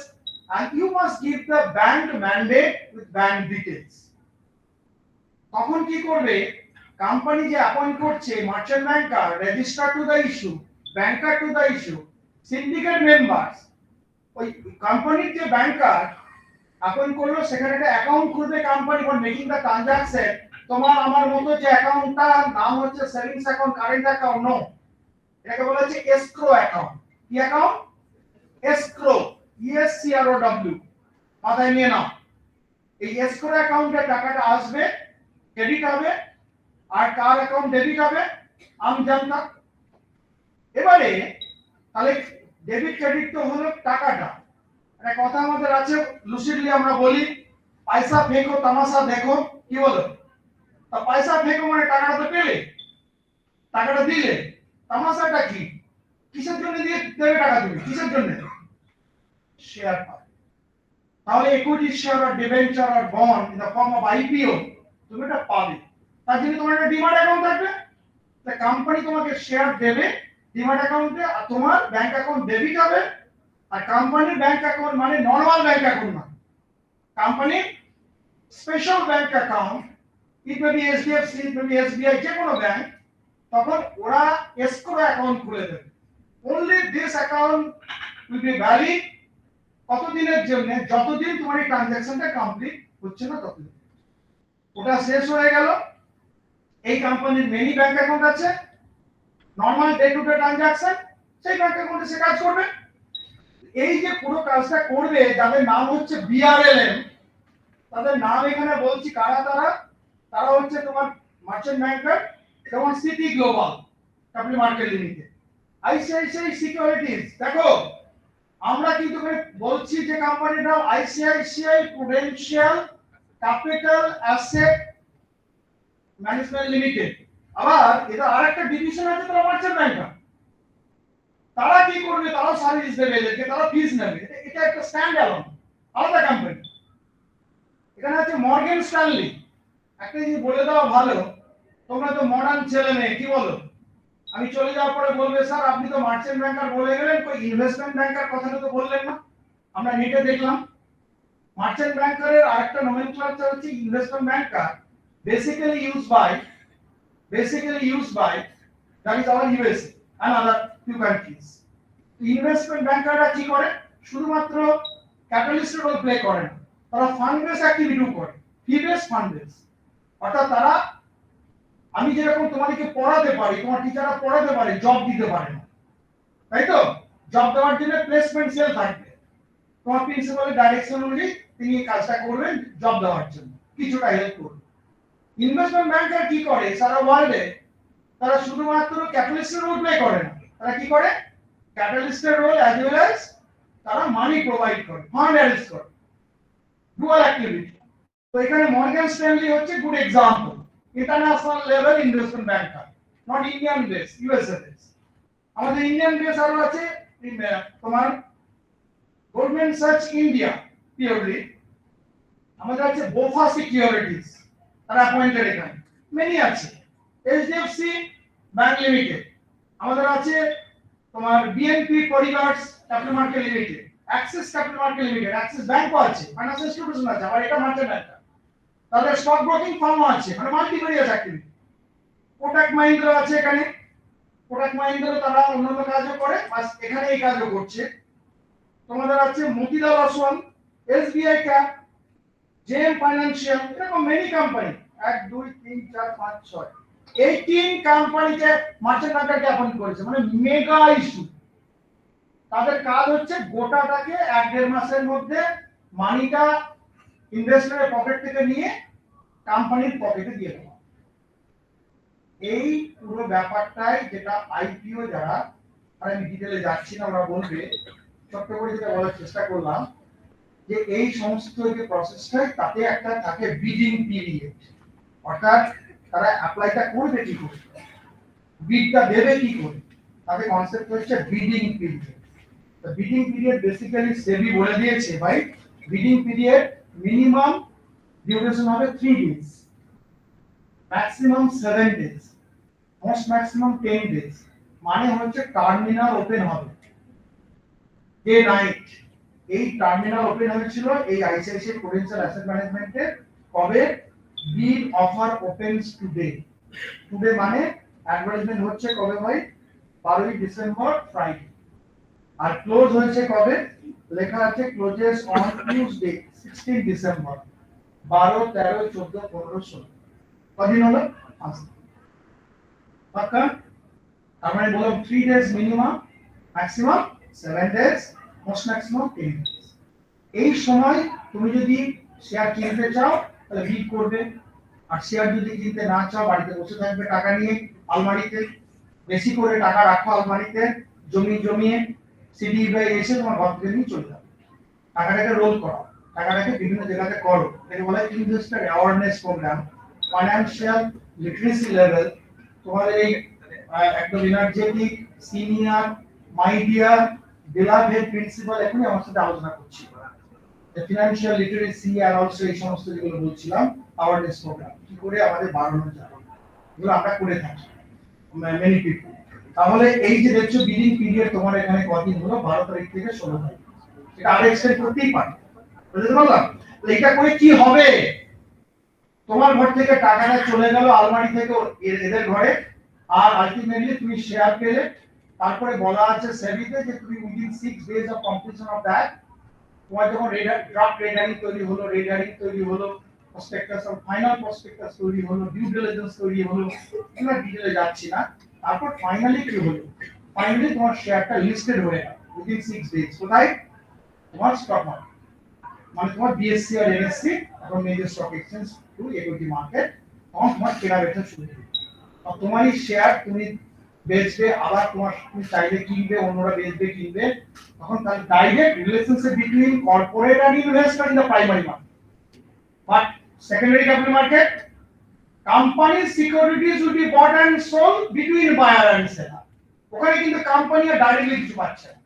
and you must give the bank mandate with bank details. তখন কি করবে কোম্পানি যে অ্যাপয়েন্ট করছে merchant banker, register to the issue, banker to the issue, syndicate members, ওই কোম্পানির যে ব্যাংকার অ্যাপয়েন্ট করলো সেখানে একটা অ্যাকাউন্ট খুলবে company for making the transaction. তোমার আমার মতো যে অ্যাকাউন্টটা নাম হচ্ছে savings account, current account no, এটাকে বলা হচ্ছে এসক্রো অ্যাকাউন্ট। কি অ্যাকাউন্ট? এসক্রো, ESCROW, মাথায় নিয়ে নাও। এই এসক্রো অ্যাকাউন্টে টাকাটা আসবে, ক্রেডিট হবে, আর কার অ্যাকাউন্ট ডেবিট হবে আমি জানতাম। এবারে তাহলে ডেবিট ক্রেডিট তো হলো টাকাটা, একটা কথা আমাদের আছে লুসিডলি আমরা বলি পয়সা ফেঁকো তামাশা দেখো, কি বলো? তা পয়সা ফেঁকো মানে টাকাটা তো পেলে, টাকাটা দিলে, তামাশাটা কি? কিসের জন্য দিয়ে দেবে টাকা? তুমি কিসের জন্য? শেয়ার পাবে। তাহলে ইকুইটি শেয়ার আর ডিবেঞ্চার আর bond in the form of IPO তুমি এটা পাবে। তার জন্য তোমার একটা ডিমাট অ্যাকাউন্ট থাকবে, তা কোম্পানি তোমাকে শেয়ার দেবে ডিমাট অ্যাকাউন্টে, আর তোমার ব্যাংক অ্যাকাউন্ট ডেবিট হবে। আর কোম্পানির ব্যাংক অ্যাকাউন্ট মানে নরমাল ব্যাংক অ্যাকাউন্ট না, কোম্পানির special bank account, it may be HDFC, it may be SBI, যে কোনো ব্যাংক, তখন ওরা এসক্রো অ্যাকাউন্ট খুলে দেবে। only this account will be valid কতদিনের জন্য? যতদিন তোমার এই ট্রানজাকশনটা কমপ্লিট হচ্ছে না ততদিন। ওটা শেষ হয়ে গেল, এই কোম্পানির মেনি ব্যাংক অ্যাকাউন্ট আছে, normal day to day transaction, সেই ব্যাংক অ্যাকাউন্টে সে কাজ করবে। এই যে পুরো কাজটা করবে যাদের নাম হচ্ছে BRLM, তাদের নাম এখানে বলছি কারা তারা। তারা হচ্ছে তোমার মার্চেন্ট ব্যাংকার, যেমন city global capital market limited, ICICI securities. দেখো আমরা কিন্তু বলছি যে কোম্পানির নাম ICICI Prudential capital asset management limited. আবার এটা আরেকটা ডিভিশন আছে তারা মার্চেন্ট ব্যাংকার। তারা কি করবে? তারা সার্ভিস দেবে এদেরকে, তারা ফিস নেবে। এটা একটা স্ট্যান্ড অ্যালোন আলাদা কোম্পানি। এখানে আছে মর্গান স্ট্যানলি। একটা জিনিস বলে দেওয়া ভালো, তোমরা তো মডার্ন ছেলে মেয়ে, কি বলো? আমি চলে যাওয়ার পরে বলবে স্যার আপনি তো মার্চেন্ট ব্যাংকার বলে গেলেন, কই ইনভেস্টমেন্ট ব্যাংকার কথাটা তো বললেন না। আমরা নেটে দেখলাম মার্চেন্ট ব্যাংকারের আরেকটা নোমেনক্লাচার হচ্ছে investment banker, basically used by that is our USA and other few countries. Investment ব্যাংকাররা কি করে? শুধুমাত্র ক্যাপিটালিস্টের রোল প্লে করে না, তারা ফান্ড বেস অ্যাক্টিভিটিও করে, ফি বেস ফান্ড বেস। অর্থাৎ তারা, আমি যেরকম তোমাদেরকে পড়াতে পারি, তোমার টিচাররা পড়াতে পারে, জব দিতে পারে না, তাই তো? জব দেওয়ার জন্য প্লেসমেন্ট সেল থাকবে, তোমার প্রিন্সিপালের ডাইরেকশন অনুযায়ী তিনি কাজটা করবেন, জব দেওয়ার জন্য কিছুটা হেল্প করবে। ইনভেস্টমেন্ট ব্যাংকার কি করে সারা ওয়ার্ল্ডে? তারা শুধুমাত্র ক্যাপিটালিস্টের রোল প্লে করে না, তারা কি করে? ক্যাপিটালিস্টের রোল অ্যাজ ওয়েল অ্যাজ তারা মানি প্রোভাইড করে, ফান্ড অ্যারেঞ্জ করে, ডুয়াল অ্যাক্টিভিটি। তো এখানে মর্গান স্ট্যানলি হচ্ছে good example, international level investment banker, not Indian base, USA base. আমাদের ইন্ডিয়ান বেস আরো আছে তোমার গোল্ডম্যান সাচ ইন্ডিয়া পিওরলি, আমাদের আছে বোফা সিকিউরিটিজ, তারা অ্যাপয়েন্টেড, এখানে মেনি আছে, HDFC ব্যাংক লিমিটেড, আমাদের আছে তোমার BNP Paribas capital market limited, Axis capital market limited, Axis ব্যাংকও আছে, ফাইন্যান্সিয়াল ইনস্টিটিউশন আছে, আবার এটা মার্চেন্ট ব্যাংক, তাদের স্টক ব্রোকিং ফার্মও আছে, মানে মাল্টিভেরিয়াস অ্যাক্টিভিটি। কোটাক মাহিন্দ্রা আছে এখানে, কোটাক মাহিন্দ্রা তারা অন্যান্য কাজও করে, বাস এখানে এই কাজও করছে। তোমাদের আছে Motilal Oswal, SBI cap, JM financial, এরকম মেনি কোম্পানি, 1 2 3 4 5 6 18 কোম্পানিকে মার্চেন্ট ব্যাংকার জ্ঞাপন করেছে, মানে মেগা ইস্যু। তাদের কাজ হচ্ছে গোটাটাকে 1-1.5 মাসের মধ্যে মানিটা ইনভেস্টরের পকেট থেকে নিয়ে কোম্পানির পকেটে দিয়ে দেওয়া। এই পুরো ব্যাপারটাই যেটা আইপিও যারা, আর আমি ডিটেইলে যাচ্ছি না, ওরা বলবে, ছোট্ট করে যেটা বলার চেষ্টা করলাম যে এই সমস্ত যে প্রসেসটাই তাতে একটা থাকে বিডিং পিরিয়ড, অর্থাৎ তারা অ্যাপ্লাইটা করবে কি করে, বিডটা দেবে কি করে, তাদের কনসেপ্ট হচ্ছে বিডিং পিরিয়ড। তো বিডিং পিরিয়ড বেসিক্যালি সেবি বলে দিয়েছে ভাই, বিডিং পিরিয়ড মিনিমাম ডিউরেশন হবে 3 days, maximum 7 days, most maximum 10 days, মানে হচ্ছে টার্মিনাল ওপেন হবে ডে নাইট। এই টার্মিনাল ওপেন হয়েছিল এই আইসিআইসিআই প্রুডেন্সিয়াল অ্যাসেট ম্যানেজমেন্টে কবে, বিড অফার ওপেনস টুডে, টুডে মানে অ্যাডভার্টাইজমেন্ট হচ্ছে কবে ভাই, 12 ডিসেম্বর ফ্রাইডে, আর ক্লোজ হয়েছে কবে, লেখা আছে ক্লোজেস অন টিউসডে 16 ডিসেম্বর, 12 13 14 15 16, কদিন হলো পাক্কা। আমরা বললাম 3 days minimum, maximum 7 days, most maximum 10 days। এই সময় তুমি যদি শেয়ার কিনতে চাও তাহলে বিড করবে, আর শেয়ার যদি কিনতে না চাও বাড়িতে বসে থাকবে টাকা নিয়ে আলমারিতে, বেশি করে টাকা রাখো আলমারিতে, জমিয়ে সিডি বাই এসে তোমার ঘর থেকে নিয়ে চলে যাবে। টাকাটাকে রোল করো, টাকাটাকে বিভিন্ন জায়গাতে করো, এটাকে বলা হয় investor awareness program, financial literacy level. তোমাদের এই একদম energetic senior my dear beloved principal এখনই আমার সাথে আলোচনা করছি, ফিনান্সিয়াল লিটারেসি আর অলসো এই সমস্ত যেগুলো বলছিলাম অ্যাওয়ারনেস প্রোগ্রাম কি করে আমাদের বাড়ানো যায়, এগুলো আমরা করে থাকি মেনি পিপল। তাহলে এই যে দেখছো বিডিং পিরিয়ড তোমার এখানে কতদিন হলো, 12 তারিখ থেকে 16 তারিখ, এটা আর এক্সটেন্ড করতেই পারে, বুঝতে পারলাম। এটা করে কি হবে, তোমার ঘর থেকে টাকাটা চলে গেল আলমারি থেকে এদের ঘরে, আর আলটিমেটলি তুমি শেয়ার পেলে, তারপরে বলা আছে সেবিতে যে তুমি within 6 days of completion of that, তোমার যখন ড্রাফট রেডারিং তৈরি হলো, প্রসপেক্টাস অর ফাইনাল প্রসপেক্টাস তৈরি হলো, ডিউ ডিলিজেন্স তৈরি হলো, আমরা ডিটেইলে যাচ্ছি না, তারপর ফাইনালি কি হলো, ফাইনালি তোমার শেয়ারটা লিস্টেড হয়ে গেল উইদিন 6 days, কোথায়, তোমার স্টক মার্কেট, মানে তোমার বিএসসি আর এনএসসি এবং major stock exchange to equity market, তখন তোমার কেনা বেচা শুরু হবে। আর তোমারই শেয়ার তুমি বেচবে, আবার তুমি চাইলে কিনবে, অন্যরা বেচবে কিনবে, তখন তার direct relationship between corporate and investor in the primary market. But secondary capital market, কোম্পানির securities will be bought and sold between buyer and seller, ওখানে কিন্তু কোম্পানি ডাইরেক্টলি কিছু পাচ্ছে না,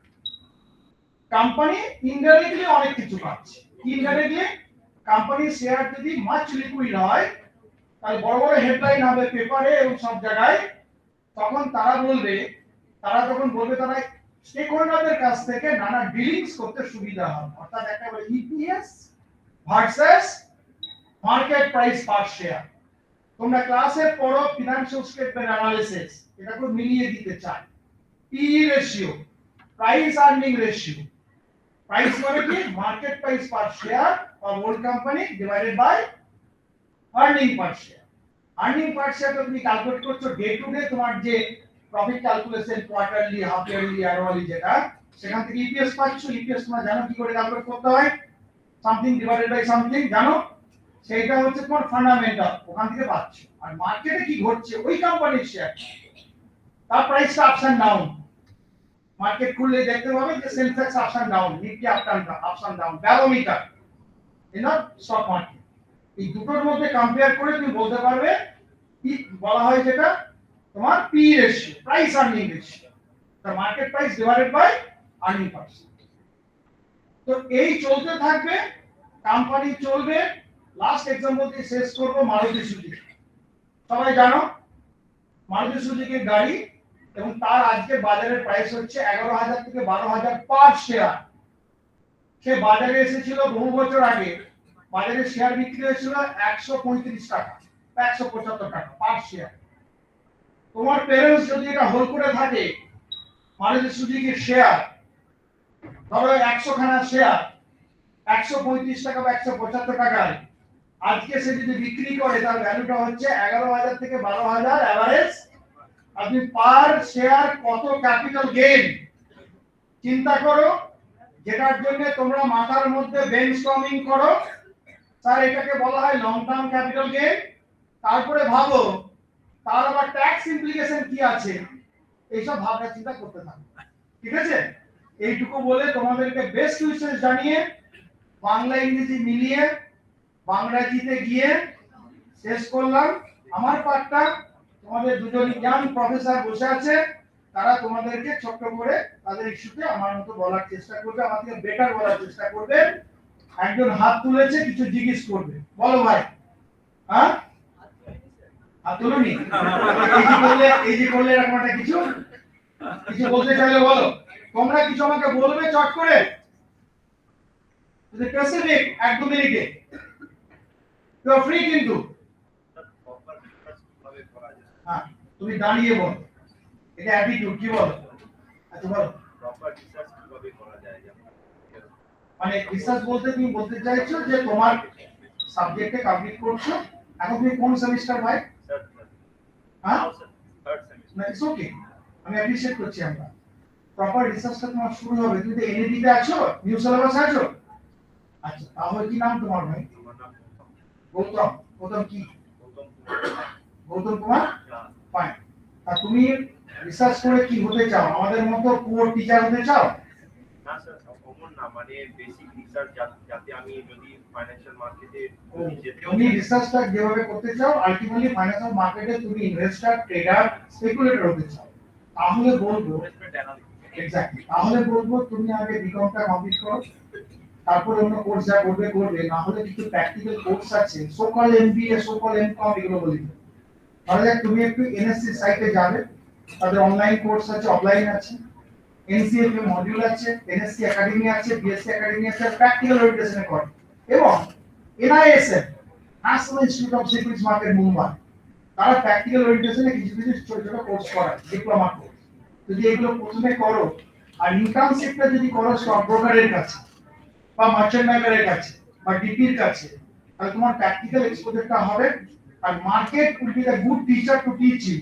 কোম্পানি ইনডাইরেক্টলি অনেক কিছু পাচ্ছে। ইনডাইরেক্টলি কোম্পানির শেয়ার যদি মাচ লিকুইড হয়, তাহলে বড় বড় হেডলাইন হবে পেপারে এবং সব জায়গায়, তখন তারা যখন বলবে তারা স্টেক হোল্ডারদের কাছ থেকে নানা ডিলিংস করতে সুবিধা হবে, অর্থাৎ একটা বলে EPS versus market price per share. তোমরা ক্লাসে পড়ো ফিনান্সিয়াল স্টেটমেন্ট অ্যানালিসিস, এটা খুব মিলিয়ে দিতে চাই, P ratio, price earning ratio, price মানে কি, market price per share of old company divided by earning per share. আর্নিং পার শেয়ার তুমি ক্যালকুলেট করছো ডে টু ডে, তোমার যে profit calculation quarterly, half yearly, annually যেটা, সেখান থেকে ইপিএস পাচ্ছ। ইপিএস তোমরা জানো কি করে ক্যালকুলেট করতে হয়, সামথিং ডিভাইডেড বাই সামথিং, জানো, সেইটা হচ্ছে তোমার ফান্ডামেন্টাল, ওখান থেকে পাচ্ছ। আর মার্কেটে কি ঘটছে, ওই কোম্পানির শেয়ার তার প্রাইসটা আপস এন্ড ডাউন, মার্কেট খুললে দেখতে পাবে যে Sensex ups and down, Nifty ups and down, barometer in the stock market. এই দুটোর মধ্যে কম্পেয়ার করে তুমি বলতে পারবে কি বলা হয়, যেটা তোমার P ratio, price earning ratio, the market price divided by earning percent. তো এই চলতে থাকবে, কোম্পানি চলবে। লাস্ট এক্সাম্পল দিয়ে শেষ করব, মারুতি সুজুকি। সবাই জানো মারুতি সুজুকির গাড়ি এবং তার আজকে বাজারের প্রাইস হচ্ছে 11,000 থেকে 12,000 পার শেয়ার। সে বাজারে এসেছিল বহু বছর আগে, বাজারে শেয়ার বিক্রি হয়েছিল 135 টাকা বা 175 টাকা পার শেয়ার। তোমার প্যারেন্টস যদি এটা হোল্ড করে থাকে, মারুতি সুজুকির শেয়ার, ধরো 100 খানা শেয়ার 135 টাকা বা 175 টাকায়, আজকে সে যদি বিক্রি করে তার ভ্যালুটা হচ্ছে 11,000 থেকে 12,000 এভারেজ। আপনি পার শেয়ার কত ক্যাপিটাল গেইন চিন্তা করো, যেটার জন্য তোমরা মাথার মধ্যে ব্রেনস্টর্মিং করো, স্যার এটাকে বলা হয় লং টার্ম ক্যাপিটাল গেইন। তারপরে ভাবো তার আবার ট্যাক্স ইমপ্লিকেশন কি আছে, এইসব ভাবনা চিন্তা করতে থাকো। ঠিক আছে, এইটুকু বলে তোমাদেরকে বেস্ট উইশেস জানিয়ে বাংলা ইংরেজি মিলিয়ে বাংলাজিতে গিয়ে শেষ করলাম আমার পাঠটা। তোমাদের দুজন ইয়াং প্রফেসর বসে আছে, তারা তোমাদেরকে ছোট্ট করে তাদের ইস্যুতে আমার মতো বলার চেষ্টা করবে, আমার থেকে বেটার বলার চেষ্টা করবে। একজন হাত তুলেছে, কিছু জিজ্ঞেস করবে, বলো ভাই। হ্যাঁ, হাত তুলুনি? এই যে করলে এরকম একটা কিছু কিছু বলতে চাইলে বলো। তোমরা কিছু আমাকে বলবে চট করে, যদি স্পেসিফিক 1-2 মিনিটে। ইউ আর ফ্রি কিন্তু। হ্যাঁ, তুমি দাঁড়িয়ে বলো, এটা অ্যাটিটিউড কি বলো? আচ্ছা বলো। প্রপার রিসার্চ কিভাবে করা যায়, মানে রিসার্চ বলতে তুমি বলতে চাইছো যে তোমার সাবজেক্টে কমপ্লিট করছো, এখন তুমি কোন সেমিস্টার ভাই? স্যার হ্যাঁ, থার্ড সেমিস্টার। না ইটস ওকে, আমি অ্যাপ্রিশিয়েট করছি। আমরা প্রপার রিসার্চটা তোমার শুরু হবে, তুমি তো এনএডি তে আছো, নিউ সিলেবাস আছো। আচ্ছা, তাহলে কি নাম তোমার ভাই? আমার নাম গৌতম। গৌতম কি? গৌতম কুমার। গৌতম কুমার, ফাইন। আর তুমি রিসার্চ করে কি হতে চাও? আমাদের মতো কোর টিচার হতে চাও? না স্যার, অমন না, মানে বেসিক রিসার্চ যাতে আমি যদি ফাইন্যান্সিয়াল মার্কেটে যেতে তুমি রিসার্চটা যেভাবে করতে চাও, আলটিমেটলি ফাইন্যান্সিয়াল মার্কেটে তুমি ইনভেস্টর, ট্রেডার, স্পেকুলেটর হতে চাও, তাহলে বলবো এক্স্যাক্টলি, তাহলে বলবো তুমি আগে বিকমটা কমপ্লিট করো, তারপরে অন্য কোর্স যা করবে করবে। না হলে কিছু প্র্যাকটিক্যাল কোর্স আছে, সোকল এমবিএ, সোকল এমকম, এগুলো বলি। তাহলে তুমি একটু এনএসসি সাইটে যাবে, তাদের অনলাইন কোর্স আছে, অফলাইন আছে, এনসিএফ এর মডিউল আছে, এনএসসি একাডেমি আছে, বিএসসি একাডেমি আছে, প্র্যাকটিক্যাল ওরিয়েন্টেশনে করে। এবং NISF, national institute of securities market Mumbai, তারা প্র্যাকটিক্যাল ওরিয়েন্টেশনে কিছু কিছু ছোট ছোট কোর্স করায়, ডিপ্লোমা কোর্স। যদি এগুলো প্রথমে করো আর ইন্টার্নশিপটা যদি করো স্টক ব্রোকারের কাছে বা মার্চেন্ট ব্যাংকারের কাছে বা ডিপির কাছে, তাহলে তোমার প্র্যাকটিক্যাল এক্সপোজারটা হবে। আর market will be the good teacher to teach you,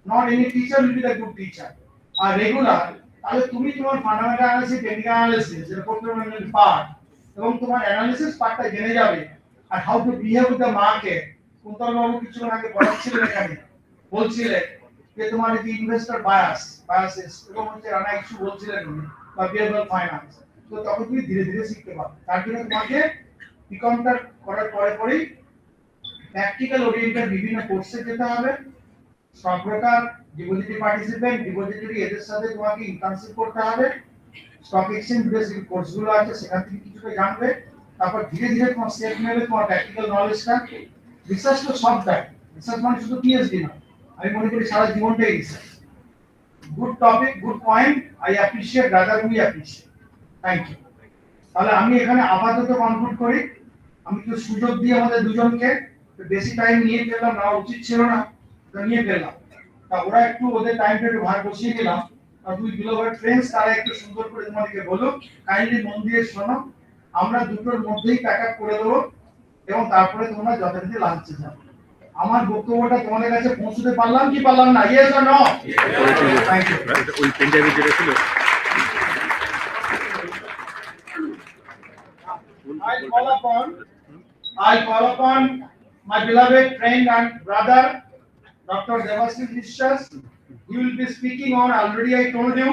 not any teacher will be the good teacher. আর রেগুলার, তাহলে তুমি তোমার ফান্ডামেন্টাল অ্যানালিসিস, টেকনিক্যাল অ্যানালিসিস, যেটা করতে পার্ট, এবং তোমার অ্যানালিসিস পার্টটা জেনে যাবে। আর how to behave with the market. Kuntal babu কিছুক্ষণ আগে পড়াচ্ছিলেন, এখানে বলছিলেন যে তোমার এই ইনভেস্টর বায়াসেস এবং হচ্ছে রানা ইস্যু বলছিলেন উনি, বা বিহেভিয়ারাল ফাইন্যান্স। তো তখন তুমি ধীরে ধীরে শিখতে পারবে। তার জন্য তোমাকে বিকমটা করার পরেই প্র্যাকটিক্যাল ওরিয়েন্টেড বিভিন্ন কোর্সে যেতে হবে। Stock broker, depository participant, depository, এদের সাথে তোমাকে ইন্টার্নশিপ করতে হবে। স্টক এক্সচেঞ্জ বেসিক কোর্সগুলো আছে, সেখান থেকে কিছুটা জানবে। তারপর ধীরে ধীরে তোমার স্টেপ নেবে তোমার প্র্যাকটিক্যাল নলেজটা। রিসার্চ তো সবটাই, রিসার্চ মানে শুধু পিএইচডি না, আমি মনে করি সারা জীবনটাই research. Good topic, good point, I appreciate, rather we appreciate. Thank you. তাহলে আমি এখানে আপাতত কনক্লুড করি। আমি তো সুযোগ দিয়ে আমাদের দুজনকে, বেশি টাইম নিয়ে ফেললাম, না উচিত ছিল না, তো নিয়ে ফেললাম। তা ওরা একটু ওদের টাইমটা একটু ভাগ বসিয়ে দিলাম। আর দুই বিলোভার ফ্রেন্ডস, তারা একটু সুন্দর করে তোমাদেরকে বলুক, কাইন্ডলি মন দিয়ে শোনো। আমরা দুটোর মধ্যেই প্যাক আপ করে দেবো এবং তারপরে তোমরা যথারীতি লাঞ্চে যাবে। আমার বক্তব্যটা তোমাদের কাছে পৌঁছতে পারলাম কি পারলাম না? Yes or no? Thank you. ওই পেনড্রাইভে যেটা ছিল I call upon my beloved friend and brother, Dr. Devashish Vishwas. He will be speaking on, already I told you,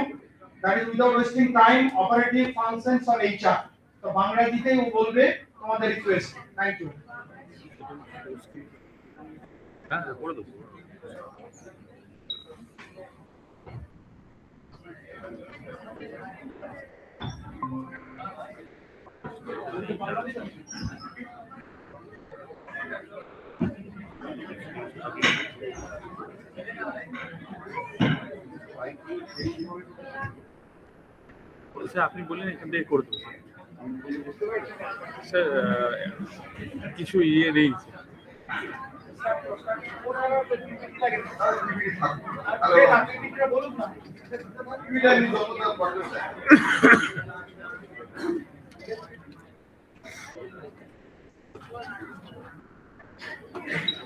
that is without wasting time, operative functions of HR. So বাংলাজিতেই ও বলবে তোমাদের request. Thank you. হ্যাঁ করে দেবো। Sir আপনি বললেন এখান থেকে করে দেবো স্যার কিছু ইয়ে রয়েছে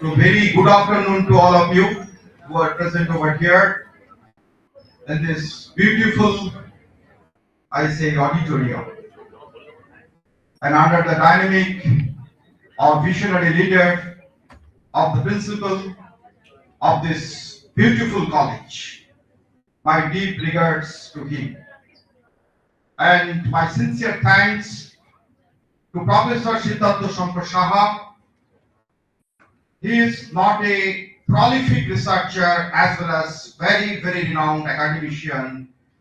So very good afternoon to all of you who are present over here in this beautiful, I say, auditorium. And under the dynamic or visionary leader of the principal of this beautiful college, my deep regards to him. And my sincere thanks to Professor Siddhartha Shankar Saha. He is not a prolific researcher as well as very, very renowned academician.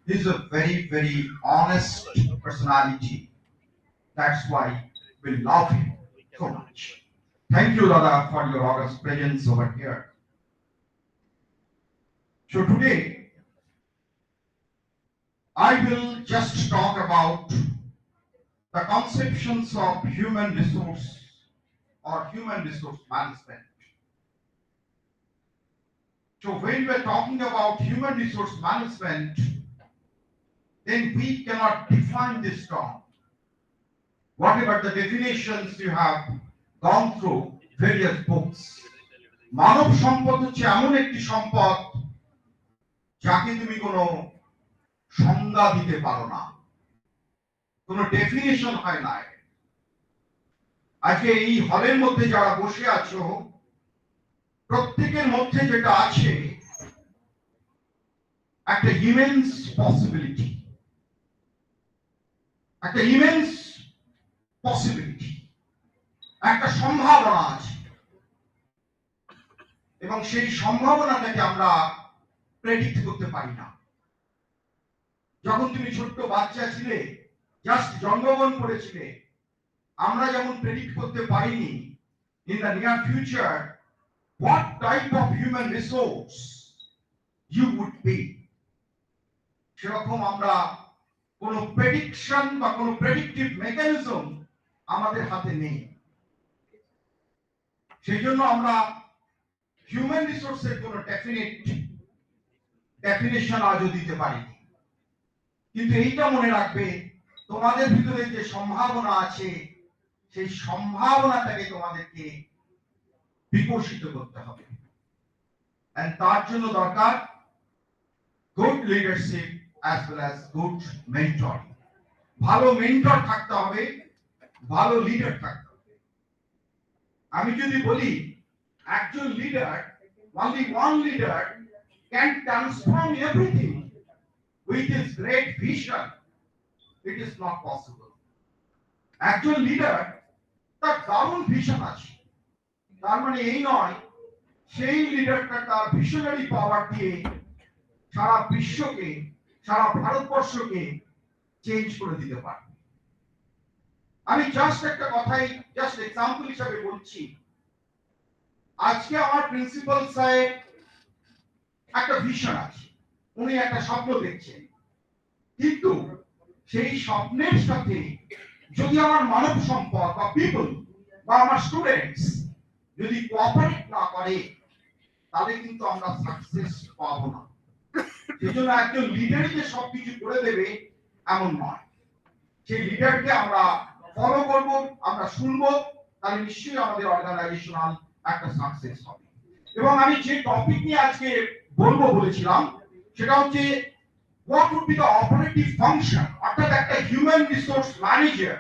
He is a very, very honest personality. That's why we love him so much. Thank you, Dada, for your august presence over here. So today, I will just talk about the conceptions of human resource or human resource management. So when we are talking about human resource management, then we cannot define this term. Whatever the definitions you have gone through various books. মানব সম্পদ হচ্ছে এমন একটি সম্পদ যাকে তুমি কোনো সংজ্ঞা দিতে পারো না, কোনো ডেফিনেশন হয় না। আজকে এই হলের মধ্যে যারা বসে আছো প্রত্যেকের মধ্যে যেটা আছে একটা ইমেন্স পসিবিলিটি, একটা ইমেন্স পসিবিলিটি, একটা সম্ভাবনা আছে এবং সেই সম্ভাবনাটাকে আমরা প্রেডিক্ট করতে পারি না। যখন তুমি ছোট্ট বাচ্চা ছিলে, জাস্ট জন্মগ্রহণ করেছিলে, আমরা যেমন প্রেডিক্ট করতে পারিনি in the near future what type of human resource you would be, সেরকম আমরা কোনো প্রেডিকশন বা কোনো প্রেডিক্টিভ মেকানিজম আমাদের হাতে নেই। সেই জন্য আমরা হিউম্যান রিসোর্সের কোনো ডেফিনেশন আজও দিতে পারিনি। কিন্তু এইটা মনে রাখবে, তোমাদের ভিতরে যে সম্ভাবনা আছে সেই সম্ভাবনাটাকে তোমাদেরকে বিকশিত করতে হবে। And তার জন্য দরকার good leadership as well as good mentor. ভালো মেন্টর থাকতে হবে, ভালো লিডার থাকতে হবে। আমি যদি বলি একজন leader, only one leader can transform everything with his great vision, it is not possible. একজন লিডার তার দারুণ ভিশন আছে, তার মানে এই নয় সেই লিডারটা তার ভিশনারি পাওয়ার দিয়ে সারা বিশ্বকে, সারা ভারতবর্ষকে চেঞ্জ করে দিতে পারে। আমি জাস্ট একটা কথাই জাস্ট এক্সাম্পল হিসেবে বলছি। আজকে আমার প্রিন্সিপাল সাহেব একটা ভিশন আছে, উনি একটা স্বপ্ন দেখছেন, কিন্তু সেই স্বপ্নের সাথে যদি আমার মানব সম্পদ বা পিপল বা আমার স্টুডেন্টস যদি কোঅপারেট না করে তাহলে কিন্তু আমরা সাকসেস পাবো না। সেজন্য একজন লিডারই যে সবকিছু করে দেবে এমন নয়, সেই লিডারকে আমরা ফলো করব, আমরা শুনবো, তাহলে নিশ্চয়ই আমাদের অর্গানাইজেশনাল একটা সাকসেস হবে। এবং আমি যে টপিক নিয়ে আজকে বলবো বলেছিলাম সেটা হচ্ছে what would be the operative function, অর্থাৎ একটা হিউম্যান রিসোর্স ম্যানেজার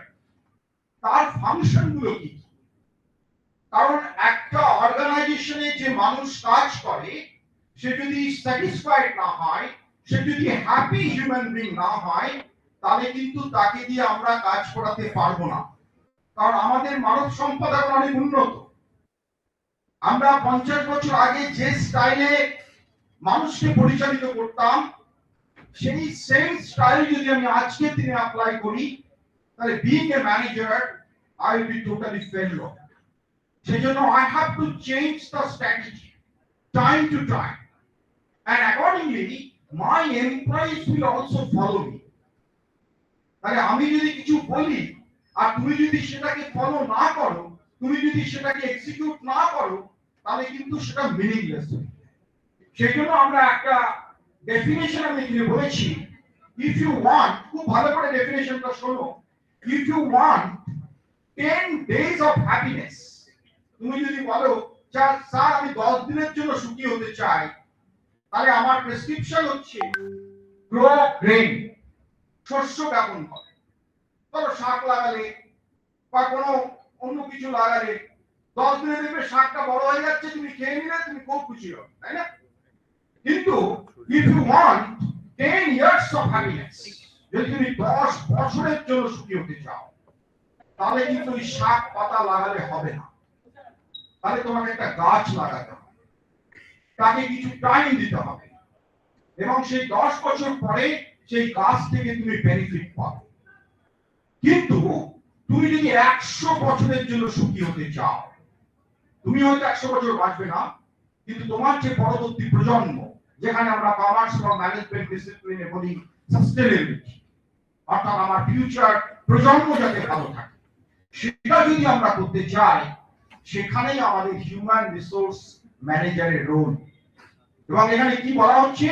তার ফাংশন গুলো কি। কারণ একটা অর্গানাইজেশনে যে মানুষ কাজ করে সে যদি স্যাটিসফাইড না হয়, সে যদি হ্যাপি হিউম্যান বিং না হয়, তাহলে কিন্তু তাকে দিয়ে আমরা কাজ করাতে পারবো না। কারণ আমাদের মানব সম্পদ এখন অনেক উন্নত। আমরা 50 বছর আগে যে স্টাইলে মানুষকে পরিচালিত করতাম সেই সেম স্টাইল যদি আমি আজকের দিনে অ্যাপ্লাই করি তাহলে being a manager I will be totally failure. সেজন্য I have to change the strategy time to time, and accordingly my employees will also follow me. তাহলে আমি যদি কিছু বলি আর তুমি যদি সেটাকে ফলো না করো, তুমি যদি সেটাকে এক্সিকিউট না করো, তাহলে কিন্তু সেটা মিনিংলেস। সেজন্য আমরা একটা ডেফিনেশন আমি এখানে বলেছি, ইফ ইউ ওয়ান্ট, খুব ভালো করে ডেফিনেশনটা শোনো, if you want 10 days of happiness, তুমি যদি বলো স্যার আমি 10 দিনের জন্য সুখী হতে চাই, তাহলে আমার প্রেসক্রিপশন হচ্ছে গ্রো গ্রেন, শস্য জ্ঞাপন করে। ধরো শাক লাগালে বা কোনো অন্য কিছু লাগালে 10 দিনে দেখবে শাকটা বড় হয়ে যাচ্ছে, তুমি খেয়ে নিলে তুমি খুব খুশি হবে, তাই না? কিন্তু if you want 10 years of happiness, যদি তুমি 10 বছরের জন্য সুখী হতে চাও, তাহলে কিন্তু এই শাক পাতা লাগালে হবে না। তাহলে তোমাকে একটা গাছ লাগাতে হবে, তাকে কিছু টাইম দিতে হবে, এবং সেই 10 বছর পরে সেই গাছ থেকে তুমি বেনিফিট পাবে। কিন্তু তুমি যদি 100 বছরের জন্য সুখী হতে চাও, তুমি হয়তো 100 বছর বাঁচবে না, কিন্তু তোমার যে পরবর্তী প্রজন্ম, যেখানে আমরা কমার্স বা ম্যানেজমেন্ট ডিসিপ্লিনে বলি সাস্টেনেবিলিটি, অর্থাৎ আমার ফিউচার প্রজন্ম যাতে ভালো থাকে, সেটা যদি আমরা করতে চাই, সেখানেই আমাদের হিউম্যান রিসোর্স ম্যানেজারের রোল। এবং এখানে কি বলা হচ্ছে,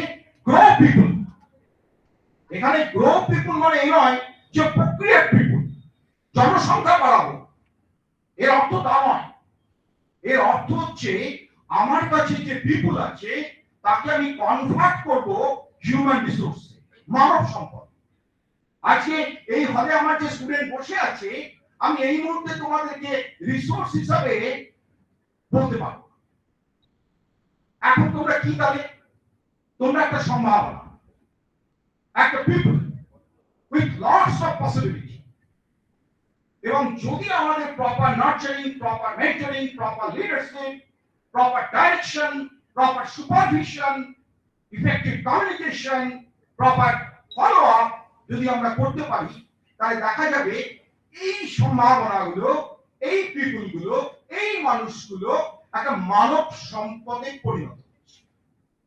গ্রো পিপল। এখানে গ্রো পিপল মানে এই নয় যে প্রক্রিয়া পিপল, জনসংখ্যা বাড়াবো, এর অর্থ তা নয়। এর অর্থ হচ্ছে আমার কাছে যে পিপল আছে তাকে আমি কনভার্ট করব হিউম্যান রিসোর্স, মানব সম্পদ। আজকে এই হলে আমার যে স্টুডেন্ট বসে আছে, আমি এই মুহূর্তে তোমাদেরকে রিসোর্স হিসাবে বলতে পারবো। এখন তোমরা কি তাহলে, তোমরা একটা সম্ভাবনা, একটা people with lots of possibility. এবং যদি আমাদের proper nurturing, proper mentoring, proper leadership, proper direction, proper supervision, effective communication, proper follow up যদি আমরা করতে পারি, তাহলে দেখা যাবে এই সম্ভাবনাগুলো, এই পিপলগুলো, এই মানুষগুলো একটা মানব সম্পদে পরিণত হচ্ছে।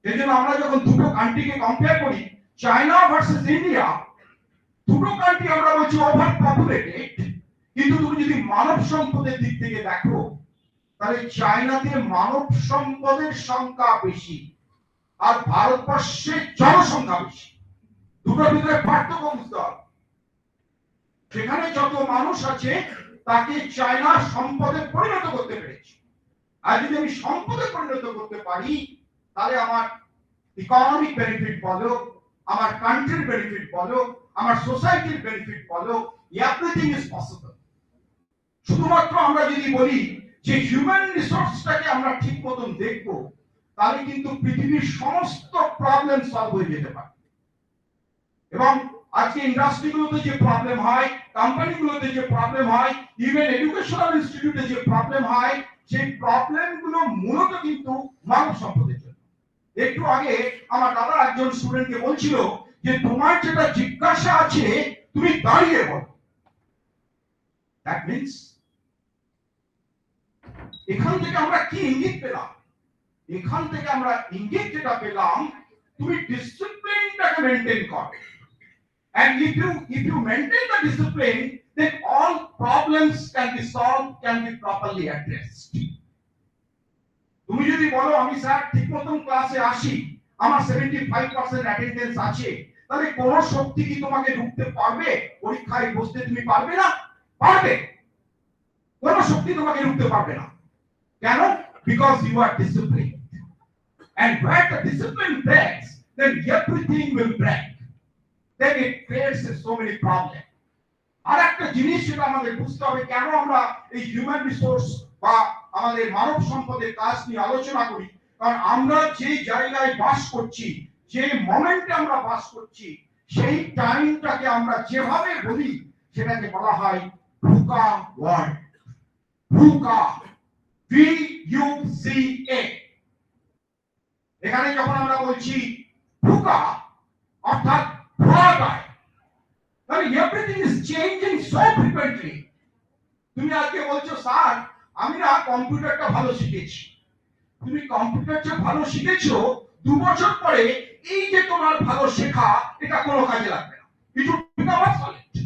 এই জন্য আমরা যখন দুটো কান্ট্রিকে কম্পেয়ার করি, চায়না ভার্সেস ইন্ডিয়া, দুটো কান্ট্রি আমরা বলছি ওভার পপুলেটেড, কিন্তু তুমি যদি মানব সম্পদের দিক থেকে দেখো, তাহলে চায়নাতে মানব সম্পদের সংখ্যা বেশি আর ভারতবর্ষে জনসংখ্যা বেশি। দুটোর ভিতরে পার্থক্য বুঝতে হবে। সেখানে যত মানুষ আছে তাকে চায়না সম্পদে পরিণত করতে পেরেছে, আর যদি আমি সম্পদে পরিণত করতে পারি, তাহলে আমার ইকোনমিক বেনিফিট বলো, আমার কান্ট্রির বেনিফিট বলো, আমার সোসাইটির বেনিফিট বলো, এভরিথিং ইজ পসিবল। শুধুমাত্র আমরা যদি বলি যে হিউম্যান রিসোর্সটাকে আমরা ঠিক মতন দেখবো, তাহলে কিন্তু পৃথিবীর সমস্ত প্রবলেম সলভ হয়ে যেতে পারে। এবং আজকে ইন্ডাস্ট্রিগুলোতে যে প্রবলেম হয়, কোম্পানিগুলোতে যে প্রবলেম হয়, ইভেন এডুকেশনাল ইনস্টিটিউটে যে প্রবলেম হয়, সেই প্রবলেমগুলো মূলত কিন্তু মানব সম্পদের জন্য। একটু আগে আমার দাদা একজন স্টুডেন্টকে বলছিল যে তোমার যেটা জিজ্ঞাসা আছে তুমি দাঁড়িয়ে বলো। দ্যাট মিন্স এখান থেকে আমরা কি ইঙ্গিত পেলাম? এখান থেকে আমরা ইঙ্গিত যেটা পেলাম, তুমি ডিসিপ্লিনটাকে মেইনটেইন করো। And if you maintain the discipline, then all problems can be solved, can be properly addressed. তুমি যদি বলো আমি স্যার ঠিক মতন ক্লাসে আসি, আমার 75% অ্যাটেন্ডেন্স আছে, তাহলে কোন শক্তি কি তোমাকে রুখতে পারবে? পরীক্ষায় বসতে তুমি পারবে না? পারবে। কোন শক্তি তোমাকে রুখতে পারবে না। কেন? Because you are disciplined. And where the discipline breaks, then everything will break. Then it creates so many problems. আর একটা জিনিস যেটা আমাদের বুঝতে হবে, কেন আমরা এই হিউম্যান রিসোর্স বা আমাদের মানব সম্পদের কাজ নিয়ে আলোচনা করি, কারণ আমরা যে জায়গায় বাস করছি, যে মোমেন্টে আমরা বাস করছি, সেই টাইমটাকে আমরা যেভাবে বলি সেটাকে বলা হয় ভুকা ওয়ার্ল্ড। ভুকা, VUCA। এখানে যখন আমরা বলছি ভুকা অর্থাৎ ভয়, মানে everything is changing so frequently. তুমি আজকে বলছো স্যার আমি না কম্পিউটারটা ভালো শিখেছি। তুমি কম্পিউটারটা ভালো শিখেছো, 2 বছর পরে এই যে তোমার ভালো শেখা এটা কোনো কাজে লাগবে না, it will become obsolete।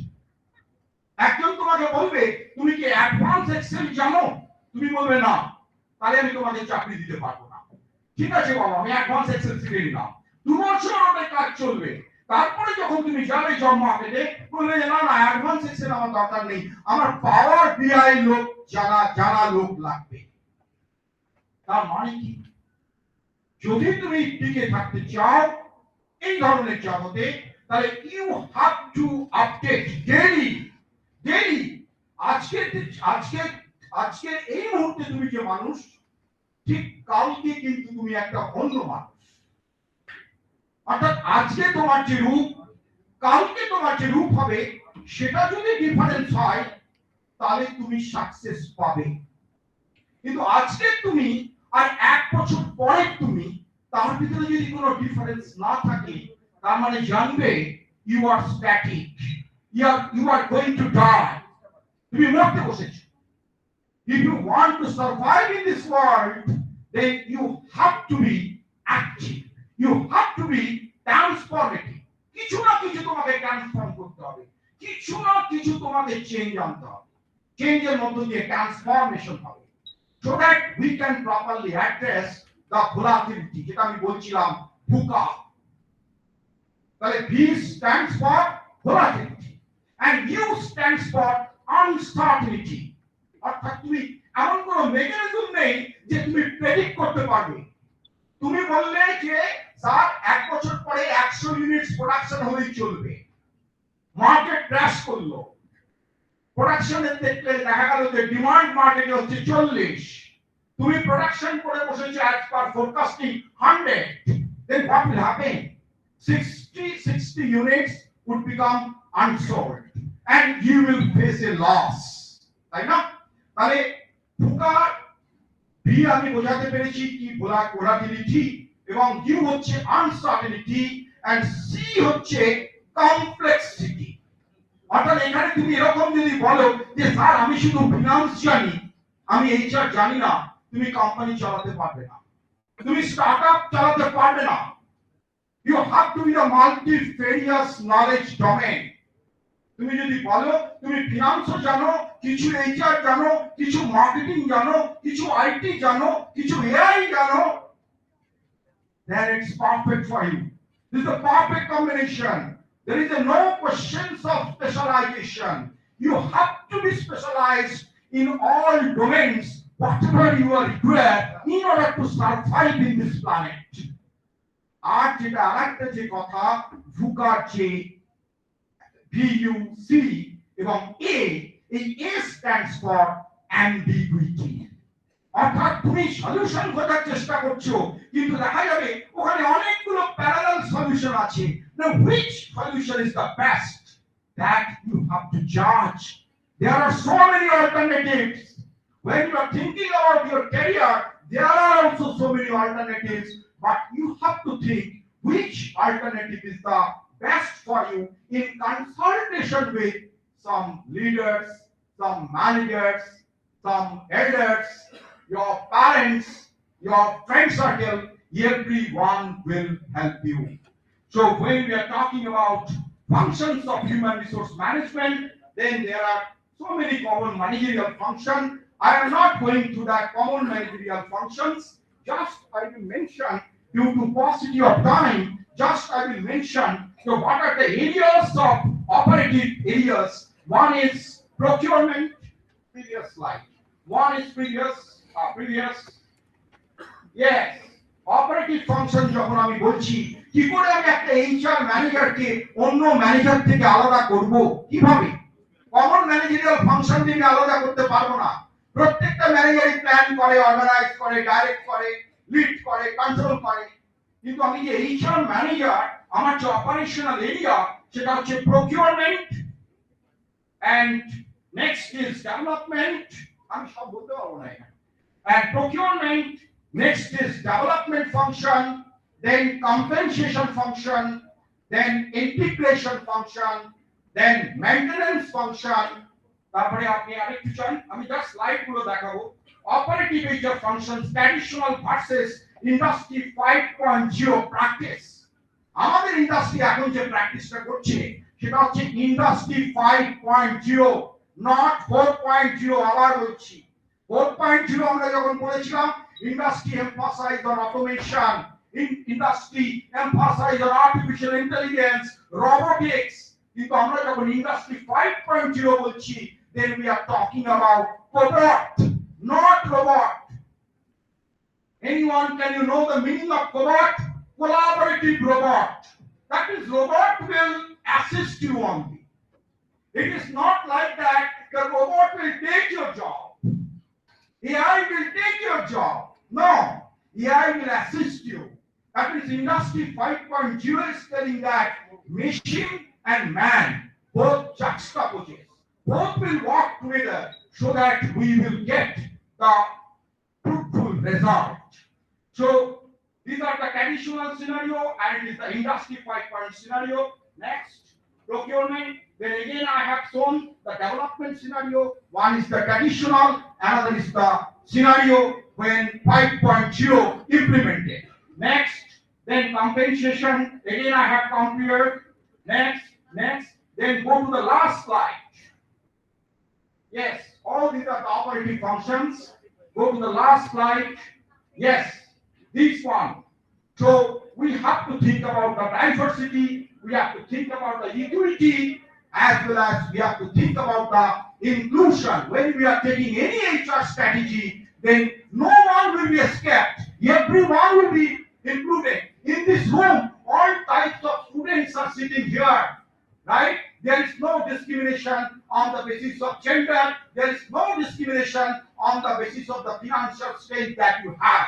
একজন তোমাকে বলবে তুমি কি অ্যাডভান্স এক্সেল জানো, তুমি বলবে না, তাহলে আমি তোমাকে চাকরি দিতে পারবো না। ঠিক আছে বাবা, আমি অ্যাডভান্স এক্সেল শিখে নিলাম, 2 বছর আমাদের কাজ চলবে, তারপরে যখন তুমি যাবে জব মার্কেটে বলবে যে না না অ্যাডভান্স এক্সেল আমার দরকার নেই, আমার পাওয়ার বিআই লোক জানা লোক লাগবে। তার মানে কি, যদি তুমি টিকে থাকতে চাও এই ধরনের জগতে, তাহলে you have to update daily. আজকে আজকে আজকে এই মুহূর্তে তুমি যে মানুষ, ঠিক কালকে কিন্তু তুমি একটা অন্য মানুষ। অর্থাৎ আজকে তোমার যে রূপ, কালকে তোমার যে রূপ হবে, সেটা যদি ডিফারেন্স হয় তাহলে তুমি সাকসেস পাবে। কিন্তু আজকে তুমি আর 1 বছর পরে তুমি, তার ভিতরে যদি কোনো ডিফারেন্স না থাকে, তার মানে জানবে you are static, you are going to die, তুমি মরতে বসেছো। If you want to survive in this world, then you have to be active, you have to be transformative। কিছু না কিছু তোমাকে ট্রান্সফর্ম করতে হবে, কিছু না কিছু তোমাকে চেঞ্জ আনতে হবে, চেঞ্জের মধ্য দিয়ে ট্রান্সফরমেশন হবে, so that we can properly address the volatility, যেটা আমি বলছিলাম VUCA। তাহলে V stands for volatility and U stands for uncertainty। অর্থাৎ তুমি এমন কোন মেকানিজম নেই যে তুমি প্রেডিক্ট করতে পারবে। তুমি বললে যে স্যার 1 বছর পরে 100 ইউনিটস প্রোডাকশন হলেই চলবে, মার্কেট ক্র্যাশ করলো, প্রোডাকশনের দেখলে দেখা গেল যে ডিমান্ড মার্কেটে হচ্ছে 40, তুমি প্রোডাকশন করে বসেছো as per forecasting 100, then what will happen? 60 units would become unsold and you will face a loss, তাই না? তাহলে VUCA ভি আমি বোঝাতে পেরেছি কি ভোলাটিলিটি, এবং ইউ হচ্ছে আনসার্টেনিটি এন্ড সি হচ্ছে কমপ্লেক্সিটি। অর্থাৎ এখানে তুমি এরকম যদি বলো যে স্যার আমি শুধু ফিনান্স জানি, আমি এইচআর জানি না, তুমি কোম্পানি চালাতে পারবে না, তুমি স্টার্টআপ চালাতে পারবে না। You have to be a multifarious knowledge domain. তুমি যদি বলো তুমি ফিনান্সও জানো, কিছু এইচআর জানো, কিছু মার্কেটিং জানো, কিছু আইটি জানো, কিছু এআই জানো, then it's perfect for you. This is a perfect combination. There is no questions of specialization. You have to be specialized in all domains, whatever you are required in order to survive in this planet. আর যেটা আরেকটা যে কথা, VUCA যে VUC এবং A, এই A stands for ambiguity। অর্থাৎ তুমি solution খোঁজার চেষ্টা করছো, কিন্তু দেখা যাবে ওখানে অনেকগুলো প্যারালাল সলিউশন আছে। Now which solution is the best? That you have to judge. There are so many alternatives. When you are thinking about your career, there are also so many alternatives, but you have to think which alternative is the best for you in consultation with some leaders, some managers, some elders, your parents, your friend circle. Everyone will help you. So when we are talking about functions of human resource management, then there are so many common managerial functions. I am not going to that common managerial functions. Just I will mention, due to paucity of time, just I will mention what are the areas of operative areas. One is procurement, previous slide. One is previous. Yes, operative function যখন আমি বলছি, কি করে আমি একটা HR ম্যানেজারকে অন্য manager থেকে আলাদা করব, কিভাবে? কমন ম্যানেজারিয়াল ফাংশন থেকে আলাদা করতে পারবো না। প্রত্যেকটা ম্যানেজারই প্ল্যান করে, অর্গানাইজ করে, ডাইরেক্ট করে, লিড করে, কন্ট্রোল করে, কিন্তু আমি যে এইচআর ম্যানেজার, আমার যে অপারেশনাল এরিয়া সেটা হচ্ছে procurement, and next is development. আমি সব বলতে পারবো না এখানে। And procurement, next is development function, then compensation function, then integration function, then maintenance function. তারপরে আপনি আরেকটু চান আমি জাস্ট স্লাইড গুলো দেখাবো। Operative HR functions, traditional versus industry 5.0 practice. আমাদের ইন্ডাস্ট্রি এখন যে প্র্যাকটিসটা করছে সেটা হচ্ছে ইন্ডাস্ট্রি 5.0, নট 4.0। আবার বলছি 4.0 আমরা যখন বলেছিলাম industry emphasize on automation, industry emphasize on artificial intelligence, robotics, কিন্তু আমরা যখন ইন্ডাস্ট্রি 5.0 বলছি then we are talking about cobot, not robot. Anyone, can you know the meaning of cobot? Collaborative robot. That means robot will assist you only. It is not like that the robot will take your job. AI will take your job. No, AI will assist you. That means industry 5.0 is telling that machine and man both juxtaposes. Both will work together so that we will get the fruitful result. So these are the traditional scenario and it is the industry 5.0 scenario. Next, procurement. Then again I have shown the development scenario. One is the traditional, another is the scenario when 5.0 implemented. Next, then compensation. Again I have compared. Next, then go to the last slide. Yes, all these are the operating functions. Go to the last slide. Yes, this one. So we have to think about the diversity, we have to think about the equity, as well as we have to think about the inclusion. When we are taking any HR strategy, then no one will be escaped. Everyone will be included. In this room, all types of students are sitting here, right? There is no discrimination on the basis of gender. There is no discrimination on the basis of the financial strength that you have.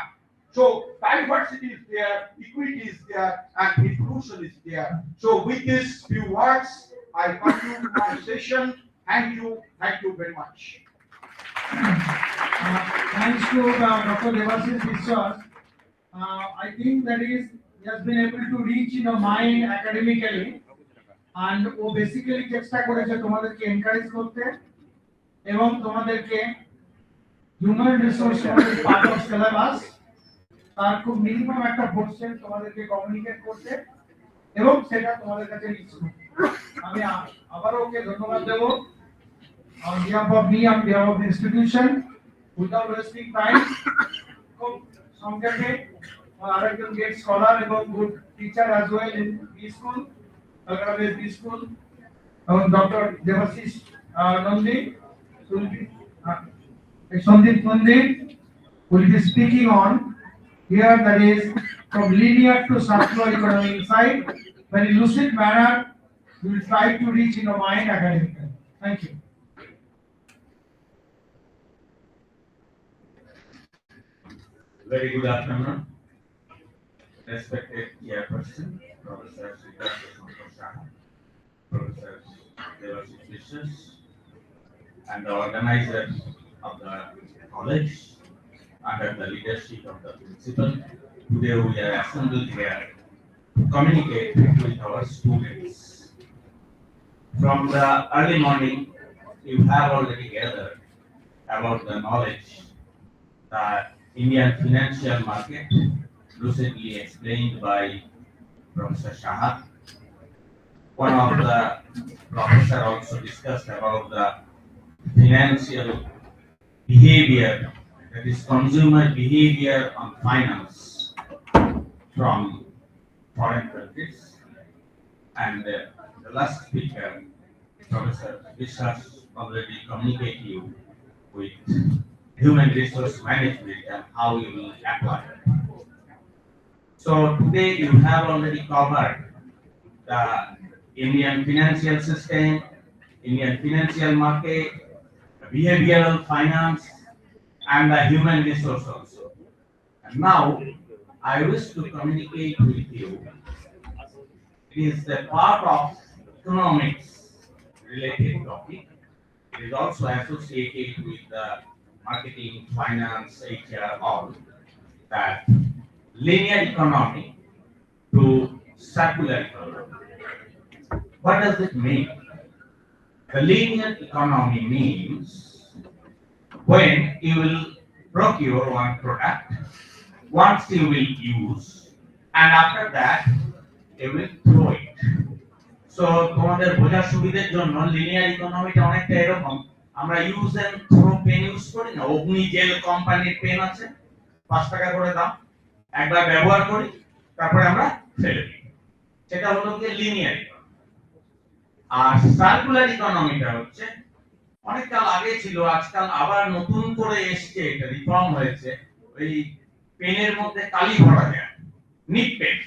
So diversity is there, equity is there, and inclusion is there. So with these few words, I conclude my session. Thank you very much. Thanks to Dr. Devashish Vishwas. I think that is he has been able to reach in a mind academically, and ও basically চেষ্টা করেছে তোমাদেরকে encourage করতে এবং তোমাদেরকে human resource part of syllabus তার খুব minimum একটা পোর্শন তোমাদেরকে কমিউনিকেট করতে এবং সেটা তোমাদের কাছে রিচ করতে। আমি আবারও ওকে ধন্যবাদ দেব on behalf of me, on behalf of the institution, without wasting time. খুব সংক্ষেপে আরেকজন গেট স্কলার এবং good teacher as well in B school, Nabagram B School, Dr. Devashish Nandi, Sandip Nandi will be speaking on here, that is from linear to circular economy insight. Very lucid manner, we will try to reach in a mind academically. Thank you. Very good afternoon, respected chairperson, Professor Professor Devashish Vishwas, and the organizers of the college under the leadership of the principal. Today we are assembled here to communicate with our students. From the early morning, you have already gathered about the knowledge that Indian financial market, lucidly explained by Professor Shah. One of the professor also discussed about the financial behavior, that is consumer behavior on finance from foreign countries. And the last speaker, Professor Vishwas, already communicated you with human resource management and how you will apply it. So today you have already covered the Indian financial system, Indian financial market, behavioral finance, and the human resource also. And now I wish to communicate with you. It is the part of economics related topic. It is also associated with the marketing, finance, HR, all that linear economy to circular economy. What does it mean? The linear economy means when you will procure one product, once you will use, and after that you will throw it. So তোমাদের বোঝার সুবিধার জন্য linear ইকোনমিটা অনেকটা এরকম, আমরা use and throw pen use করি না, অগ্নি jail কোম্পানির পেন আছে 5 টাকা করে দাম, একবার ব্যবহার করি তারপরে আমরা ফেলে দিই, সেটা হলো কি লিনিয়ার ইকোনমি। আর সার্কুলার ইকোনমিটা হচ্ছে অনেক কাল আগে ছিল, আজকাল আবার নতুন করে এসছে, এটা রিফর্ম হয়েছে। ওই পেনের মধ্যে কালি ভরা যায়, নিট পেন,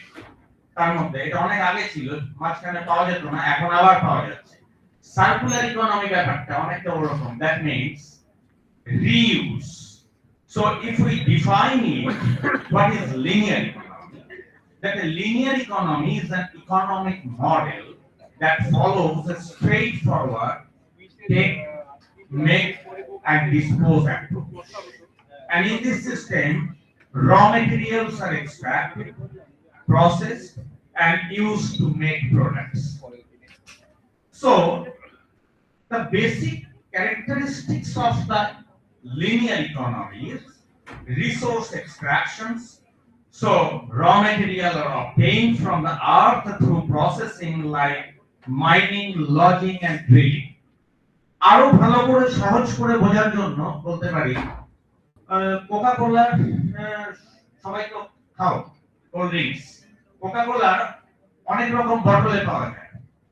তার মধ্যে এটা অনেক আগে ছিল, মাঝখানে পাওয়া যেত না, এখন আবার পাওয়া যাচ্ছে। সার্কুলার ইকোনমি ব্যাপারটা অনেকটা ওরকম, that means reuse. So if we define it, what is linear economy? That a linear economy is an economic model that follows a straightforward take, make and dispose approach. And in this system, raw materials are extracted, processed and used to make products. So the basic characteristics of the linear economy is resource extractions. So raw material are obtained from the earth through processing like mining, logging and drilling. আরো ভালো করে সহজ করে বোঝার জন্য বলতে পারি, Coca কোলা সবাই তো খাও, কোল্ড ড্রিঙ্কস, কোকা কোলার অনেক রকম বটলে পাওয়া যায়,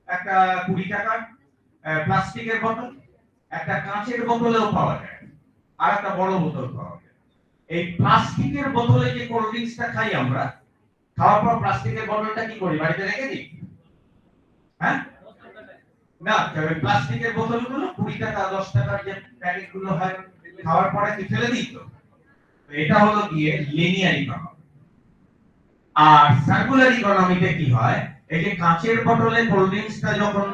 একটা 20 টাকার প্লাস্টিকের বোতল, একটা কাঁচের বোতলেও পাওয়া যায়, আর একটা বড় বোতল পাওয়া যায়। এই প্লাস্টিকের বোতলে যে কোল্ড ড্রিঙ্কসটা খাই আমরা, খাওয়ার পর প্লাস্টিকের বোতলটা কি করি, বাড়িতে রেখে দিই? হ্যাঁ না, প্লাস্টিকের বোতলগুলো 20 টাকা 10 টাকার যে প্যাকেটগুলো হয়, খাওয়ার পরে কি ফেলে দিই? তো এটা হলো গিয়ে লিনিয়ার ইকোনমি। আর সার্কুলার ইকোনমিতে কি হয়, এই যে কাঁচের বোতলে কোল্ড ড্রিঙ্কসটা যখন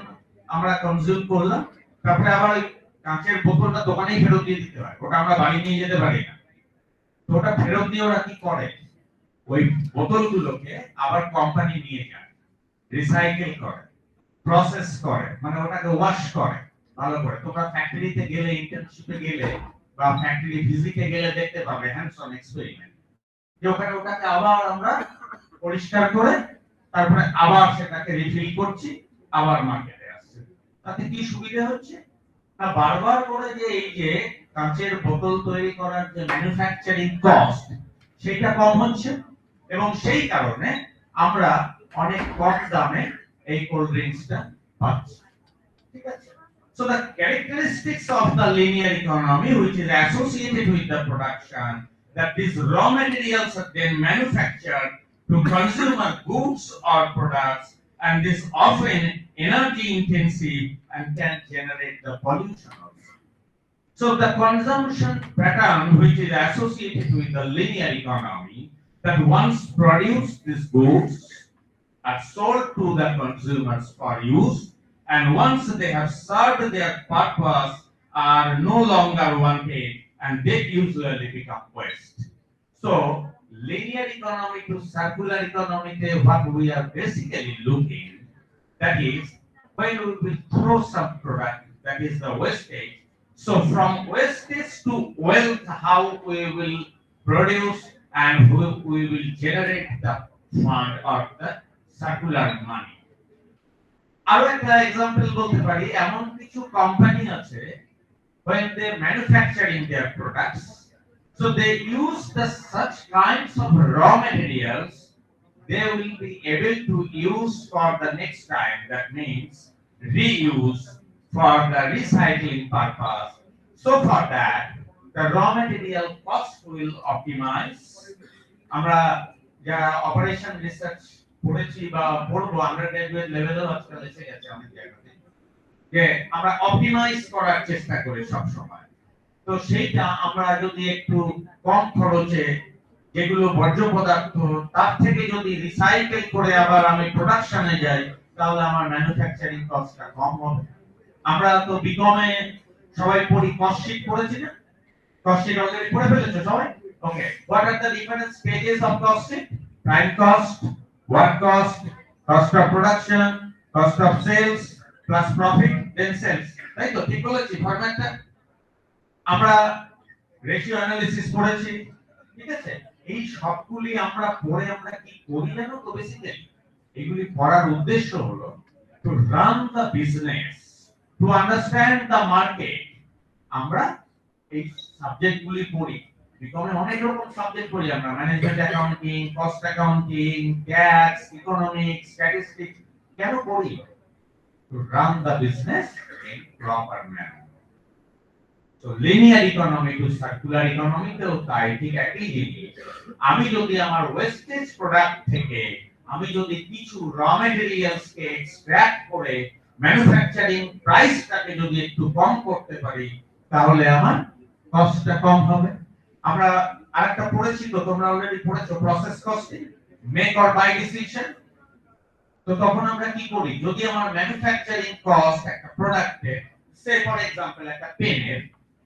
আমরা কনজিউম করলাম, তারপরে আবার ওই কাঁচের বোতলটা দোকানেই ফেরত দিয়ে দিতে হয়, ওটা আমরা বাড়ি নিয়ে যেতে পারি না। তো ওটা ফেরত দিয়ে ওরা কি করে, ওই বোতলগুলোকে আবার কোম্পানি নিয়ে যায়, রিসাইকেল করে, প্রসেস করে, মানে ওটাকে ওয়াশ করে ভালো করে। তোমরা ফ্যাক্টরিতে গেলে, ইন্টার্নশিপে গেলে বা ফ্যাক্টরি ভিজিটে গেলে দেখতে পাবে হ্যান্ডস অন এক্সপেরিমেন্ট, যে ওখানে ওটাকে আবার আমরা পরিষ্কার করে তারপরে আবার সেটাকে রিফিল করছি, আবার মার্কেটে আসছে। তাতে কি সুবিধা হচ্ছে না, বারবার করে যে এই যে কাঁচের বোতল তৈরি করার যে ম্যানুফ্যাকচারিং কস্ট, সেটা কম হচ্ছে, এবং সেই কারণে আমরা অনেক কম দামে এই কোল্ড ড্রিঙ্কসটা পাচ্ছি। ঠিক আছে? So the characteristics of the linear economy, which is associated with the production, that these raw materials are then manufactured to consumer goods or products, and this often energy intensive and can generate the pollution also. So the consumption pattern which is associated with the linear economy, that once produced these goods are sold to the consumers for use, and once they have served their purpose are no longer wanted, and they usually become waste. So linear economy to circular economy, what we are basically looking, that is when we will throw some product, that is the wastage. So from wastage to wealth, how we will produce and we will generate the fund or the circular money. আরো একটা example বলতে পারি, এমন কিছু company আছে, when they manufacturing their products, so they use the such kinds of raw materials they will be able to use for the next time, that means reuse for the recycling purpose. So for that the raw material cost will optimize. আমরা যারা operation research পড়েছি বা পড়বো, undergraduate লেভেলেও আজকাল এসে গেছে অনেক জায়গাতে, যে আমরা অপটিমাইজ করার চেষ্টা করি সব সময়। তো সেইটা আমরা যদি একটু কম খরচে যেগুলো বর্জ্য পদার্থ, তার থেকে যদি রিসাইকেল করে আবার আমি প্রোডাকশনে যাই, তাহলে আমার ম্যানুফ্যাকচারিং কস্টটা কম হবে। আমরা তো বিকমে সবাই পড়ি, কস্ট শীট পড়েছি না? কস্ট শীট অলরেডি পড়ে ফেলেছো সবাই? Okay, what are the different stages of cost sheet? Prime cost, work cost, cost of production, cost of sales plus profit then sales, তাই তো? ঠিক বলেছি ফরম্যাটটা? আমরা রেশিও অ্যানালিসিস করেছি, ঠিক আছে? এই সবগুলি আমরা পড়ে আমরা কি করি জানো তো বেসিক্যালি এগুলি পড়ার উদ্দেশ্য হলো to run the business, to understand the market. আমরা এই সাবজেক্টগুলি পড়ি, বিকমে অনেক রকম সাবজেক্ট পড়ি আমরা, management accounting, cost accounting, tax, economics, statistics. কেন পড়ি? To run the business in proper manner. তো লিনিয়ার ইকোনমি টু সার্কুলার ইকোনমিতেও তাই ঠিক একই জিনিস। আমি যদি আমার ওয়েস্টেজ প্রোডাক্ট থেকে আমি যদি কিছু র ম্যাটেরিয়ালস কে এক্সট্রাক্ট করে ম্যানুফ্যাকচারিং প্রাইসটাকে যদি একটু কম করতে পারি তাহলে আমার কস্টটা কম হবে। আমরা আরেকটা পড়েছি তো, তোমরা অলরেডি পড়েছো, process costing, make or buy decision. তো তখন আমরা কি করি, যদি আমার ম্যানুফ্যাকচারিং কস্ট একটা প্রোডাক্টে, সে ফর এক্সাম্পল একটা পেনের,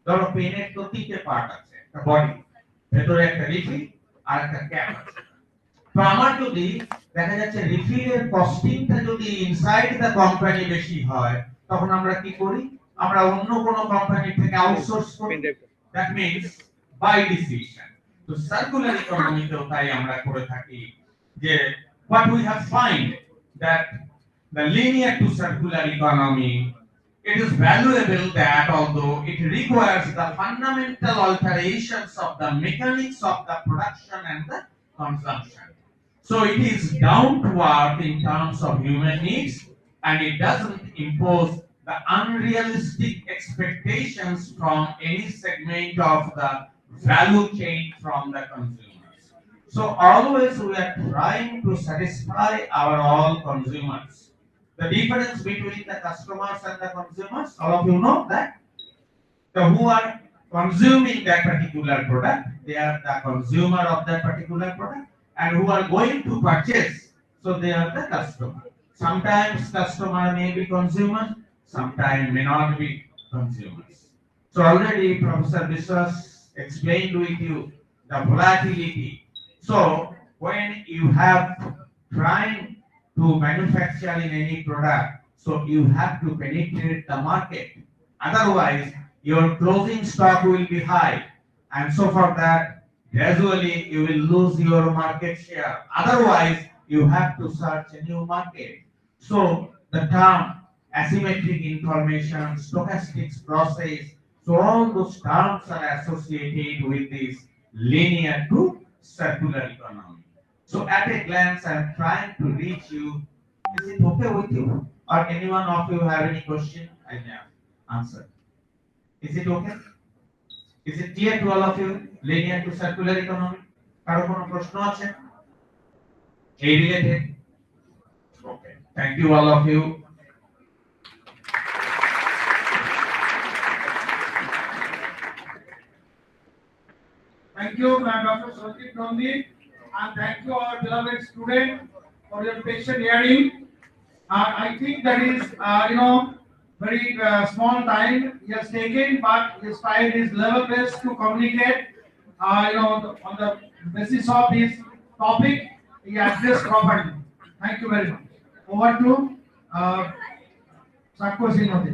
ধরো পেনের তো তিনটে পার্ট আছে, একটা বডি, ভেতরে একটা রিফিল আর একটা ক্যাপ আছে। তো আমার যদি দেখা যাচ্ছে রিফিলের কস্টিংটা যদি ইনসাইড দা কোম্পানি বেশি হয় তখন আমরা কি করি, আমরা অন্য কোনো কোম্পানি থেকে আউটসোর্স করি। That means buy decision. তো সার্কুলার ইকোনমিতেও তাই আমরা করে থাকি যে what we have find that the linear to circular economy, it is valuable that although it requires the fundamental alterations of the mechanics of the production and the consumption. So it is down to earth in terms of human needs, and it doesn't impose the unrealistic expectations from any segment of the value chain from the consumers. So always we are trying to satisfy our all consumers. The difference between the customers and the consumers, all of you know that the who are consuming that particular product, they are the consumer of that particular product, and who are going to purchase, so they are the customer. Sometimes customer may be consumer, sometimes may not be consumers. So already Professor Biswas explained with you the volatility. So when you have trying to manufacture in any product, so you have to penetrate the market. Otherwise, your closing stock will be high, and so for that, gradually you will lose your market share. Otherwise, you have to search a new market. So the term asymmetric information, stochastics process, so all those terms are associated with this linear to circular economy. So at a glance, I am trying to reach you. Is it okay with you? Or anyone of you have any question? I may answer. Is it okay? Is it clear to all of you? Linear to circular economy? কারো কোনো প্রশ্ন আছে এই related? Okay. Thank you all of you. Thank you, Dr. Sandeep Nandi, and thank you, our beloved student, for your patient hearing. I think that is, very small time he has taken, but his tried his level best to communicate. On the basis of this topic, he addressed properly. Thank you very much. Over to Sakko Sinode.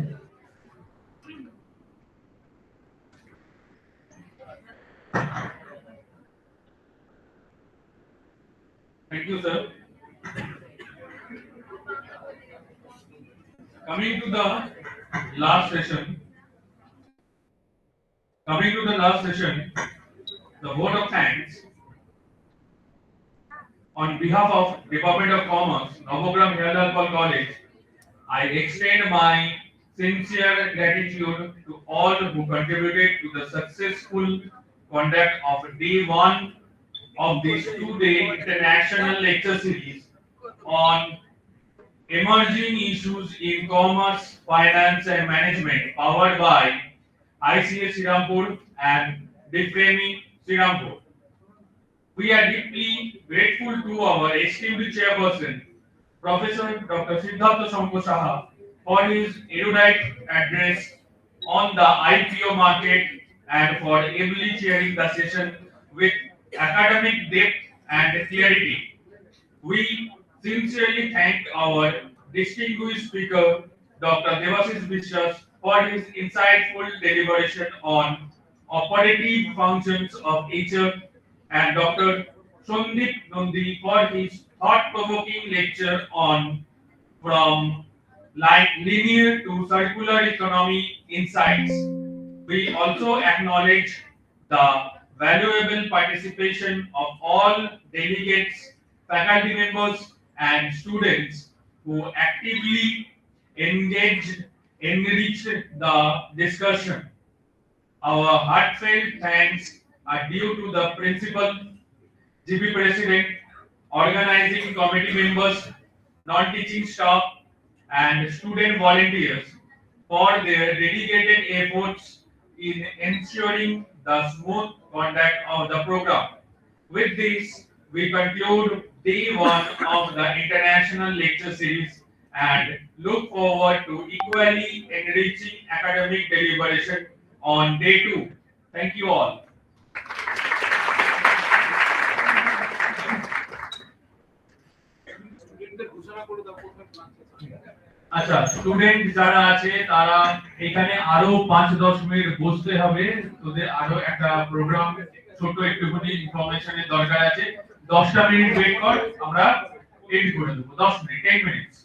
Thank you, sir. Coming to the last session, the vote of thanks on behalf of Department of Commerce, Nabagram Hiralal College. I extend my sincere gratitude to all who contributed to the successful conduct of day 1 of this 2-day international lecture series on emerging issues in commerce, finance and management, powered by ICS Srirampur and Dept Srirampur. We are deeply grateful to our esteemed chairperson, Professor Dr. Siddhartha Shankar Saha, for his erudite address on the IPO market and for ably chairing the session with academic depth and clarity. We sincerely thank our distinguished speaker, Dr. Devashish Biswas, for his insightful deliberation on operative functions of HR and Dr. Sundip Nandi for his thought-provoking lecture on from like linear to circular economy insights. We also acknowledge the valuable participation of all delegates, faculty members, and students who actively engaged, enriched the discussion. Our heartfelt thanks are due to the principal, GP President, organizing committee members, non-teaching staff, and student volunteers for their dedicated efforts in ensuring the smooth conduct of the program. With this, we conclude day one of the international lecture series and look forward to equally enriching academic deliberation on day two. Thank you all. আচ্ছা, student যারা আছে তারা এখানে আরো 5-10 minute বসতে হবে। তোদের আরো একটা প্রোগ্রাম ছোট একটুখানি ইনফরমেশনের দরকার আছে। 10টা মিনিট ওয়েট কর, আমরা এন্ড করে দেবো। 10 মিনিট, 10 মিনিটস।